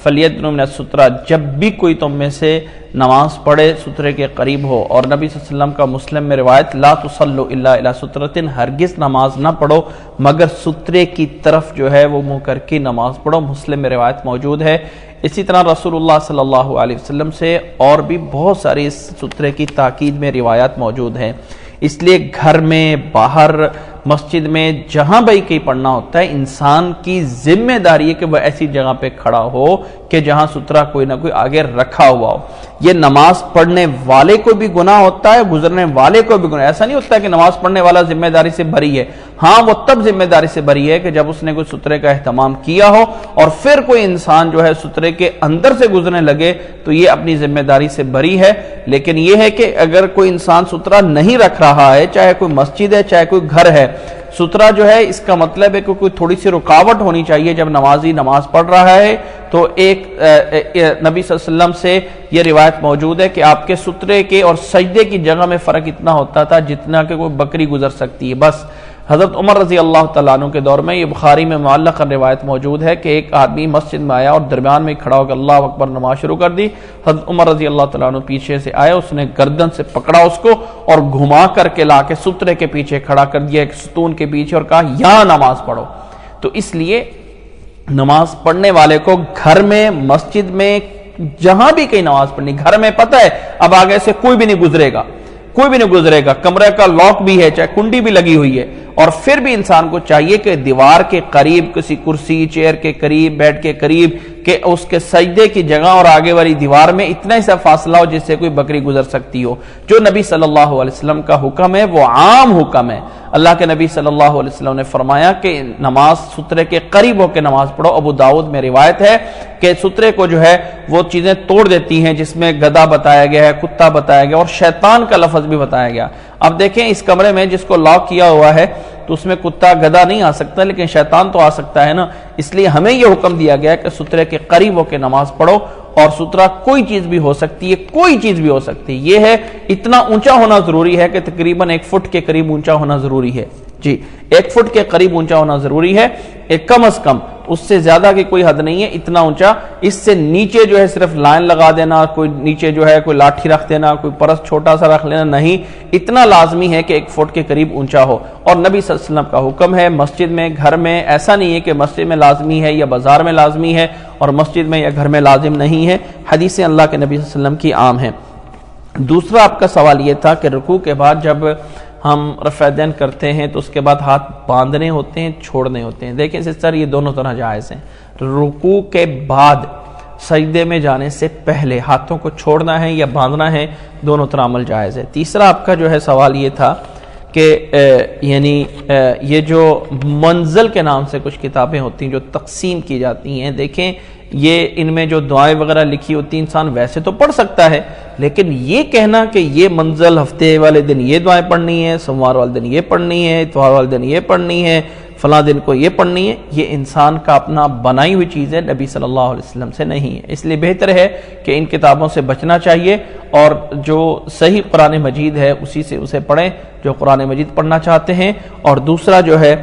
فلیدنو من السترہ، جب بھی کوئی تم میں سے نماز پڑھے سترے کے قریب ہو. اور نبی صلی اللہ علیہ وسلم کا مسلم میں روایت لا تصلوا الا الی سترۃ، ہرگز نماز نہ پڑھو مگر سترے کی طرف جو ہے وہ منہ کر کے نماز پڑھو، مسلم میں روایت موجود ہے. اسی طرح رسول اللہ صلی اللہ علیہ وسلم سے اور بھی بہت ساری اس سترے کی تاکید میں روایات موجود ہیں. اس لیے گھر میں، باہر، مسجد میں، جہاں بھی کہیں پڑھنا ہوتا ہے انسان کی ذمہ داری ہے کہ وہ ایسی جگہ پہ کھڑا ہو کہ جہاں سترہ کوئی نہ کوئی آگے رکھا ہوا ہو. یہ نماز پڑھنے والے کو بھی گناہ ہوتا ہے، گزرنے والے کو بھی گناہ. ایسا نہیں ہوتا کہ نماز پڑھنے والا ذمہ داری سے بری ہے. ہاں وہ تب ذمہ داری سے بری ہے کہ جب اس نے کوئی سترے کا اہتمام کیا ہو اور پھر کوئی انسان جو ہے سترے کے اندر سے گزرنے لگے تو یہ اپنی ذمہ داری سے بری ہے. لیکن یہ ہے کہ اگر کوئی انسان سترہ نہیں رکھ رہا ہے، چاہے کوئی مسجد ہے چاہے کوئی گھر ہے، سترہ جو ہے اس کا مطلب ہے کہ کوئی تھوڑی سی رکاوٹ ہونی چاہیے. جب نمازی نماز پڑھ رہا ہے تو ایک نبی صلی اللہ علیہ وسلم سے یہ روایت موجود ہے کہ آپ کے سترے کے اور سجدے کی جگہ میں فرق اتنا ہوتا تھا جتنا کہ کوئی بکری گزر سکتی ہے بس. حضرت عمر رضی اللہ تعالیٰ عنہ کے دور میں یہ بخاری میں معلق روایت موجود ہے کہ ایک آدمی مسجد میں آیا اور درمیان میں کھڑا ہو کے اللہ اکبر نماز شروع کر دی. حضرت عمر رضی اللہ تعالیٰ عنہ پیچھے سے آئے، اس نے گردن سے پکڑا اس کو اور گھما کر کے لا کے سترے کے پیچھے کھڑا کر دیا، ایک ستون کے پیچھے، اور کہا یہاں نماز پڑھو. تو اس لیے نماز پڑھنے والے کو گھر میں، مسجد میں، جہاں بھی کہیں نماز پڑھنی، گھر میں پتہ ہے اب آگے سے کوئی بھی نہیں گزرے گا، کوئی بھی نہیں گزرے گا، کمرے کا لاک بھی ہے، چاہے کنڈی بھی لگی ہوئی ہے، اور پھر بھی انسان کو چاہیے کہ دیوار کے قریب، کسی کرسی چیئر کے قریب، بیڈ کے قریب، کہ اس کے سجدے کی جگہ اور آگے والی دیوار میں اتنا ہی سا فاصلہ ہو جس سے کوئی بکری گزر سکتی ہو. جو نبی صلی اللہ علیہ وسلم کا حکم ہے وہ عام حکم ہے. اللہ کے نبی صلی اللہ علیہ وسلم نے فرمایا کہ نماز سترے کے قریب ہو کے نماز پڑھو. ابو داؤد میں روایت ہے کہ سترے کو جو ہے وہ چیزیں توڑ دیتی ہیں جس میں گدھا بتایا گیا ہے، کتا بتایا گیا اور شیطان کا لفظ بھی بتایا گیا. اب دیکھیں اس کمرے میں جس کو لاک کیا ہوا ہے تو اس میں کتا گدھا نہیں آ سکتا لیکن شیطان تو آ سکتا ہے نا. اس لیے ہمیں یہ حکم دیا گیا کہ سترے کے قریب ہو کے نماز پڑھو. اور سترہ کوئی چیز بھی ہو سکتی ہے، کوئی چیز بھی ہو سکتی ہے. یہ ہے اتنا اونچا ہونا ضروری ہے کہ تقریباً 1 فٹ کے قریب اونچا ہونا ضروری ہے. جی 1 فٹ کے قریب اونچا ہونا ضروری ہے، ایک کم از کم، اس سے زیادہ کی کوئی حد نہیں ہے، اتنا اونچا۔ اس سے نیچے جو ہے صرف لائن لگا دینا، کوئی نیچے جو ہے کوئی لاٹھی رکھ دینا، کوئی پرس چھوٹا سا رکھ لینا نہیں، اتنا لازمی ہے کہ 1 فٹ کے قریب اونچا ہو۔ اور نبی صلی اللہ علیہ وسلم کا حکم ہے مسجد میں، گھر میں، ایسا نہیں ہے کہ مسجد میں لازمی ہے یا بازار میں لازمی ہے اور مسجد میں یا گھر میں لازم نہیں ہے، حدیثیں اللہ کے نبی صلی اللہ علیہ وسلم کی عام ہیں۔ دوسرا آپ کا سوال یہ تھا کہ رکوع کے بعد جب ہم رفع دین کرتے ہیں تو اس کے بعد ہاتھ باندھنے ہوتے ہیں، چھوڑنے ہوتے ہیں۔ دیکھیں سسٹر، یہ دونوں طرح جائز ہیں۔ رکوع کے بعد سجدے میں جانے سے پہلے ہاتھوں کو چھوڑنا ہے یا باندھنا ہے، دونوں طرح عمل جائز ہے۔ تیسرا آپ کا جو ہے سوال یہ تھا کہ یہ جو منزل کے نام سے کچھ کتابیں ہوتی ہیں جو تقسیم کی جاتی ہیں، دیکھیں یہ ان میں جو دعائیں وغیرہ لکھی ہوتی ہیں انسان ویسے تو پڑھ سکتا ہے، لیکن یہ کہنا کہ یہ منزل ہفتے والے دن یہ دعائیں پڑھنی ہے، سوموار والے دن یہ پڑھنی ہے، اتوار والے دن یہ پڑھنی ہے، فلاں دن کو یہ پڑھنی ہے، یہ انسان کا اپنا بنائی ہوئی چیز ہے، نبی صلی اللہ علیہ وسلم سے نہیں ہے۔ اس لیے بہتر ہے کہ ان کتابوں سے بچنا چاہیے اور جو صحیح قرآن مجید ہے اسی سے اسے پڑھیں جو قرآن مجید پڑھنا چاہتے ہیں۔ اور دوسرا جو ہے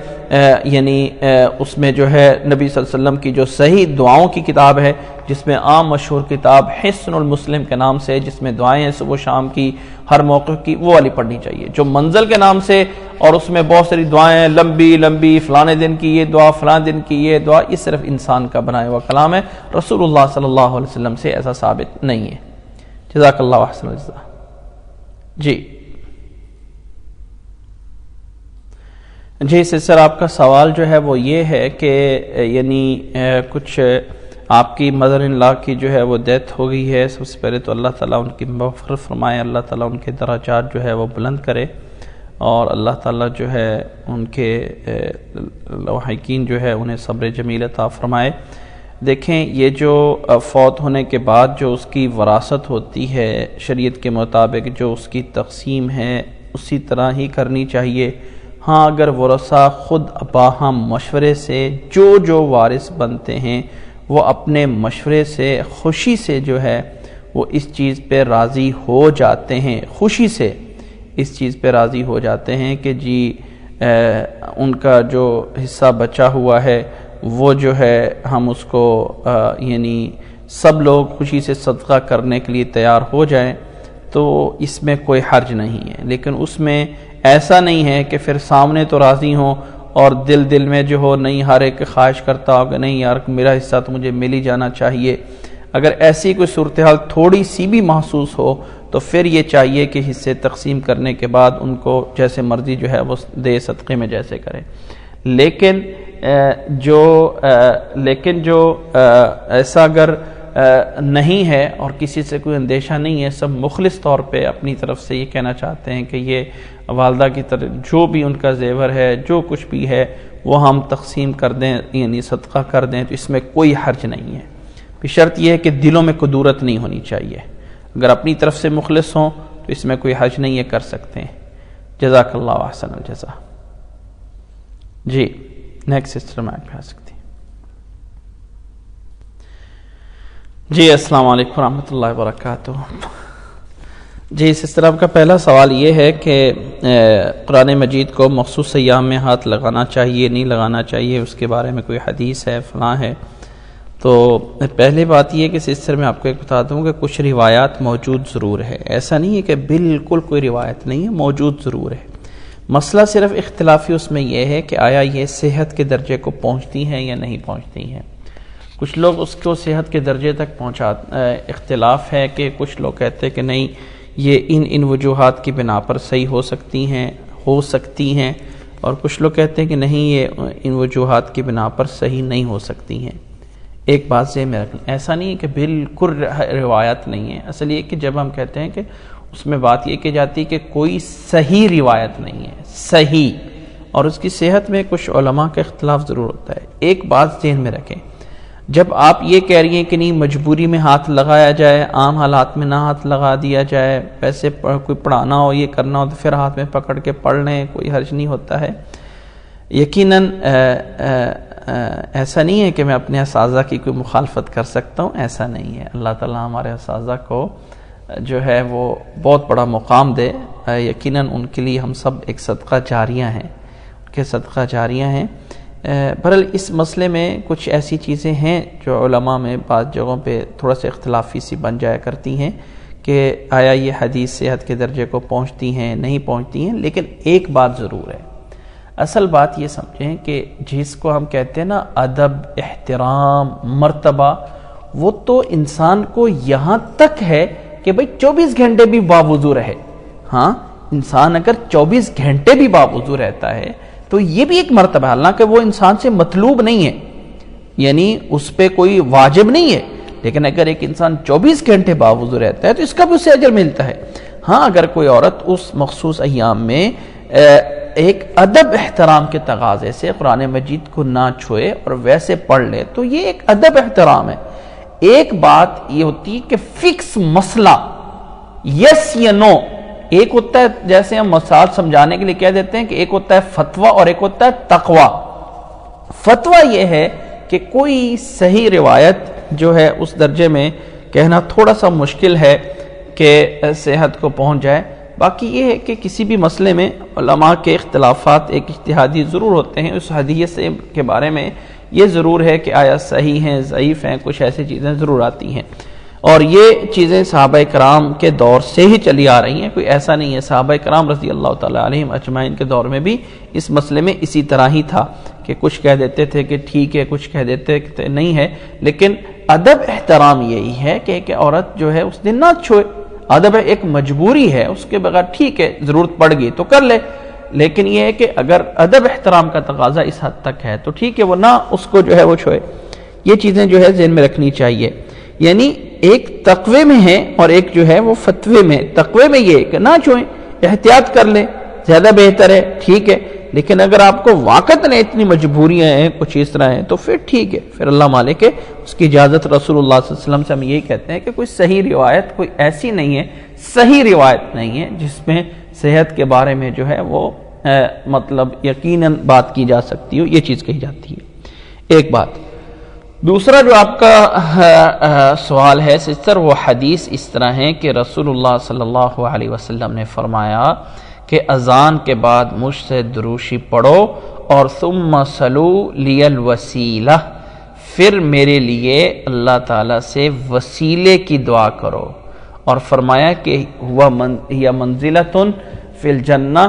اس میں جو ہے نبی صلی اللہ علیہ وسلم کی جو صحیح دعاؤں کی کتاب ہے، جس میں عام مشہور کتاب حصن المسلم کے نام سے، جس میں دعائیں ہیں صبح و شام کی، ہر موقع کی، وہ والی پڑھنی چاہیے۔ جو منزل کے نام سے اور اس میں بہت ساری دعائیں لمبی لمبی، فلانے دن کی یہ دعا، فلاں دن کی یہ دعا، یہ صرف انسان کا بنایا ہوا کلام ہے، رسول اللہ صلی اللہ علیہ وسلم سے ایسا ثابت نہیں ہے۔ جزاک اللہ احسن الجزاء۔ جی سر، آپ کا سوال جو ہے وہ یہ ہے کہ کچھ آپ کی مدر ان لا کی جو ہے وہ ڈیتھ ہو گئی ہے۔ سب سے پہلے تو اللہ تعالیٰ ان کی مغفرت فرمائے، اللہ تعالیٰ ان کے درجات جو ہے وہ بلند کرے، اور اللہ تعالیٰ جو ہے ان کے لواحقین جو ہے انہیں صبر جمیل عطا فرمائے۔ دیکھیں یہ جو فوت ہونے کے بعد جو اس کی وراثت ہوتی ہے شریعت کے مطابق، جو اس کی تقسیم ہے اسی طرح ہی کرنی چاہیے۔ ہاں اگر ورثہ خود باہم مشورے سے جو وارث بنتے ہیں وہ اپنے مشورے سے خوشی سے جو ہے وہ اس چیز پہ راضی ہو جاتے ہیں، خوشی سے اس چیز پہ راضی ہو جاتے ہیں کہ جی ان کا جو حصہ بچا ہوا ہے وہ جو ہے ہم اس کو سب لوگ خوشی سے صدقہ کرنے کے لیے تیار ہو جائیں، تو اس میں کوئی حرج نہیں ہے۔ لیکن اس میں ایسا نہیں ہے کہ پھر سامنے تو راضی ہوں اور دل میں جو ہو نہیں، ہر ایک خواہش کرتا ہو کہ نہیں یار میرا حصہ تو مجھے مل ہی جانا چاہیے۔ اگر ایسی کوئی صورتحال تھوڑی سی بھی محسوس ہو تو پھر یہ چاہیے کہ حصے تقسیم کرنے کے بعد ان کو جیسے مرضی جو ہے وہ دے، صدقے میں جیسے کرے۔ لیکن جو ایسا اگر نہیں ہے اور کسی سے کوئی اندیشہ نہیں ہے، سب مخلص طور پہ اپنی طرف سے یہ کہنا چاہتے ہیں کہ یہ والدہ کی طرف جو بھی ان کا زیور ہے، جو کچھ بھی ہے وہ ہم تقسیم کر دیں، صدقہ کر دیں، تو اس میں کوئی حرج نہیں ہے۔ شرط یہ ہے کہ دلوں میں کدورت نہیں ہونی چاہیے۔ اگر اپنی طرف سے مخلص ہوں تو اس میں کوئی حرج نہیں ہے، کر سکتے ہیں۔ جزاک اللہ احسن الجزاء۔ جی نیکسٹ سسٹر میں آ سکتی۔ جی السلام علیکم ورحمۃ اللہ وبرکاتہ۔ جی سسٹر، آپ کا پہلا سوال یہ ہے کہ قرآن مجید کو مخصوص ایام میں ہاتھ لگانا چاہیے نہیں لگانا چاہیے، اس کے بارے میں کوئی حدیث ہے فلاں ہے۔ تو پہلے بات یہ ہے کہ سسٹر میں آپ کو ایک بتا دوں کہ کچھ روایات موجود ضرور ہے، ایسا نہیں ہے کہ بالکل کوئی روایت نہیں ہے، موجود ضرور ہے۔ مسئلہ صرف اختلافی اس میں یہ ہے کہ آیا یہ صحت کے درجے کو پہنچتی ہیں یا نہیں پہنچتی ہیں۔ کچھ لوگ اس کو صحت کے درجے تک اختلاف ہے کہ کچھ لوگ کہتے ہیں کہ نہیں یہ ان وجوہات کی بنا پر صحیح ہو سکتی ہیں، اور کچھ لوگ کہتے ہیں کہ نہیں یہ ان وجوہات کی بنا پر صحیح نہیں ہو سکتی ہیں۔ ایک بات ذہن میں رکھیں، ایسا نہیں ہے کہ بالکل روایت نہیں ہے۔ اصل یہ کہ جب ہم کہتے ہیں کہ اس میں بات یہ کی جاتی ہے کہ کوئی صحیح روایت نہیں ہے، صحیح، اور اس کی صحت میں کچھ علماء کا اختلاف ضرور ہوتا ہے۔ ایک بات ذہن میں رکھیں، جب آپ یہ کہہ رہی ہیں کہ نہیں مجبوری میں ہاتھ لگایا جائے، عام حالات میں نہ ہاتھ لگا دیا جائے، ویسے کوئی پڑھانا ہو یہ کرنا ہو تو پھر ہاتھ میں پکڑ کے پڑھ لیں، کوئی حرج نہیں ہوتا ہے۔ یقیناً ایسا نہیں ہے کہ میں اپنے اساتذہ کی کوئی مخالفت کر سکتا ہوں، ایسا نہیں ہے۔ اللہ تعالیٰ ہمارے اساتذہ کو جو ہے وہ بہت بڑا مقام دے، یقیناً ان کے لیے ہم سب ایک صدقہ جاریہ ہیں، کہ صدقہ جاریہ ہیں۔ بہرحال اس مسئلے میں کچھ ایسی چیزیں ہیں جو علماء میں بعض جگہوں پہ تھوڑا سا اختلافی سی بن جایا کرتی ہیں کہ آیا یہ حدیث صحت کے درجے کو پہنچتی ہیں نہیں پہنچتی ہیں، لیکن ایک بات ضرور ہے، اصل بات یہ سمجھیں کہ جس کو ہم کہتے ہیں نا ادب، احترام، مرتبہ، وہ تو انسان کو یہاں تک ہے کہ بھئی 24 گھنٹے بھی باوضو رہے۔ ہاں، انسان اگر 24 گھنٹے بھی باوضو رہتا ہے تو یہ بھی ایک مرتبہ ہے، حالانکہ وہ انسان سے مطلوب نہیں ہے، یعنی اس پہ کوئی واجب نہیں ہے، لیکن اگر ایک انسان 24 گھنٹے باوضو رہتا ہے تو اس کا بھی اسے اجر ملتا ہے۔ ہاں، اگر کوئی عورت اس مخصوص ایام میں ایک ادب احترام کے تقاضے سے قرآن مجید کو نہ چھوئے اور ویسے پڑھ لے تو یہ ایک ادب احترام ہے۔ ایک بات یہ ہوتی ہے کہ فکس مسئلہ یس یا نو، ایک ہوتا ہے جیسے ہم مثال سمجھانے کے لیے کہہ دیتے ہیں کہ ایک ہوتا ہے فتویٰ اور ایک ہوتا ہے تقویٰ۔ فتویٰ یہ ہے کہ کوئی صحیح روایت جو ہے اس درجے میں کہنا تھوڑا سا مشکل ہے کہ صحت کو پہنچ جائے، باقی یہ ہے کہ کسی بھی مسئلے میں علماء کے اختلافات ایک اجتہادی ضرور ہوتے ہیں۔ اس حدیث کے بارے میں یہ ضرور ہے کہ آیا صحیح ہیں، ضعیف ہیں، کچھ ایسی چیزیں ضرور آتی ہیں، اور یہ چیزیں صحابہ کرام کے دور سے ہی چلی آ رہی ہیں، کوئی ایسا نہیں ہے۔ صحابہ کرام رضی اللہ تعالیٰ علیہم اجمعین کے دور میں بھی اس مسئلے میں اسی طرح ہی تھا کہ کچھ کہہ دیتے تھے کہ ٹھیک ہے، کچھ کہہ دیتے کہ نہیں ہے، لیکن ادب احترام یہی ہے کہ ایک عورت جو ہے اس دن نہ چھوئے۔ ادب ایک مجبوری ہے، اس کے بغیر ٹھیک ہے ضرورت پڑ گئی تو کر لے، لیکن یہ ہے کہ اگر ادب احترام کا تقاضا اس حد تک ہے تو ٹھیک ہے، وہ نہ اس کو جو ہے وہ چھوئے۔ یہ چیزیں جو ہے ذہن میں رکھنی چاہیے، یعنی ایک تقوی میں ہے اور ایک جو ہے وہ فتوے میں۔ تقوی میں یہ ہے کہ نہ چھوئیں، احتیاط کر لیں، زیادہ بہتر ہے، ٹھیک ہے، لیکن اگر آپ کو واقعتاً اتنی مجبوریاں ہیں، کچھ اس طرح ہیں، تو پھر ٹھیک ہے، پھر اللہ مالک ہے، اس کی اجازت رسول اللہ صلی اللہ علیہ وسلم سے ہم یہی کہتے ہیں کہ کوئی صحیح روایت کوئی ایسی نہیں ہے، صحیح روایت نہیں ہے جس میں صحت کے بارے میں جو ہے وہ مطلب یقیناً بات کی جا سکتی ہو، یہ چیز کہی جاتی ہے۔ ایک بات۔ دوسرا جو آپ کا سوال ہے سسٹر، وہ حدیث اس طرح ہے کہ رسول اللہ صلی اللہ علیہ وسلم نے فرمایا کہ اذان کے بعد مجھ سے دروشی پڑھو اور ثم صلو لی الوسیلہ، پھر میرے لیے اللہ تعالیٰ سے وسیلے کی دعا کرو، اور فرمایا کہ ہوا منزلۃ فی الجنہ،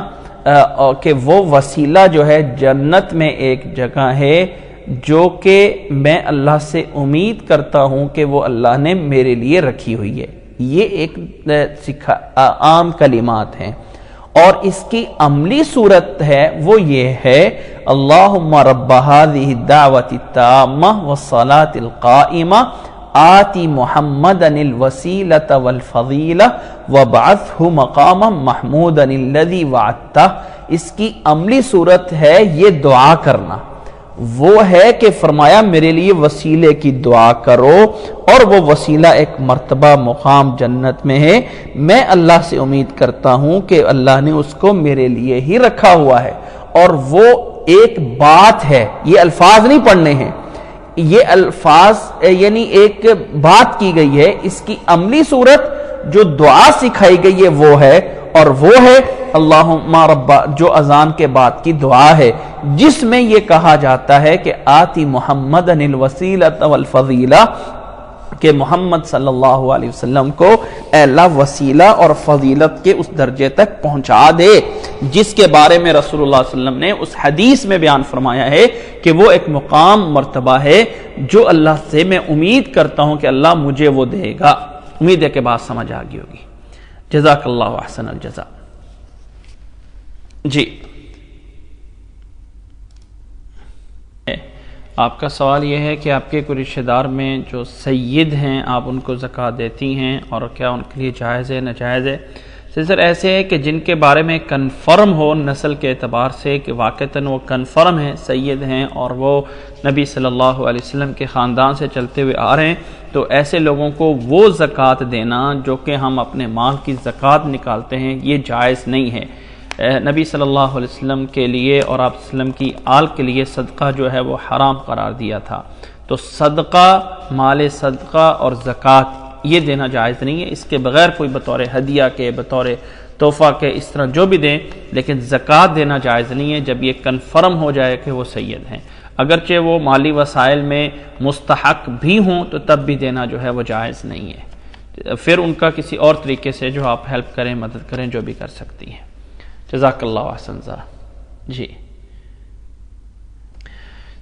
کہ وہ وسیلہ جو ہے جنت میں ایک جگہ ہے جو کہ میں اللہ سے امید کرتا ہوں کہ وہ اللہ نے میرے لیے رکھی ہوئی ہے۔ یہ ایک عام کلمات ہیں، اور اس کی عملی صورت ہے وہ یہ ہے اللہم رب هذه الدعوة التامة والصلاة القائمة آتی محمدا الوسیلۃ والفضیلہ وابعثہ مقاما محمودا الذی وعدتہ۔ اس کی عملی صورت ہے یہ دعا کرنا، وہ ہے کہ فرمایا میرے لیے وسیلے کی دعا کرو، اور وہ وسیلہ ایک مرتبہ مقام جنت میں ہے، میں اللہ سے امید کرتا ہوں کہ اللہ نے اس کو میرے لیے ہی رکھا ہوا ہے، اور وہ ایک بات ہے، یہ الفاظ نہیں پڑھنے ہیں، یہ الفاظ یعنی ایک بات کی گئی ہے، اس کی عملی صورت جو دعا سکھائی گئی ہے وہ ہے، اور وہ ہے اللہم رب، جو اذان کے بعد کی دعا ہے، جس میں یہ کہا جاتا ہے کہ آتی محمد الوسیلۃ والفضیلہ، کہ محمد صلی اللہ علیہ وسلم کو اے اللہ وسیلہ اور فضیلت کے اس درجے تک پہنچا دے جس کے بارے میں رسول اللہ صلی اللہ علیہ وسلم نے اس حدیث میں بیان فرمایا ہے کہ وہ ایک مقام مرتبہ ہے جو اللہ سے میں امید کرتا ہوں کہ اللہ مجھے وہ دے گا۔ امید ہے کہ بات سمجھ آ گئی ہوگی۔ جزاک اللہ احسن الجزاء۔ جی، آپ کا سوال یہ ہے کہ آپ کے کوئی رشتہ دار میں جو سید ہیں آپ ان کو زکوٰۃ دیتی ہیں، اور کیا ان کے لیے جائز ہے ناجائز ہے؟ سر ایسے ہے کہ جن کے بارے میں کنفرم ہو نسل کے اعتبار سے کہ واقعتاً وہ کنفرم ہیں، سید ہیں، اور وہ نبی صلی اللہ علیہ وسلم کے خاندان سے چلتے ہوئے آ رہے ہیں، تو ایسے لوگوں کو وہ زکوٰۃ دینا جو کہ ہم اپنے مال کی زکوٰۃ نکالتے ہیں یہ جائز نہیں ہے۔ نبی صلی اللہ علیہ وسلم کے لیے اور آپ وسلم کی آل کے لیے صدقہ جو ہے وہ حرام قرار دیا تھا، تو صدقہ، مال صدقہ اور زکوٰۃ یہ دینا جائز نہیں ہے۔ اس کے بغیر کوئی بطور ہدیہ کے، بطور تحفہ کے اس طرح جو بھی دیں، لیکن زکوٰۃ دینا جائز نہیں ہے جب یہ کنفرم ہو جائے کہ وہ سید ہیں۔ اگرچہ وہ مالی وسائل میں مستحق بھی ہوں تو تب بھی دینا جو ہے وہ جائز نہیں ہے، پھر ان کا کسی اور طریقے سے جو آپ ہیلپ کریں، مدد کریں، جو بھی کر سکتی ہیں۔ جزاک اللہ احسن ذرا۔ جی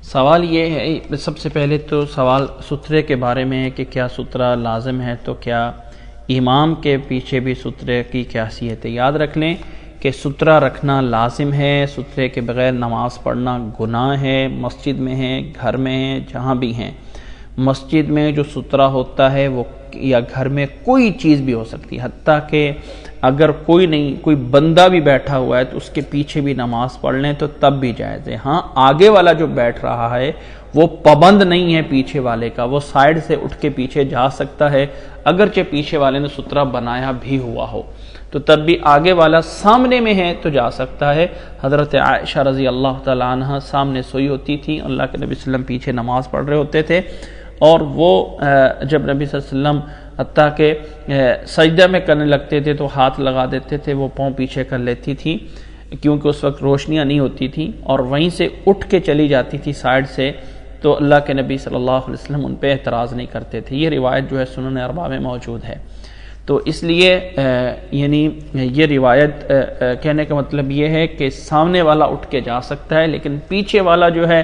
سوال یہ ہے، سب سے پہلے تو سوال سترے کے بارے میں ہے کہ کیا سترہ لازم ہے، تو کیا امام کے پیچھے بھی سترے کی کیا حیثیت ہے؟ یاد رکھ لیں کہ سترہ رکھنا لازم ہے، سترے کے بغیر نماز پڑھنا گناہ ہے، مسجد میں ہے، گھر میں ہے، جہاں بھی ہیں۔ مسجد میں جو سترہ ہوتا ہے وہ یا گھر میں کوئی چیز بھی ہو سکتی ہے، حتیٰ کہ اگر کوئی بندہ بھی بیٹھا ہوا ہے تو اس کے پیچھے بھی نماز پڑھ لیں تو تب بھی جائز ہے۔ ہاں آگے والا جو بیٹھ رہا ہے وہ پابند نہیں ہے پیچھے والے کا، وہ سائیڈ سے اٹھ کے پیچھے جا سکتا ہے، اگرچہ پیچھے والے نے سترہ بنایا بھی ہوا ہو تو تب بھی آگے والا سامنے میں ہے تو جا سکتا ہے۔ حضرت عائشہ رضی اللہ تعالیٰ عنہ سامنے سوئی ہوتی تھی، اللہ کے نبی صلی اللہ علیہ وسلم پیچھے نماز پڑھ رہے ہوتے تھے، اور وہ جب نبی صلی اللہ علیہ وسلم حتیٰ کہ سجدہ میں کرنے لگتے تھے تو ہاتھ لگا دیتے تھے، وہ پاؤں پیچھے کر لیتی تھی کیونکہ اس وقت روشنیاں نہیں ہوتی تھیں، اور وہیں سے اٹھ کے چلی جاتی تھی سائیڈ سے، تو اللہ کے نبی صلی اللہ علیہ وسلم ان پہ اعتراض نہیں کرتے تھے۔ یہ روایت جو ہے سنن اربعہ میں موجود ہے، تو اس لیے یعنی یہ روایت کہنے کا مطلب یہ ہے کہ سامنے والا اٹھ کے جا سکتا ہے، لیکن پیچھے والا جو ہے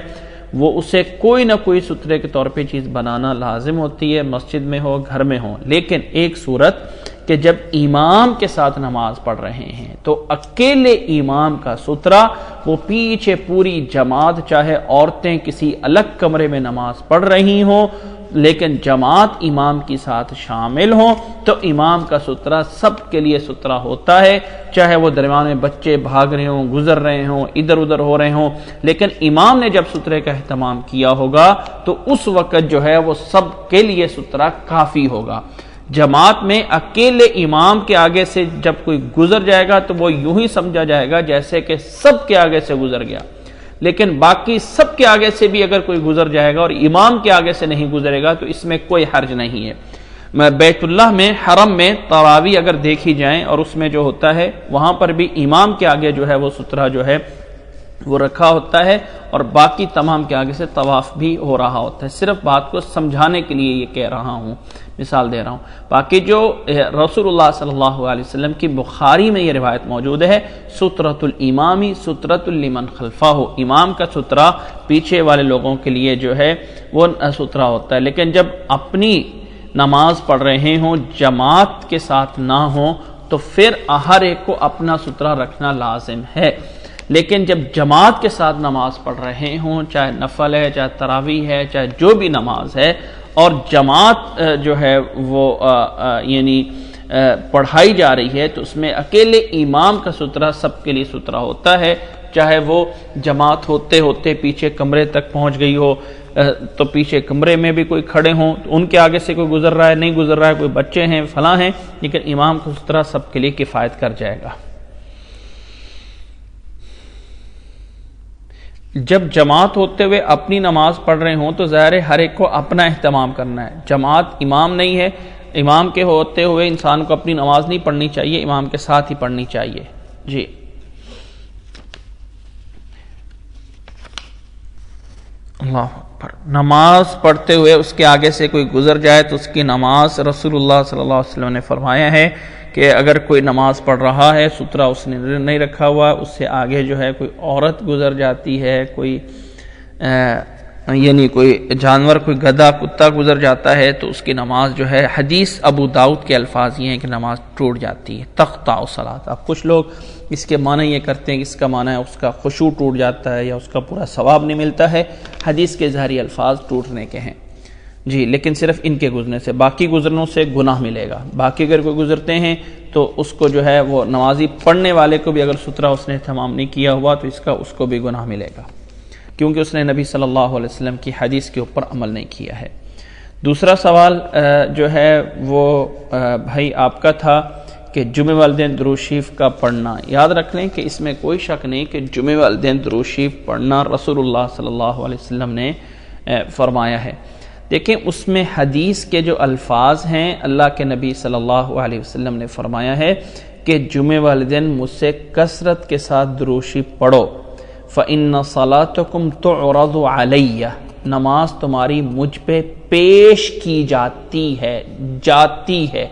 وہ اسے کوئی نہ کوئی سترے کے طور پہ چیز بنانا لازم ہوتی ہے، مسجد میں ہو، گھر میں ہو۔ لیکن ایک صورت کہ جب امام کے ساتھ نماز پڑھ رہے ہیں تو اکیلے امام کا سترہ، وہ پیچھے پوری جماعت چاہے عورتیں کسی الگ کمرے میں نماز پڑھ رہی ہوں لیکن جماعت امام کے ساتھ شامل ہوں تو امام کا سترہ سب کے لیے سترہ ہوتا ہے، چاہے وہ درمیان میں بچے بھاگ رہے ہوں، گزر رہے ہوں، ادھر ادھر ہو رہے ہوں، لیکن امام نے جب سترے کا اہتمام کیا ہوگا تو اس وقت جو ہے وہ سب کے لیے سترہ کافی ہوگا۔ جماعت میں اکیلے امام کے آگے سے جب کوئی گزر جائے گا تو وہ یوں ہی سمجھا جائے گا جیسے کہ سب کے آگے سے گزر گیا، لیکن باقی سب کے آگے سے بھی اگر کوئی گزر جائے گا اور امام کے آگے سے نہیں گزرے گا تو اس میں کوئی حرج نہیں ہے۔ بیت اللہ میں حرم میں تراویح اگر دیکھی جائیں اور اس میں جو ہوتا ہے وہاں پر بھی امام کے آگے جو ہے وہ سترہ جو ہے وہ رکھا ہوتا ہے اور باقی تمام کے آگے سے طواف بھی ہو رہا ہوتا ہے۔ صرف بات کو سمجھانے کے لیے یہ کہہ رہا ہوں، مثال دے رہا ہوں۔ باقی جو رسول اللہ صلی اللہ علیہ وسلم کی بخاری میں یہ روایت موجود ہے، سترۃ الامامی سترۃ لمن خلفہ، امام کا سترہ پیچھے والے لوگوں کے لیے جو ہے وہ سترہ ہوتا ہے، لیکن جب اپنی نماز پڑھ رہے ہوں، جماعت کے ساتھ نہ ہوں تو پھر ہر ایک کو اپنا سترہ رکھنا لازم ہے۔ لیکن جب جماعت کے ساتھ نماز پڑھ رہے ہوں، چاہے نفل ہے، چاہے تراویح ہے، چاہے جو بھی نماز ہے، اور جماعت جو ہے وہ یعنی پڑھائی جا رہی ہے تو اس میں اکیلے امام کا سترہ سب کے لیے سترہ ہوتا ہے، چاہے وہ جماعت ہوتے ہوتے پیچھے کمرے تک پہنچ گئی ہو تو پیچھے کمرے میں بھی کوئی کھڑے ہوں تو ان کے آگے سے کوئی گزر رہا ہے، نہیں گزر رہا ہے، کوئی بچے ہیں، فلاں ہیں، لیکن امام کا سترہ سب کے لیے کفایت کر جائے گا۔ جب جماعت ہوتے ہوئے اپنی نماز پڑھ رہے ہوں تو ظاہر ہے ہر ایک کو اپنا اہتمام کرنا ہے، جماعت امام نہیں ہے، امام کے ہوتے ہوئے انسان کو اپنی نماز نہیں پڑھنی چاہیے، امام کے ساتھ ہی پڑھنی چاہیے۔ جی اللہ اکبر۔ نماز پڑھتے ہوئے اس کے آگے سے کوئی گزر جائے تو اس کی نماز، رسول اللہ صلی اللہ علیہ وسلم نے فرمایا ہے کہ اگر کوئی نماز پڑھ رہا ہے، سترہ اس نے نہیں رکھا ہوا، اس سے آگے جو ہے کوئی عورت گزر جاتی ہے، کوئی یعنی کوئی جانور، کوئی گدھا، کتا گزر جاتا ہے تو اس کی نماز جو ہے، حدیث ابو داؤد کے الفاظ یہ ہیں کہ نماز ٹوٹ جاتی ہے، تقطع الصلاۃ۔ اب کچھ لوگ اس کے معنی یہ کرتے ہیں کہ اس کا معنی ہے اس کا خشوع ٹوٹ جاتا ہے یا اس کا پورا ثواب نہیں ملتا ہے، حدیث کے ظاہری الفاظ ٹوٹنے کے ہیں جی، لیکن صرف ان کے گزرنے سے، باقی گزرنوں سے گناہ ملے گا۔ باقی اگر کوئی گزرتے ہیں تو اس کو جو ہے وہ نمازی پڑھنے والے کو بھی اگر سترہ اس نے اہتمام نہیں کیا ہوا تو اس کو بھی گناہ ملے گا، کیونکہ اس نے نبی صلی اللہ علیہ وسلم کی حدیث کے اوپر عمل نہیں کیا ہے۔ دوسرا سوال جو ہے وہ بھائی آپ کا تھا کہ جمعہ والدین درود شریف کا پڑھنا، یاد رکھ لیں کہ اس میں کوئی شک نہیں کہ جمعہ والدین درود شریف پڑھنا رسول اللہ صلی اللہ علیہ وسلم نے فرمایا ہے۔ دیکھیں اس میں حدیث کے جو الفاظ ہیں، اللہ کے نبی صلی اللہ علیہ وسلم نے فرمایا ہے کہ جمعے والے دن مجھ سے کثرت کے ساتھ دروشی پڑھو، فَإِنَّ صَلَاتَكُمْ تُعْرَضُ عَلَيَّ، نماز تمہاری مجھ پہ پیش کی جاتی ہے۔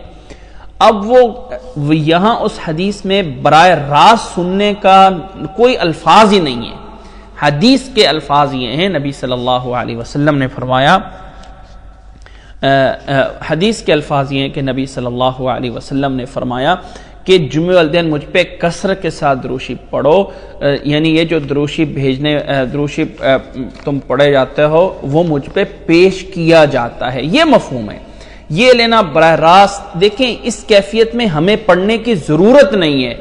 اب وہ یہاں اس حدیث میں براہ راست سننے کا کوئی الفاظ ہی نہیں ہے، حدیث کے الفاظ یہ ہیں، نبی صلی اللہ علیہ وسلم نے فرمایا، حدیث کے الفاظ یہ ہیں کہ نبی صلی اللہ علیہ وسلم نے فرمایا کہ جمعہ والے دن مجھ پہ کثرت کے ساتھ دروشی پڑھو، یعنی یہ جو دروشی تم پڑھے جاتے ہو وہ مجھ پہ پیش کیا جاتا ہے، یہ مفہوم ہے۔ یہ لینا براہ راست، دیکھیں اس کیفیت میں ہمیں پڑھنے کی ضرورت نہیں ہے۔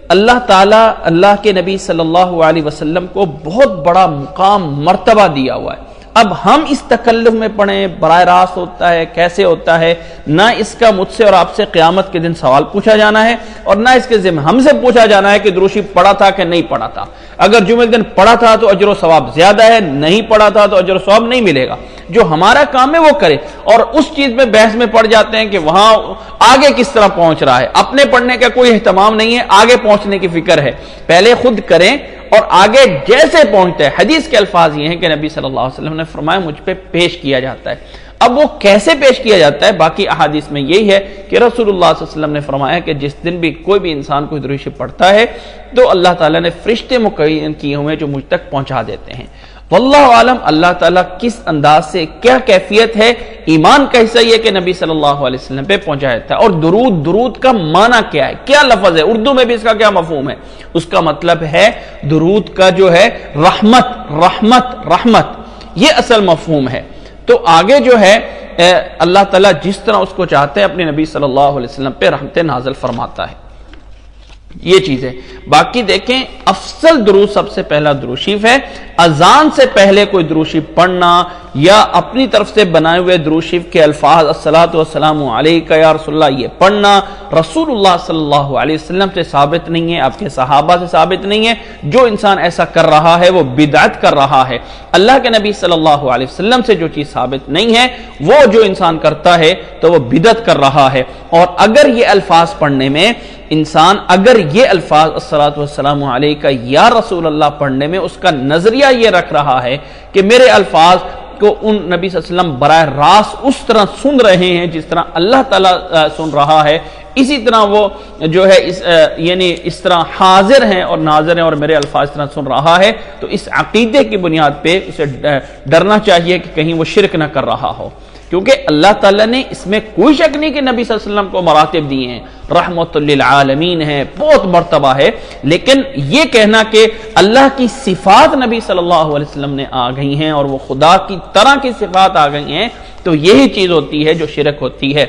اللہ تعالیٰ اللہ کے نبی صلی اللہ علیہ وسلم کو بہت بڑا مقام مرتبہ دیا ہوا ہے، اب ہم اس تکلف میں پڑھیں براہ راست ہوتا ہے، کیسے ہوتا ہے، نہ اس کا مجھ سے اور آپ سے قیامت کے دن سوال پوچھا جانا ہے، اور نہ اس کے ذمہ ہم سے پوچھا جانا ہے کہ دروشی پڑھا تھا کہ نہیں پڑھا تھا۔ اگر جمعے دن پڑھا تھا تو اجر و ثواب زیادہ ہے، نہیں پڑھا تھا تو اجر و ثواب نہیں ملے گا۔ جو ہمارا کام ہے وہ کرے، اور اس چیز میں بحث میں پڑ جاتے ہیں کہ وہاں آگے کس طرح پہنچ رہا ہے، اپنے پڑھنے کا کوئی اہتمام نہیں ہے، آگے پہنچنے کی فکر ہے۔ پہلے خود کریں اور آگے جیسے پہنچتے ہیں۔ حدیث کے الفاظ یہ ہیں کہ نبی صلی اللہ علیہ وسلم نے فرمایا مجھ پہ پیش کیا جاتا ہے۔ اب وہ کیسے پیش کیا جاتا ہے، باقی احادیث میں یہی ہے کہ رسول اللہ صلی اللہ علیہ وسلم نے فرمایا کہ جس دن بھی کوئی بھی انسان کوئی دروشی پڑھتا ہے تو اللہ تعالیٰ نے فرشتے مقرر کیے ہوئے جو مجھ تک پہنچا دیتے ہیں۔ واللہ عالم اللہ تعالیٰ کس انداز سے، کیا کیفیت ہے، ایمان کا حصہ یہ کہ نبی صلی اللہ علیہ وسلم پہ پہنچا دیتا ہے۔ اور درود کا معنی کیا ہے، کیا لفظ ہے، اردو میں بھی اس کا کیا مفہوم ہے؟ اس کا مطلب ہے درود کا جو ہے رحمت رحمت رحمت، یہ اصل مفہوم ہے۔ تو آگے جو ہے اللہ تعالیٰ جس طرح اس کو چاہتے ہیں اپنے نبی صلی اللہ علیہ وسلم پہ رحمت نازل فرماتا ہے، یہ چیز ہے۔ باقی دیکھیں افضل درود سب سے پہلا درود شریف ہے۔ اذان سے پہلے کوئی درود شریف پڑھنا یا اپنی طرف سے بنائے ہوئے درود شریف کے الفاظ الصلاۃ والسلام علیک یا رسول اللہ یہ پڑھنا رسول اللہ صلی اللہ علیہ وسلم سے ثابت نہیں ہے، آپ کے صحابہ سے ثابت نہیں ہے۔ جو انسان ایسا کر رہا ہے وہ بدعت کر رہا ہے۔ اللہ کے نبی صلی اللہ علیہ وسلم سے جو چیز ثابت نہیں ہے وہ جو انسان کرتا ہے تو وہ بدعت کر رہا ہے۔ اور اگر یہ الفاظ پڑھنے میں انسان اگر یہ الفاظ الصلاۃ والسلام علیک یا رسول اللہ پڑھنے میں اس کا نظریہ یہ رکھ رہا ہے کہ میرے الفاظ کو ان نبی صلی اللہ علیہ وسلم براہ راست اس طرح سن رہے ہیں جس طرح اللہ تعالیٰ سن رہا ہے، اسی طرح وہ جو ہے یعنی اس طرح حاضر ہیں اور ناظر ہیں اور میرے الفاظ اس طرح سن رہا ہے، تو اس عقیدے کی بنیاد پہ اسے ڈرنا چاہیے کہ کہیں وہ شرک نہ کر رہا ہو، کیونکہ اللہ تعالیٰ نے اس میں کوئی شک نہیں کہ نبی صلی اللہ علیہ وسلم کو مراتب دیے ہیں، رحمت للعالمین ہے، بہت مرتبہ ہے، لیکن یہ کہنا کہ اللہ کی صفات نبی صلی اللہ علیہ وسلم نے آ گئی ہیں اور وہ خدا کی طرح کی صفات آ گئی ہیں، تو یہی چیز ہوتی ہے جو شرک ہوتی ہے۔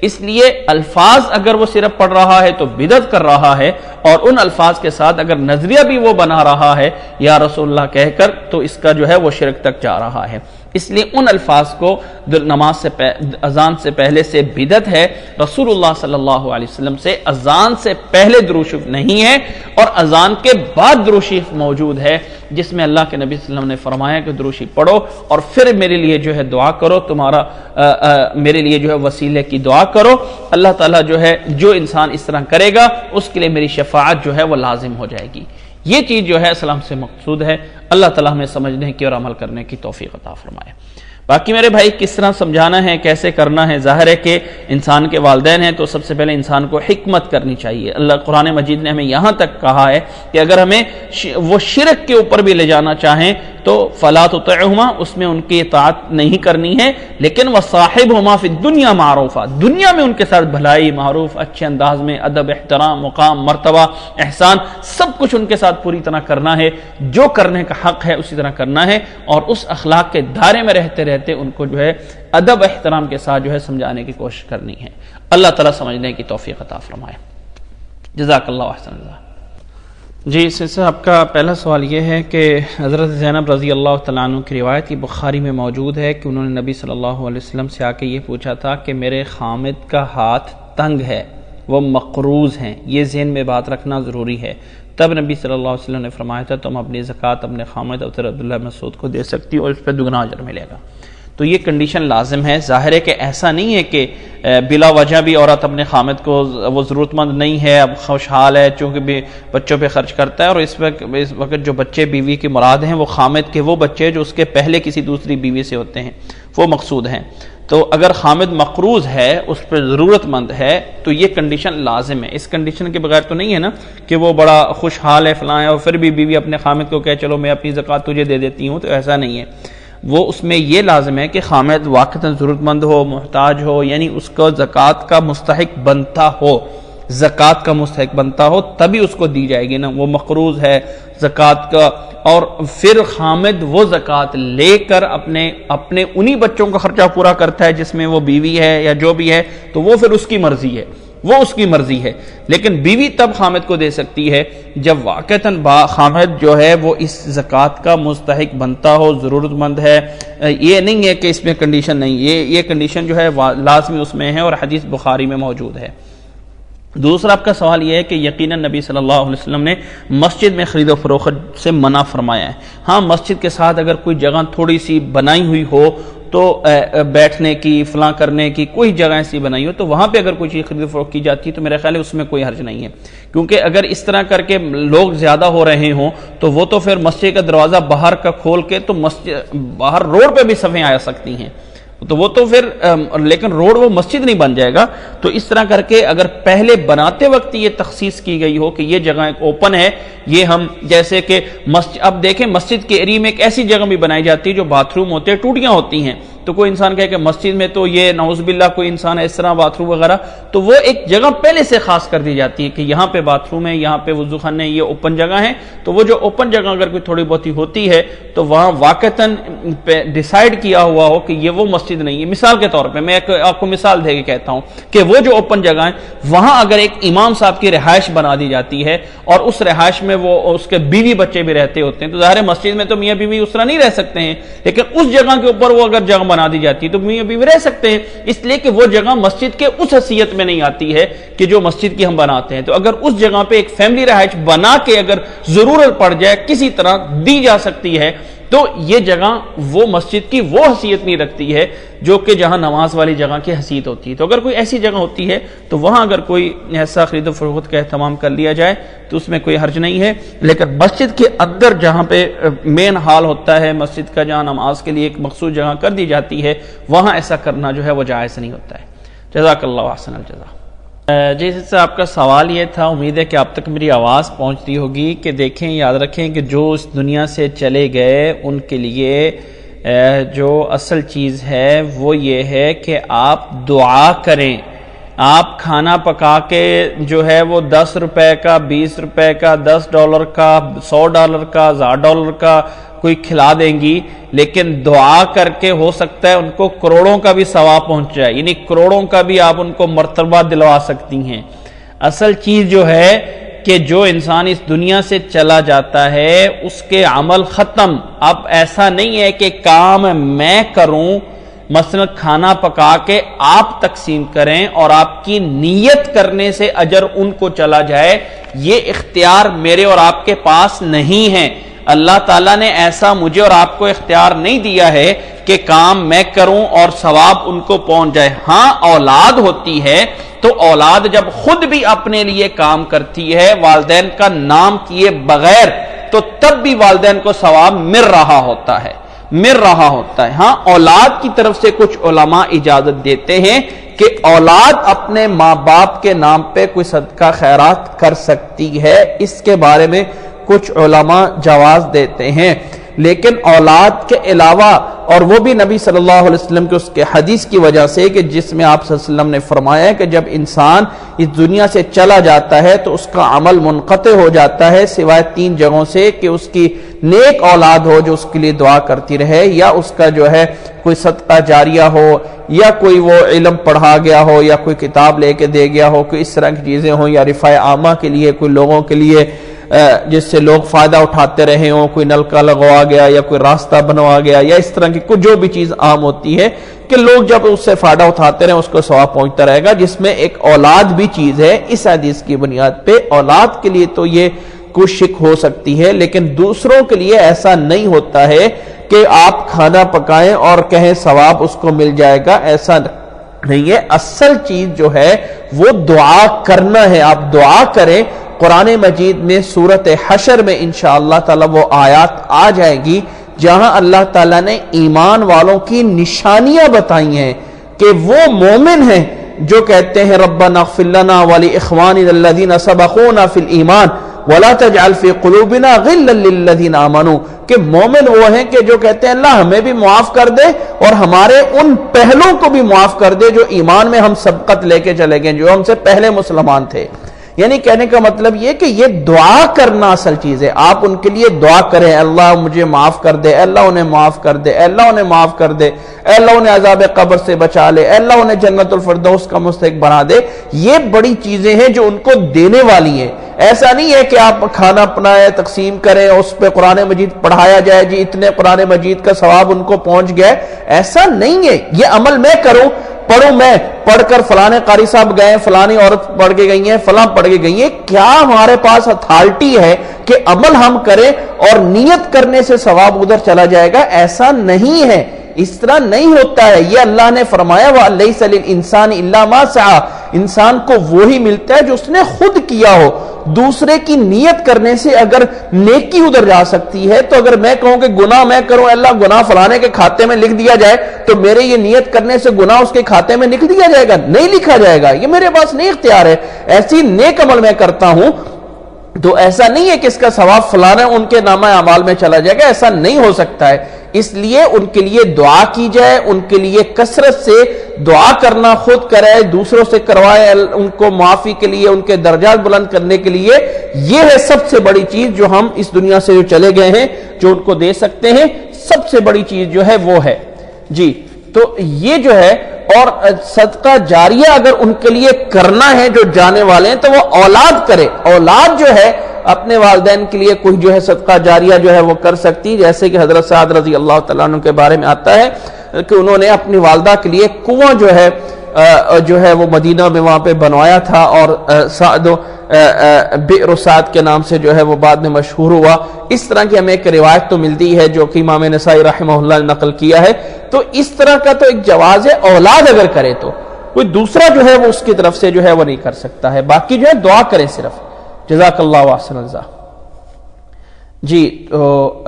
اس لیے الفاظ اگر وہ صرف پڑھ رہا ہے تو بدعت کر رہا ہے، اور ان الفاظ کے ساتھ اگر نظریہ بھی وہ بنا رہا ہے یا رسول اللہ کہہ کر تو اس کا جو ہے وہ شرک تک جا رہا ہے۔ اس لیے ان الفاظ کو نماز سے اذان سے پہلے سے بدعت ہے۔ رسول اللہ صلی اللہ علیہ وسلم سے اذان سے پہلے درود شریف نہیں ہے، اور اذان کے بعد درود شریف موجود ہے جس میں اللہ کے نبی صلی اللہ علیہ وسلم نے فرمایا کہ درود شریف پڑھو اور پھر میرے لیے جو ہے دعا کرو، تمہارا میرے لیے جو ہے وسیلے کی دعا کرو، اللہ تعالیٰ جو ہے جو انسان اس طرح کرے گا اس کے لیے میری شفاعت جو ہے وہ لازم ہو جائے گی۔ یہ چیز جو ہے اسلام سے مقصود ہے۔ اللہ تعالیٰ ہمیں سمجھنے کی اور عمل کرنے کی توفیق عطا فرمائے۔ باقی میرے بھائی کس طرح سمجھانا ہے، کیسے کرنا ہے، ظاہر ہے کہ انسان کے والدین ہیں تو سب سے پہلے انسان کو حکمت کرنی چاہیے۔ اللہ قرآن مجید نے ہمیں یہاں تک کہا ہے کہ اگر ہمیں وہ شرک کے اوپر بھی لے جانا چاہیں تو فلا تطعهما، اس میں ان کی اطاعت نہیں کرنی ہے، لیکن وصاحبهما فی الدنیا معروفا، دنیا میں ان کے ساتھ بھلائی، معروف، اچھے انداز میں ادب، احترام، مقام، مرتبہ، احسان، سب کچھ ان کے ساتھ پوری طرح کرنا ہے، جو کرنے کا حق ہے اسی طرح کرنا ہے، اور اس اخلاق کے دائرے میں رہتے رہتے ان کو جو ہے ادب احترام کے ساتھ جو ہے سمجھانے کی کوشش کرنی ہے۔ اللہ تعالیٰ سمجھنے کی توفیق عطا فرمائے۔ جزاک اللہ احسن اللہ۔ جی سے آپ کا پہلا سوال یہ ہے کہ حضرت زینب رضی اللہ تعالیٰ عنہ کی روایت کی بخاری میں موجود ہے کہ انہوں نے نبی صلی اللہ علیہ وسلم سے آ کے یہ پوچھا تھا کہ میرے خامد کا ہاتھ تنگ ہے، وہ مقروض ہیں، یہ ذہن میں بات رکھنا ضروری ہے۔ تب نبی صلی اللہ علیہ وسلم نے فرمایا تھا تم اپنی زکوٰۃ اپنے خامد حضرت عبداللہ مسعود کو دے سکتی ہو اور اس پہ دگنا اجر ملے گا۔ تو یہ کنڈیشن لازم ہے۔ ظاہر ہے کہ ایسا نہیں ہے کہ بلا وجہ بھی عورت اپنے خامد کو وہ ضرورت مند نہیں ہے، اب خوشحال ہے چونکہ بھی بچوں پہ خرچ کرتا ہے، اور اس وقت جو بچے بیوی کی مراد ہیں وہ خامد کے وہ بچے جو اس کے پہلے کسی دوسری بیوی سے ہوتے ہیں وہ مقصود ہیں۔ تو اگر خامد مقروض ہے، اس پہ ضرورت مند ہے، تو یہ کنڈیشن لازم ہے۔ اس کنڈیشن کے بغیر تو نہیں ہے نا کہ وہ بڑا خوشحال ہے فلاں ہے اور پھر بھی بیوی اپنے خامد کو کہے چلو میں اپنی زکوٰۃ تجھے دے دیتی ہوں، تو ایسا نہیں ہے۔ وہ اس میں یہ لازم ہے کہ خامد واقعتاً ضرورت مند ہو، محتاج ہو، یعنی اس کو زکوٰۃ کا مستحق بنتا ہو، زکوٰۃ کا مستحق بنتا ہو تبھی اس کو دی جائے گی نا۔ وہ مقروض ہے زکوٰۃ کا، اور پھر خامد وہ زکوٰۃ لے کر اپنے انہی بچوں کا خرچہ پورا کرتا ہے جس میں وہ بیوی ہے یا جو بھی ہے، تو وہ پھر اس کی مرضی ہے، وہ اس کی مرضی ہے۔ لیکن بیوی تب خامد کو دے سکتی ہے جب واقعتاً خامد جو ہے وہ اس زکوٰۃ کا مستحق بنتا ہو، ضرورت مند ہے۔ یہ نہیں ہے کہ اس میں کنڈیشن نہیں، یہ کنڈیشن جو ہے لازمی اس میں ہے اور حدیث بخاری میں موجود ہے۔ دوسرا آپ کا سوال یہ ہے کہ یقیناً نبی صلی اللہ علیہ وسلم نے مسجد میں خرید و فروخت سے منع فرمایا ہے۔ ہاں، مسجد کے ساتھ اگر کوئی جگہ تھوڑی سی بنائی ہوئی ہو تو بیٹھنے کی، فلاں کرنے کی کوئی جگہ ایسی بنائی ہو تو وہاں پہ اگر کوئی چیز خرید و فروخت کی جاتی ہے تو میرا خیال ہے اس میں کوئی حرج نہیں ہے، کیونکہ اگر اس طرح کر کے لوگ زیادہ ہو رہے ہوں تو وہ تو پھر مسجد کا دروازہ باہر کا کھول کے تو مسجد باہر روڈ پہ بھی صفیں آ سکتی ہیں، تو وہ تو پھر لیکن روڈ وہ مسجد نہیں بن جائے گا۔ تو اس طرح کر کے اگر پہلے بناتے وقت یہ تخصیص کی گئی ہو کہ یہ جگہ ایک اوپن ہے، یہ ہم جیسے کہ اب دیکھیں مسجد کے ایریا میں ایک ایسی جگہ بھی بنائی جاتی ہے جو باتھ روم ہوتے ہیں، ٹوٹیاں ہوتی ہیں، تو کوئی انسان کہے کہ مسجد میں تو یہ نعوذ باللہ کوئی انسان ہے اس طرح باتھ روم وغیرہ، تو وہ ایک جگہ پہلے سے خاص کر دی جاتی ہے کہ یہاں پہ باتھ روم ہے، یہاں پہ وضو خانے، یہ اوپن جگہ ہے، تو وہ جو اوپن جگہ اگر کوئی تھوڑی بہت ہوتی ہے تو وہاں واقعتاً ڈیسائیڈ کیا ہوا ہو کہ یہ وہ مسجد نہیں ہے۔ مثال کے طور پہ میں آپ کو مثال دے کے کہتا ہوں کہ وہ جو اوپن جگہ ہے وہاں اگر ایک امام صاحب کی رہائش بنا دی جاتی ہے اور اس رہائش میں وہ اس کے بیوی بچے بھی رہتے ہوتے ہیں، تو ظاہر ہے مسجد میں تو میاں بیوی اس طرح نہیں رہ سکتے ہیں، لیکن اس جگہ کے اوپر وہ اگر جگہ بنا دی جاتی ہے تو میاں بیوی رہ سکتے ہیں، اس لیے کہ وہ جگہ مسجد کے اس حیثیت میں نہیں آتی ہے کہ جو مسجد کی ہم بناتے ہیں۔ تو اگر اس جگہ پہ ایک فیملی رہائش بنا کے اگر ضرورت پڑ جائے کسی طرح دی جا سکتی ہے تو یہ جگہ وہ مسجد کی وہ حیثیت نہیں رکھتی ہے جو کہ جہاں نماز والی جگہ کی حیثیت ہوتی ہے۔ تو اگر کوئی ایسی جگہ ہوتی ہے تو وہاں اگر کوئی ایسا خرید و فروخت کا اہتمام کر لیا جائے تو اس میں کوئی حرج نہیں ہے، لیکن مسجد کے اندر جہاں پہ مین ہال ہوتا ہے مسجد کا، جہاں نماز کے لیے ایک مخصوص جگہ کر دی جاتی ہے، وہاں ایسا کرنا جو ہے وہ جائز نہیں ہوتا ہے۔ جزاک اللہ احسن الجزا۔ جیسے سے آپ کا سوال یہ تھا، امید ہے کہ آپ تک میری آواز پہنچتی ہوگی کہ دیکھیں، یاد رکھیں کہ جو اس دنیا سے چلے گئے ان کے لیے جو اصل چیز ہے وہ یہ ہے کہ آپ دعا کریں۔ آپ کھانا پکا کے جو ہے وہ 10 روپے کا، 20 روپے کا، $10 کا، $100 کا، $1000 کا کوئی کھلا دیں گی، لیکن دعا کر کے ہو سکتا ہے ان کو کروڑوں کا بھی ثواب پہنچ جائے، یعنی کروڑوں کا بھی آپ ان کو مرتبہ دلوا سکتی ہیں۔ اصل چیز جو ہے کہ جو انسان اس دنیا سے چلا جاتا ہے اس کے عمل ختم۔ اب ایسا نہیں ہے کہ کام میں کروں، مثلا کھانا پکا کے آپ تقسیم کریں اور آپ کی نیت کرنے سے اجر ان کو چلا جائے، یہ اختیار میرے اور آپ کے پاس نہیں ہے۔ اللہ تعالیٰ نے ایسا مجھے اور آپ کو اختیار نہیں دیا ہے کہ کام میں کروں اور ثواب ان کو پہنچ جائے۔ ہاں، اولاد ہوتی ہے تو اولاد جب خود بھی اپنے لیے کام کرتی ہے والدین کا نام کیے بغیر، تو تب بھی والدین کو ثواب مل رہا ہوتا ہے۔ ہاں، اولاد کی طرف سے کچھ علماء اجازت دیتے ہیں کہ اولاد اپنے ماں باپ کے نام پہ کوئی صدقہ خیرات کر سکتی ہے، اس کے بارے میں کچھ علماء جواز دیتے ہیں، لیکن اولاد کے علاوہ، اور وہ بھی نبی صلی اللہ علیہ وسلم کے اس کے حدیث کی وجہ سے کہ جس میں آپ صلی اللہ علیہ وسلم نے فرمایا کہ جب انسان اس دنیا سے چلا جاتا ہے تو اس کا عمل منقطع ہو جاتا ہے سوائے 3 جگہوں سے، کہ اس کی نیک اولاد ہو جو اس کے لیے دعا کرتی رہے، یا اس کا جو ہے کوئی صدقہ جاریہ ہو، یا کوئی وہ علم پڑھا گیا ہو، یا کوئی کتاب لے کے دے گیا ہو، کوئی اس طرح کی چیزیں ہوں، یا رفع عامہ کے لیے کوئی لوگوں کے لیے جس سے لوگ فائدہ اٹھاتے رہے ہوں، کوئی نلکا لگوا گیا یا کوئی راستہ بنوا گیا، یا اس طرح کی کچھ جو بھی چیز عام ہوتی ہے کہ لوگ جب اس سے فائدہ اٹھاتے رہے اس کو ثواب پہنچتا رہے گا، جس میں ایک اولاد بھی چیز ہے۔ اس حدیث کی بنیاد پہ اولاد کے لیے تو یہ کچھ شک ہو سکتی ہے، لیکن دوسروں کے لیے ایسا نہیں ہوتا ہے کہ آپ کھانا پکائیں اور کہیں ثواب اس کو مل جائے گا، ایسا نہیں ہے. اصل چیز جو ہے وہ دعا کرنا ہے. آپ دعا کریں. قرآن مجید میں سورۃ حشر میں انشاءاللہ تعالی وہ آیات آ جائے گی جہاں اللہ تعالیٰ نے ایمان والوں کی نشانیاں بتائی ہیں کہ وہ مومن ہیں جو کہتے ہیں ربنا اغفر لنا ولاخواننا الذین سبقونا فی الایمان ولا تجعل فی قلوبنا غلا للذین آمنوا. کہ مومن وہ ہیں کہ جو کہتے ہیں اللہ ہمیں بھی معاف کر دے اور ہمارے ان پہلوں کو بھی معاف کر دے جو ایمان میں ہم سبقت لے کے چلے گئے، جو ہم سے پہلے مسلمان تھے. یعنی کہنے کا مطلب یہ کہ یہ دعا کرنا اصل چیز ہے. آپ ان کے لیے دعا کریں، اللہ مجھے معاف کر دے، اللہ انہیں معاف کر دے، اللہ انہیں معاف کر دے، اللہ انہیں عذاب قبر سے بچا لے، اللہ انہیں جنت الفردوس کا مستحق بنا دے. یہ بڑی چیزیں ہیں جو ان کو دینے والی ہیں. ایسا نہیں ہے کہ آپ کھانا پنائے تقسیم کریں، اس پہ قرآن مجید پڑھایا جائے، جی اتنے قرآن مجید کا ثواب ان کو پہنچ گیا. ایسا نہیں ہے. یہ عمل میں کروں، پڑھوں میں، پڑھ کر فلانے قاری صاحب گئے، فلانی عورت پڑھ کے گئی ہیں، فلاں پڑھ کے گئی ہیں. کیا ہمارے پاس اتھارٹی ہے کہ عمل ہم کریں اور نیت کرنے سے ثواب ادھر چلا جائے گا؟ ایسا نہیں ہے. اس طرح نہیں ہوتا ہے. یہ اللہ نے فرمایا وَلَيْسَ لِلْإِنسَانِ إِلَّا مَا سَعَى. انسان کو وہی ملتا ہے جو اس نے خود کیا ہو. دوسرے کی نیت کرنے سے اگر نیکی ادھر جا سکتی ہے تو اگر میں کہوں کہ گناہ میں کروں، اللہ گناہ فلانے کے کھاتے میں لکھ دیا جائے، تو میرے یہ نیت کرنے سے گناہ اس کے کھاتے میں لکھ دیا جائے گا؟ نہیں لکھا جائے گا. یہ میرے پاس نہیں اختیار ہے. ایسی نیک عمل میں کرتا ہوں تو ایسا نہیں ہے کہ اس کا ثواب فلانا ان کے نامہ اعمال میں چلا جائے گا. ایسا نہیں ہو سکتا ہے. اس لیے ان کے لیے دعا کی جائے، ان کے لیے کثرت سے دعا کرنا، خود کرے، دوسروں سے کروائے، ان کو معافی کے لیے، ان کے درجات بلند کرنے کے لیے. یہ ہے سب سے بڑی چیز جو ہم اس دنیا سے جو چلے گئے ہیں جو ان کو دے سکتے ہیں. سب سے بڑی چیز جو ہے وہ ہے جی. تو یہ جو ہے، اور صدقہ جاریہ اگر ان کے لیے کرنا ہے جو جانے والے ہیں تو وہ اولاد کرے. اولاد جو ہے اپنے والدین کے لیے کوئی جو ہے صدقہ جاریہ جو ہے وہ کر سکتی. جیسے کہ حضرت سعد رضی اللہ تعالیٰ عنہ کے بارے میں آتا ہے کہ انہوں نے اپنی والدہ کے لیے کنواں جو ہے وہ مدینہ میں وہاں پہ بنوایا تھا، اور بئر سعد کے نام سے جو ہے وہ بعد میں مشہور ہوا. اس طرح کی ہمیں ایک روایت تو ملتی ہے جو کہ امام نسائی رحمہ اللہ نے نقل کیا ہے. تو اس طرح کا تو ایک جواز ہے. اولاد اگر کرے تو کوئی دوسرا جو ہے وہ اس کی طرف سے جو ہے وہ نہیں کر سکتا ہے. باقی جو ہے دعا کرے صرف. جزاک اللہ احسن الجزا. جی تو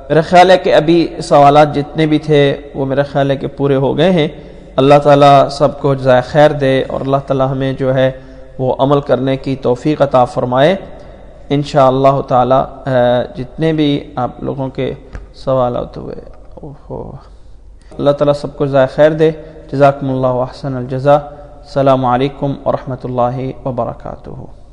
میرا خیال ہے کہ ابھی سوالات جتنے بھی تھے وہ میرا خیال ہے کہ پورے ہو گئے ہیں. اللہ تعالیٰ سب کو جزائے خیر دے اور اللہ تعالیٰ ہمیں جو ہے وہ عمل کرنے کی توفیق عطا فرمائے. انشاءاللہ تعالیٰ جتنے بھی آپ لوگوں کے سوالات ہوئے اللہ تعالیٰ سب کو جزائے خیر دے. جزاکم اللہ احسن الجزا. السلام علیکم ورحمۃ اللہ وبرکاتہ.